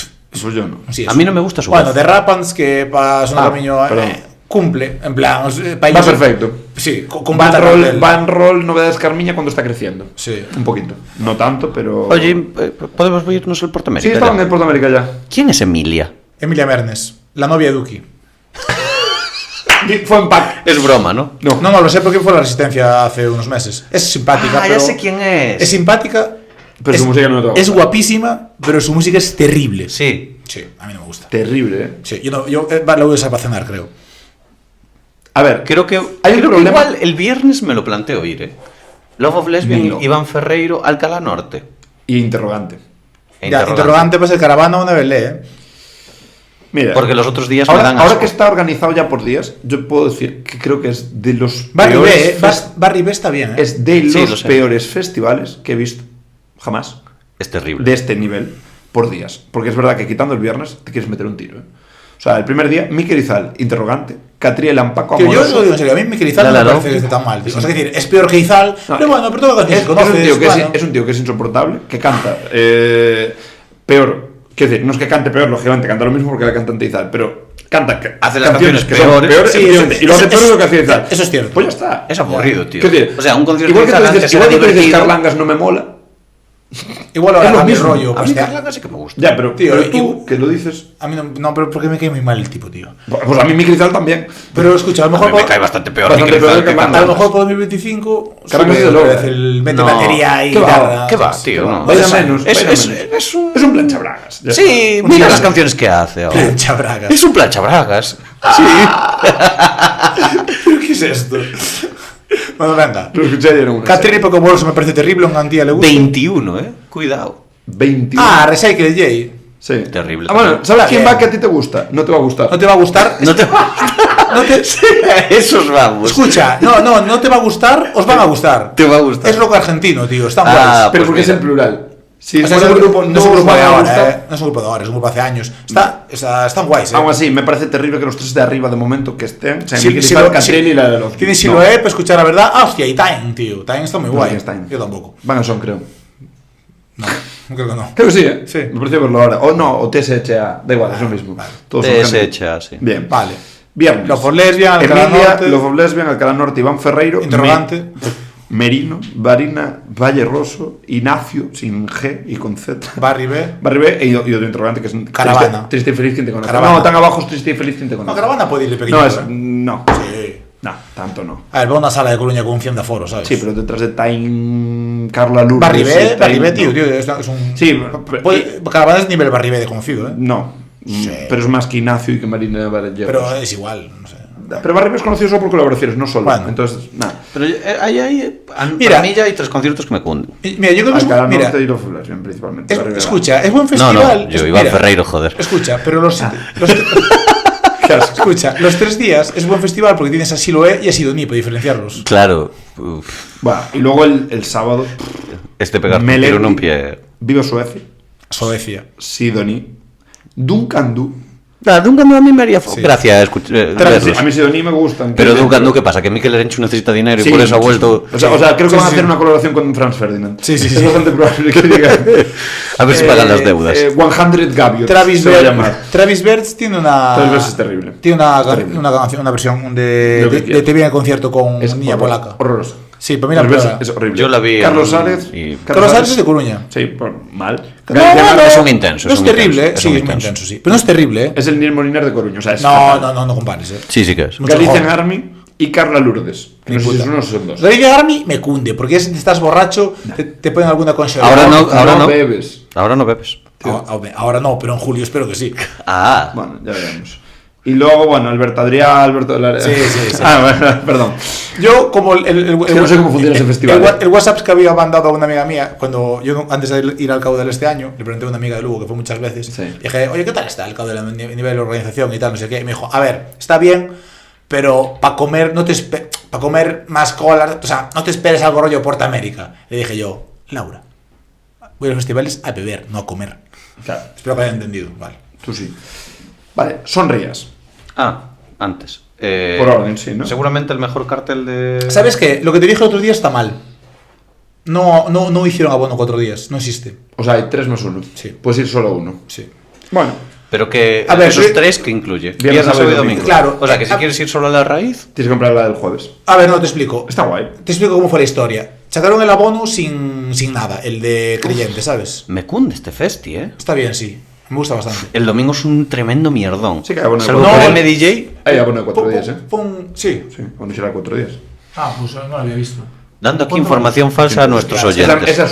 Pues yo no. Sí, A es mí un- no me gusta su Bueno, voz. de Rapans, que para sonar camiño perdón. cumple, en plan, Va perfecto. Sí, con Va bata en cartel. roll novedades Carmiña cuando está creciendo. Sí. Un poquito. No tanto, pero. Oye, ¿podemos irnos al Porto Sí, América? estaban ya? en Puerto América ya. ¿Quién es Emilia? Emilia Mernes, la novia de Duki. Fue en pack. Es broma, ¿no? No, lo sé porque fue a la Resistencia hace unos meses. Es simpática, Ah, pero... ya sé quién es. Es simpática, Pero su música no me toca. es guapísima, pero su música es terrible. Sí. Sí, a mí no me gusta. Terrible, ¿eh? Sí, yo la voy a usar para cenar, creo. A ver, Creo que, Hay un creo que problema. igual el viernes me lo planteo ir, Love of Lesbian, Dilo. Iván Ferreiro, Alcalá Norte. y interrogante. Ya, interrogante para ser caravana o una Belé, ¿eh? Mira. Porque los otros días me ahora, dan ahora asco. que está organizado ya por días, yo puedo decir que creo que es de los Barry B, peores Barry B está bien, ¿eh? es de Sí, lo los sé. peores festivales que he visto jamás. Es terrible. de este nivel por días. Porque es verdad que quitando el viernes te quieres meter un tiro. O sea, el primer día, Mikel Izal, interrogante, Catriel Paco Tío, yo Amoroso. os lo digo en serio, a mí Mikel Izal no me parece que esté tan mal, tío. O sea, es decir, es peor que Izal, pero bueno, pero todo lo que se conoce. Es un tío que es insoportable, que canta peor. Quiero decir, no es que cante peor, lógicamente canta lo mismo porque la cantante Izal, pero canta hace las canciones que son peores. Sí, y lo hace peor de lo que hacía Izal. Eso es cierto. Pues ya está. Es aburrido, tío. Quiero decir, O sea, un concierto igual de que tú Izal dices, antes era igual que tú dices divertido. Carlangas no me mola. Igual ahora Es lo cambia el mismo. rollo. A Pues, mí tío, Carlanga sí que me gusta. Ya, pero, Tío, pero tú, que lo dices. a mí no, pero porque me cae muy mal el tipo, tío. Pues a mí Mikel Izal también. Pero escucha, a lo A mejor mí me cae bastante peor Bastante Mikel peor Izal que que Carlanga. a lo Carlanga. mejor por 2025 Carlanga sube se otra logra. vez el mete No. batería y ¿Qué va? guitarra. ¿Qué va, tío? No. Vaya Es- menos. es- vaya es- menos. es un planchabragas. Ya Sí, está. mira las canciones que hace ahora. Plancha bragas. Es un planchabragas. ¿Pero qué es esto? Bueno, venga. Lo escuché ayer en una Catriel Paco Amoroso me parece terrible, a una tía le gusta. 21, Cuidado. 21. Ah, Recycle J. Sí. Terrible. Ah, bueno, ¿sabes Está quién bien. va que a ti te gusta? No te va a gustar. No te va a gustar. No te va No te- Esos vamos. Escucha, no te va a gustar, os van a gustar. Te va a gustar. Es rock argentino, tío, están Ah, guays. Pero pues porque es mira. en plural. Si O sea, fuera es el grupo, no es un os grupo va de a ahora, gustar. no es un grupo de ahora, es un grupo de hace años. Están guays, Aún así, me parece terrible que los tres de arriba de momento que estén. O sea, Sí, Mikel sí, Izal, lo- Catriel sí. y la de los. Tienes Siloé para escuchar la verdad. Ah, hostia, y Time, tío. Time está muy No, guay. ¿quién es Time? Yo tampoco. Van a son, creo. No, creo que no. Creo que sí, ¿eh? Sí. Me pareció verlo ahora. O no, o TSHA. Da igual, es lo mismo. Todos son gente. TSHA, sí. Bien. Vale. Viernes. Love for Lesbian, Alcalá Emilia, Norte. Love of Lesbian, Alcalá Norte, Iván Ferreiro. Interrogante. Merino, Varina, Valle Rosso, Ignacio, sin G y con Z. Barry B. Barry B y otro interrogante que es Caravana. Triste y feliz quien te conoce. Caravana. No, tan abajo es triste y feliz quien te conoce. No, Caravana puede irle pequeño. No, es. ¿eh? No. Sí. No, tanto no. A ver, va a una sala de Coruña con 100 de aforo, ¿sabes? Sí, pero detrás de Time, Carla Lourdes. Barry B, Time, tío, no. tío, es un. Sí, Caravana es nivel Barry B de conocido, ¿eh? No. Sí. Pero es más que Ignacio y que Marina Valle. Pero es igual, no sé. Pero Barry B es conocido solo por colaboraciones, no solo. Bueno. Entonces, nada. Pero Mira. para mí ya hay 3 conciertos que me cunden. Mira, yo creo que Alcalá mira, Norte y Love of Lesbian, principalmente. Barry B. escucha, es buen No, festival. no, yo Iván mira, Ferreiro, joder. Escucha, pero escucha, los 3 días es buen festival porque tienes a Siloé y a Sidoní para diferenciarlos. Claro. Uf, Bueno, y luego el sábado, este pegar un Melody, tiro en un pie. Viva Suecia, Suecia. Sidoní, Duncan Du. Duncan Du a mí me haría Sí. gracia escuchar. A mí Sidoní me gustan. Pero Duncan Du, ¿qué pasa? Que Mikel Erenchu necesita dinero y por eso ha vuelto. O sea, creo que Sí, van a sí. hacer una colaboración con Franz Ferdinand. Sí, sí, Es sí. bastante probable que diga. A ver si pagan las deudas. 100 Gaviot. Travis se va a Bertz llamar. Travis Bertz tiene una. Travis Bertz es terrible. Tiene Terrible. una canción, una versión Lo de que quieras. Te viene en concierto con Es Niña Polaca. horroroso. Sí, para mí la Travis peor. Bertz es horrible. Yo la vi Carlos en- Sárez. y- Carlos Sárez es de Coruña. Sí, mal. No, García no, Márquez es un intenso, No es es un terrible, intenso, es sí, un es muy intenso. intenso, sí. Pero no es terrible, ¿eh? Es el Nil Moliner de Coruña. O sea, es No, fatal. no compares, ¿eh? Sí, sí que es. Mucho Galicia mejor. Army y Carla Lourdes. Ni No sé si puta. son unos o son dos. David Army me cunde, porque es, estás borracho, te ponen alguna concha. Ahora no, ahora no. bebes. Ahora no bebes. Ahora no, pero en julio espero que sí. Ah. Bueno, ya veremos. Y luego, bueno, Alberto Adrià, Alberto... Sí, sí, sí. Ah, bueno, perdón. Yo, como que no sé cómo funciona ese festival, El WhatsApp que había mandado a una amiga mía, cuando yo antes de ir al Cabo del este año, le pregunté a una amiga de Lugo, que fue muchas veces, Sí. y dije, oye, ¿qué tal está el Cabo del nivel de organización y tal, no sé qué? Y me dijo, a ver, está bien, pero para comer, para comer más colas, o sea, no te esperes algo rollo Porta América. Le dije yo, Laura, voy a los festivales a beber, no a comer. Claro, Espero que haya entendido, vale. tú sí. Vale, sonrías. Antes. Por orden, sí, ¿no? Seguramente el mejor cartel de. ¿Sabes qué? Lo que te dije el otro día está mal. No hicieron abono 4 días, no existe. O sea, hay 3 más 1. Sí. Puedes ir solo uno. Sí. Bueno, Pero que. A ver, esos sí. 3 que incluye. Viernes, sábado y domingo. Claro. O sea, que si quieres ir solo a la raíz. tienes que comprar la del jueves. A ver, no te explico. Está guay. Te explico cómo fue la historia. Sacaron el abono sin nada, el de creyente, ¿sabes? Me cunde este festi, Está bien, sí. Me gusta bastante. El domingo es un tremendo mierdón. Sí que hay abono de Salvo 4 por días. MDJ, Hay abono de 4 días, ¿eh? Sí. Sí, cuando será 4 días. Ah, pues no lo había visto. dando aquí información falsa a nuestros Claro, oyentes. Esa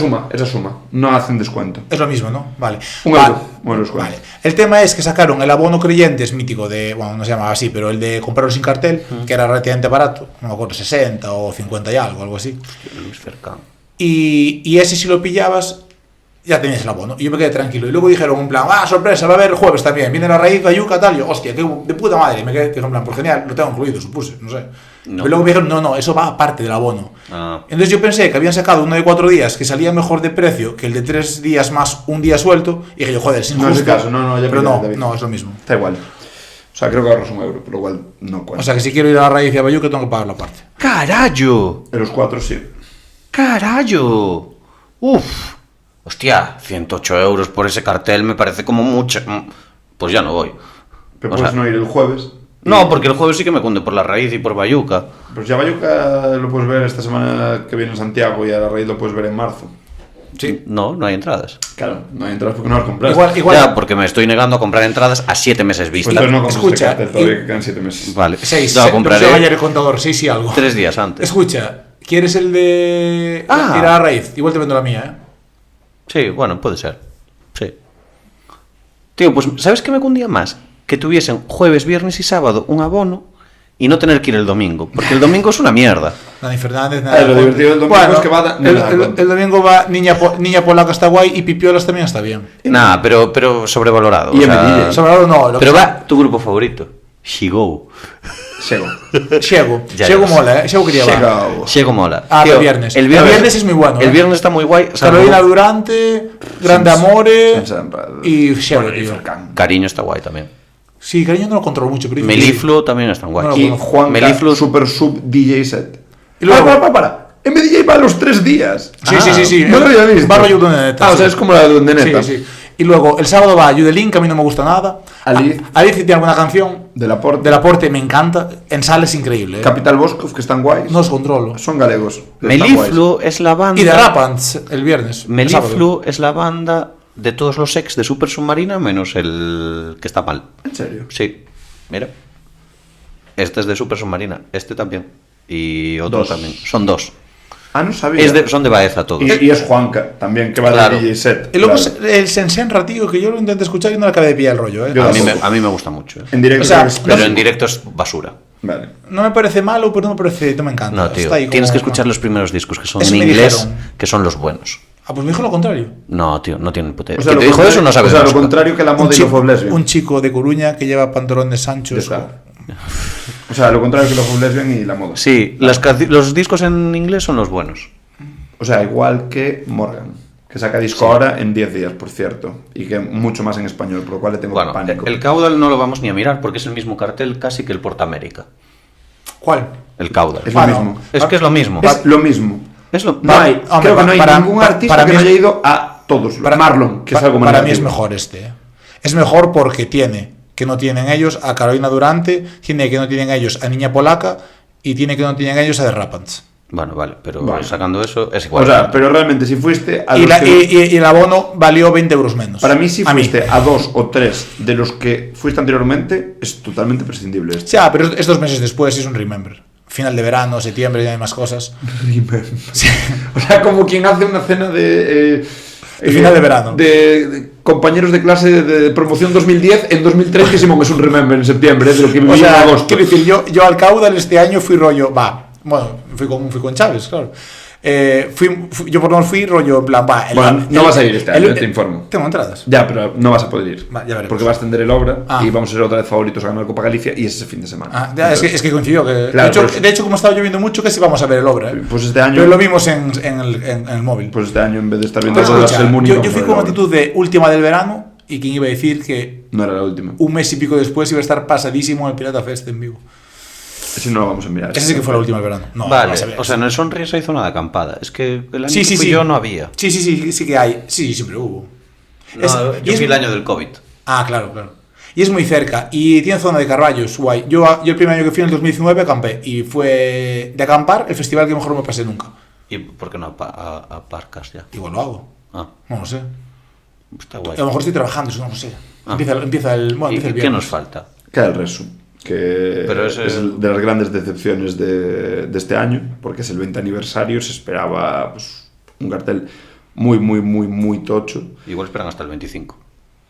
suma. No hacen descuento. Es lo mismo, ¿no? Vale. Un Va- euro. Bueno, descuento. Vale. El tema es que sacaron el abono creyentes mítico de, bueno, no se llamaba así, pero el de comprarlo sin cartel, que era relativamente barato, no me acuerdo, 60 o 50 y algo así. Luis Cercán. Y ese si lo pillabas, ya tenías el abono. Y yo me quedé tranquilo. Y luego dijeron en plan, sorpresa, va a haber el jueves también. Viene la raíz, Bayuca, tal. Y yo, hostia, qué de puta madre. Y me quedé en plan, pues genial, lo tengo incluido, supuse, no sé. No. Pero luego me dijeron, no, eso va aparte del abono. Ah. Entonces yo pensé que habían sacado uno de 4 días que salía mejor de precio que el de 3 días más un día suelto. Y dije yo, joder, sin No es el caso, no, ya pero pillé, no, David. no, es lo mismo. Está igual. O sea, creo que ahorras €1, pero igual no cuenta. O sea que si quiero ir a la raíz y a Bayuca tengo que pagar la parte. ¡Carallo! De los 4 sí. ¡Carallo! ¡Uf! Hostia, 108 euros por ese cartel me parece como mucho. Pues ya no voy. Pero O puedes sea, no ir el jueves. No, porque el jueves sí que me cunde por la raíz y por Bayuca. Pues ya Bayuca lo puedes ver esta semana que viene en Santiago y a la raíz lo puedes ver en marzo. Sí. No hay entradas. Claro, no hay entradas porque no las compras. Igual Ya, porque me estoy negando a comprar entradas a 7 meses Pues vista. entonces no compras Escucha, este cartel todavía que quedan 7 meses. Vale, 6. lo compraré ayer el contador, 6 y algo. 3 días antes. Escucha, ¿quieres el de Ah. ir a la raíz? Igual te vendo la mía, Sí, bueno, puede ser. Sí. Tío, pues ¿sabes qué me cundía más? Que tuviesen jueves, viernes y sábado un abono y no tener que ir el domingo. Porque el domingo es una mierda. Dani Fernández, nada. Lo divertido del domingo es que va el domingo va Niña Polaca está guay y Pipiolas también está bien. Nah, pero sobrevalorado. Y o sea, MDJ. Sobre no, lo pero que va tu grupo favorito. Shigou. Xego. Xego. Ya Xego lo sé. mola, Xego quería va. Xego. Shego mola. Ah, Tío, el viernes. El El viernes, viernes es muy bueno, El ¿eh? viernes está muy guay. Carolina Durante, Grande Amore y Xego, Bueno, y tío. Falcán. Cariño está guay también. Sí, cariño no lo controlo mucho, pero Melifluo también está guay. No, Y no, Juan Melifluo- Super Sub DJ Set. Y luego- para. MDJ va a los 3 días. Sí. No lo había visto. Va rollo de neta. O sea, es como la de donde neta. Sí. Y luego el sábado va Judelín, que a mí no me gusta nada. Aliz. Aliz tiene alguna canción. De Laporte. Del Aporte me encanta. En sala es increíble. Capital Boscov, que están guays. No os controlo. Son galegos. Están Melifluo es la banda. Y de Rapants el viernes. el sábado. Melifluo es la banda de todos los ex de Super Submarina menos el que está mal. guays. ¿En serio? Sí, mira. Este es de Super Submarina, este también. Y otro Dos. también. Son 2. Ah, no sabía. Son de Baeza todos. Y es Juanca, también, que va Claro. de DJ Set. Y luego claro. el Sensenra, tío, que yo lo intenté escuchar y no le acabé de pillar el rollo. Yo A mí, tampoco. a mí me gusta mucho. En directo O sea, creo que es Pero pésimo. en directo es basura. Vale. No me parece malo, pero no me parece. No me encanta. No, tío. Está ahí Tienes como- que escuchar los primeros discos que son Eso en me inglés, dijeron. que son los buenos. Ah, pues me dijo lo contrario. No, tío, no tienen puta. O sea, ¿Quién lo te dijo contrario- eso? No sabes. O sea, de lo música. contrario que la moda y lo of lesbian. Un chico de Coruña que lleva pantalones anchos. Ya está. O sea, lo contrario que lo of lesbian y la moda. Sí, los discos en inglés son los buenos. O sea, igual que Morgan, que saca disco ahora en 10 días, por cierto. Y que mucho más en español, por lo cual le tengo Bueno, pánico. el Caudal no lo vamos ni a mirar porque es el mismo cartel casi que el Portamérica. ¿Cuál? El Caudal. Es lo Ah, mismo. no. Es que es lo mismo. Es lo mismo. Es lo- No hay, hombre, creo que no hay para- ningún para- artista para que mí no es- haya ido a todos. Marlon, que es algo más Para mí es negativo. mejor este. Es mejor porque tiene que no tienen ellos a Carolina Durante, tiene que no tienen ellos a Niña Polaca y tiene que no tienen ellos a The Rapants. Bueno, vale, pero Vale. sacando eso es igual. O sea, pero realmente si fuiste a Y, los que- y el abono valió 20 euros menos. Para mí si A fuiste a 2 o 3 de los que fuiste anteriormente, es totalmente prescindible este. Ya, pero es 2 meses después y es un remember. Final de verano, septiembre, ya hay más cosas. Sí. O sea, como quien hace una cena de... final de verano. De compañeros de clase de promoción 2010 en 2003, que Simón es un remember en septiembre, de lo que viví O en sea, agosto. quiero decir, yo al Caudal este año fui rollo, fui con Chávez, claro. Yo por lo menos fui rollo, en plan, Bueno, no vas a ir este año, te informo. Tengo entradas. Ya, pero no vas a poder ir. Va, ya veremos. Porque va a extender el obra Ah. y vamos a ser otra vez favoritos a ganar Copa Galicia y es ese fin de semana. Ah, ya, es que coincidió que. Claro, de, por hecho, eso. de hecho, como estaba lloviendo mucho, casi vamos a ver el obra. Pues este año- Pero lo vimos en el móvil. Pues este año, en vez de estar viendo Pero el escucha, Muni, yo vamos a fui ver con la obra. actitud de última del verano y quien iba a decir que No era la última. un mes y pico después iba a estar pasadísimo el Pirata Fest en vivo. Ese no lo vamos a mirar. Esa sí que fue la última del verano. No, Vale, no vas a ver. o sea, en el Sonríe se hizo una de acampada. Es que el año Sí, que sí, fui sí. yo no había. Sí que hay. Sí, siempre hubo. No, y yo es- fui el año del COVID. Ah, claro. Y es muy cerca. Y tiene zona de Carballos, guay. Yo el primer año que fui en el 2019 acampé. Y fue de acampar el festival que mejor me pasé nunca. ¿Y por qué no aparcas ya? Igual lo hago. Ah, No lo sé. está A guay. lo mejor estoy trabajando, eso no lo sé. Ah. Empieza el ¿Y viernes. qué nos falta? Queda el Resu, que Pero es ese- de las grandes decepciones de este año, porque es el 20 aniversario, se esperaba pues, un cartel muy tocho. Igual esperan hasta el 25.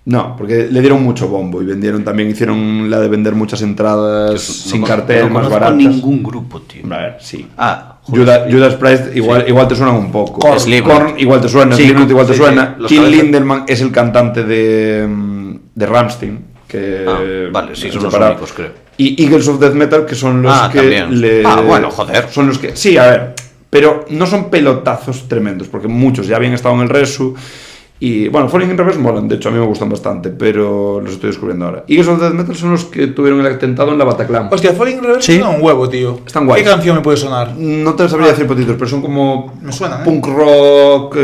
No, porque le dieron mucho bombo y vendieron también, hicieron la de vender muchas entradas sin cartel, no más conozco baratas. ningún grupo, tío. A ver, sí. Ah, Judas Priest igual te suenan un poco. Korn igual te suena, Sí, Slipknot igual te suena. los Till cabezas. Lindemann es el cantante de Rammstein, que vale, sí, son los separado. únicos, creo. Y Eagles of Death Metal, que son los que también. Bueno, joder. son los que sí, a ver, pero no son pelotazos tremendos, porque muchos ya habían estado en el Resu. Y bueno, Falling in Reverse molan, de hecho a mí me gustan bastante, pero los estoy descubriendo ahora. Eagles of Death Metal son los que tuvieron el atentado en la Bataclan. Hostia, Falling in Reverse Sí. suena un huevo, tío. Están guays. ¿Qué canción me puede sonar? No te sabría decir potitos, pero son como Me suenan, punk rock,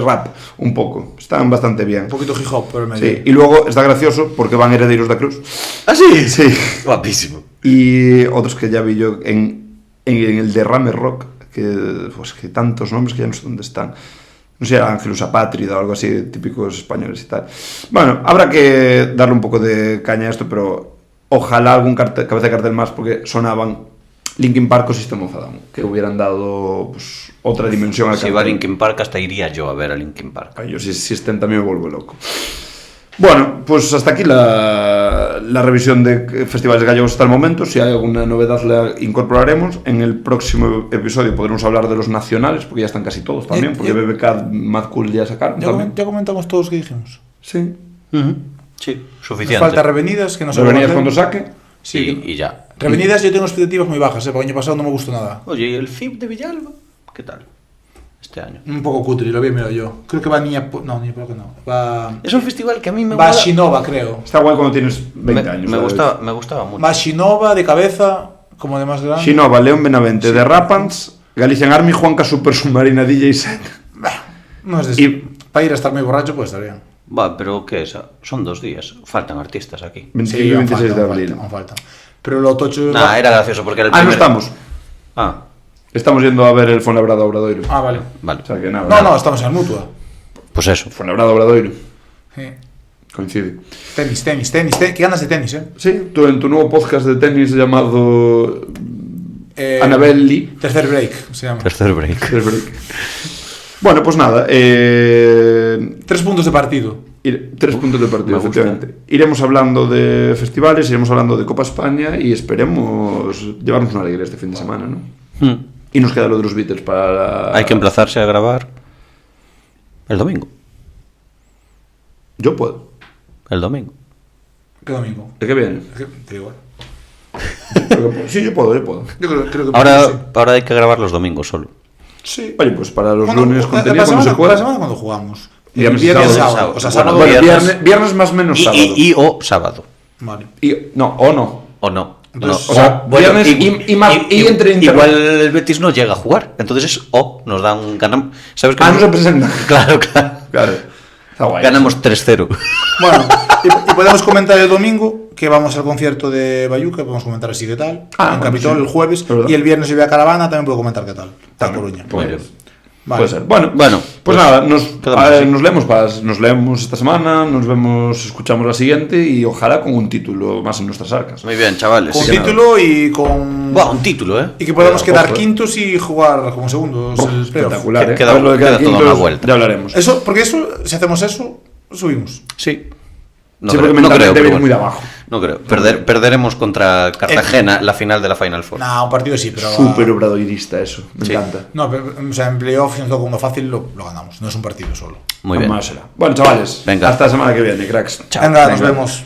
rap, un poco. Están bastante bien. Un poquito hip hop por el medio. Sí, y luego está gracioso porque van Herederos da Cruz. ¿Ah, sí? Sí. Guapísimo. Y otros que ya vi yo en el Derrame Rock, que tantos nombres que ya no sé dónde están. No sé, Ángelus Apátrida o algo así, típicos españoles y tal. Bueno, habrá que darle un poco de caña a esto, pero ojalá algún cabeza de cartel más, porque sonaban Linkin Park o System of a Down, que hubieran dado pues, otra dimensión al Si cartel. va a Linkin Park, hasta iría yo a ver a Linkin Park. Ay, yo si existen también me vuelvo loco. Bueno, pues hasta aquí la revisión de festivales gallegos hasta el momento. Si hay alguna novedad la incorporaremos. En el próximo episodio podremos hablar de los nacionales, porque ya están casi todos también, porque BBK, Mad Cool ya sacaron también. Ya comentamos todos que dijimos. Sí. Sí, Nos suficiente. falta Revenidas, que no sé ¿Revenidas cómo cuando hacer. saque? Sí. Y ya. Revenidas yo tengo expectativas muy bajas, porque el año pasado no me gustó nada. Oye, ¿y el FIP de Villalba? ¿Qué tal? Este año. Un poco cutre, lo había mirado yo. Creo que va Niña... No, Niña creo que no. Va... Es un festival que a mí me Va gusta. Shinova, creo. Está guay cuando tienes 20 años. Me ¿sabes? gustaba mucho. Va Shinova de cabeza, como de más grande. Shinova, León Benavente, The Rapans, Galician Army, Juanca Super Submarina, DJ Set. No es de Y- Para ir a estar muy borracho puede estar bien. Va, pero ¿qué es? Son 2 días. Faltan artistas aquí. 25 y aún 26 de falta, abril. aún falta. Pero lo tocho... Nah, era gracioso porque era el Ah, no primer... estamos. Ah, Estamos yendo a ver el Fuenlabrada Obradoiro. Ah, vale. vale. O sea que nada. No, estamos en el Mutua. Pues eso. Fuenlabrada Obradoiro. Sí. Coincide. Tenis. Qué ganas de tenis, Sí, tú en tu nuevo podcast de tenis llamado Annabelle Tercer break, se llama. Tercer break. Bueno, pues nada. 3 puntos de partido. 3 puntos de partido, Me gusta. efectivamente. Iremos hablando de festivales, iremos hablando de Copa España y esperemos llevarnos una alegría este fin de semana, ¿no? Y nos queda lo de los Beatles para... Hay que emplazarse a grabar el domingo. Yo puedo. El domingo. ¿Qué domingo? ¿De qué viene? Te igual. Sí, yo puedo. Yo creo que Ahora hay que grabar los domingos solo. sí. Oye, pues para los ¿Cuándo? lunes contenido la cuando se semana, pueda. la semana cuando jugamos. Viernes y Viernes, sábado. sábado. O sea, Bueno, sábado. Bueno, viernes. viernes más menos sábado. O sábado. Vale. No, o no. ¿O no? Entonces, No. o sea, viernes y entre internet. Igual el Betis no llega a jugar. Entonces es o. Nos dan. Ganamos. ¿Sabes qué? Ah, no se presenta. Claro. Claro. Está guay. Ganamos 3-0. Bueno, y podemos comentar el domingo que vamos al concierto de Bayuca, podemos comentar así qué tal. En bueno, Capitol sí. el jueves. Es verdad. Y el viernes yo voy a Caravana, también puedo comentar qué tal. A Coruña. Muy bien. Vale. Puede ser. Bueno, Bueno, pues pues nada, quedamos así. nos leemos esta semana, nos vemos, escuchamos la siguiente y ojalá con un título más en nuestras arcas. Muy bien, chavales. Con Sí, título y con. Buah, un título, ¿eh? Y que podamos Ojo, quedar quintos y jugar como segundos el playoff. Espectacular, ¿eh? Queda- A ver lo de queda quintos, toda una vuelta. ya hablaremos. Eso, porque eso, si hacemos eso, subimos. Sí. No Sí, creo, porque no mentalmente creo, pero viene muy de bueno. abajo. No creo. Perderemos contra Cartagena la final de la Final Four. Nah, un partido sí, pero. Súper obradoirista eso, me Sí. encanta. No, pero, o sea, en playoff, si nos toca uno fácil, lo ganamos. No es un partido solo. Muy bien. Más será. Bueno, chavales, Venga. hasta la semana que viene, cracks. Venga, nos vemos.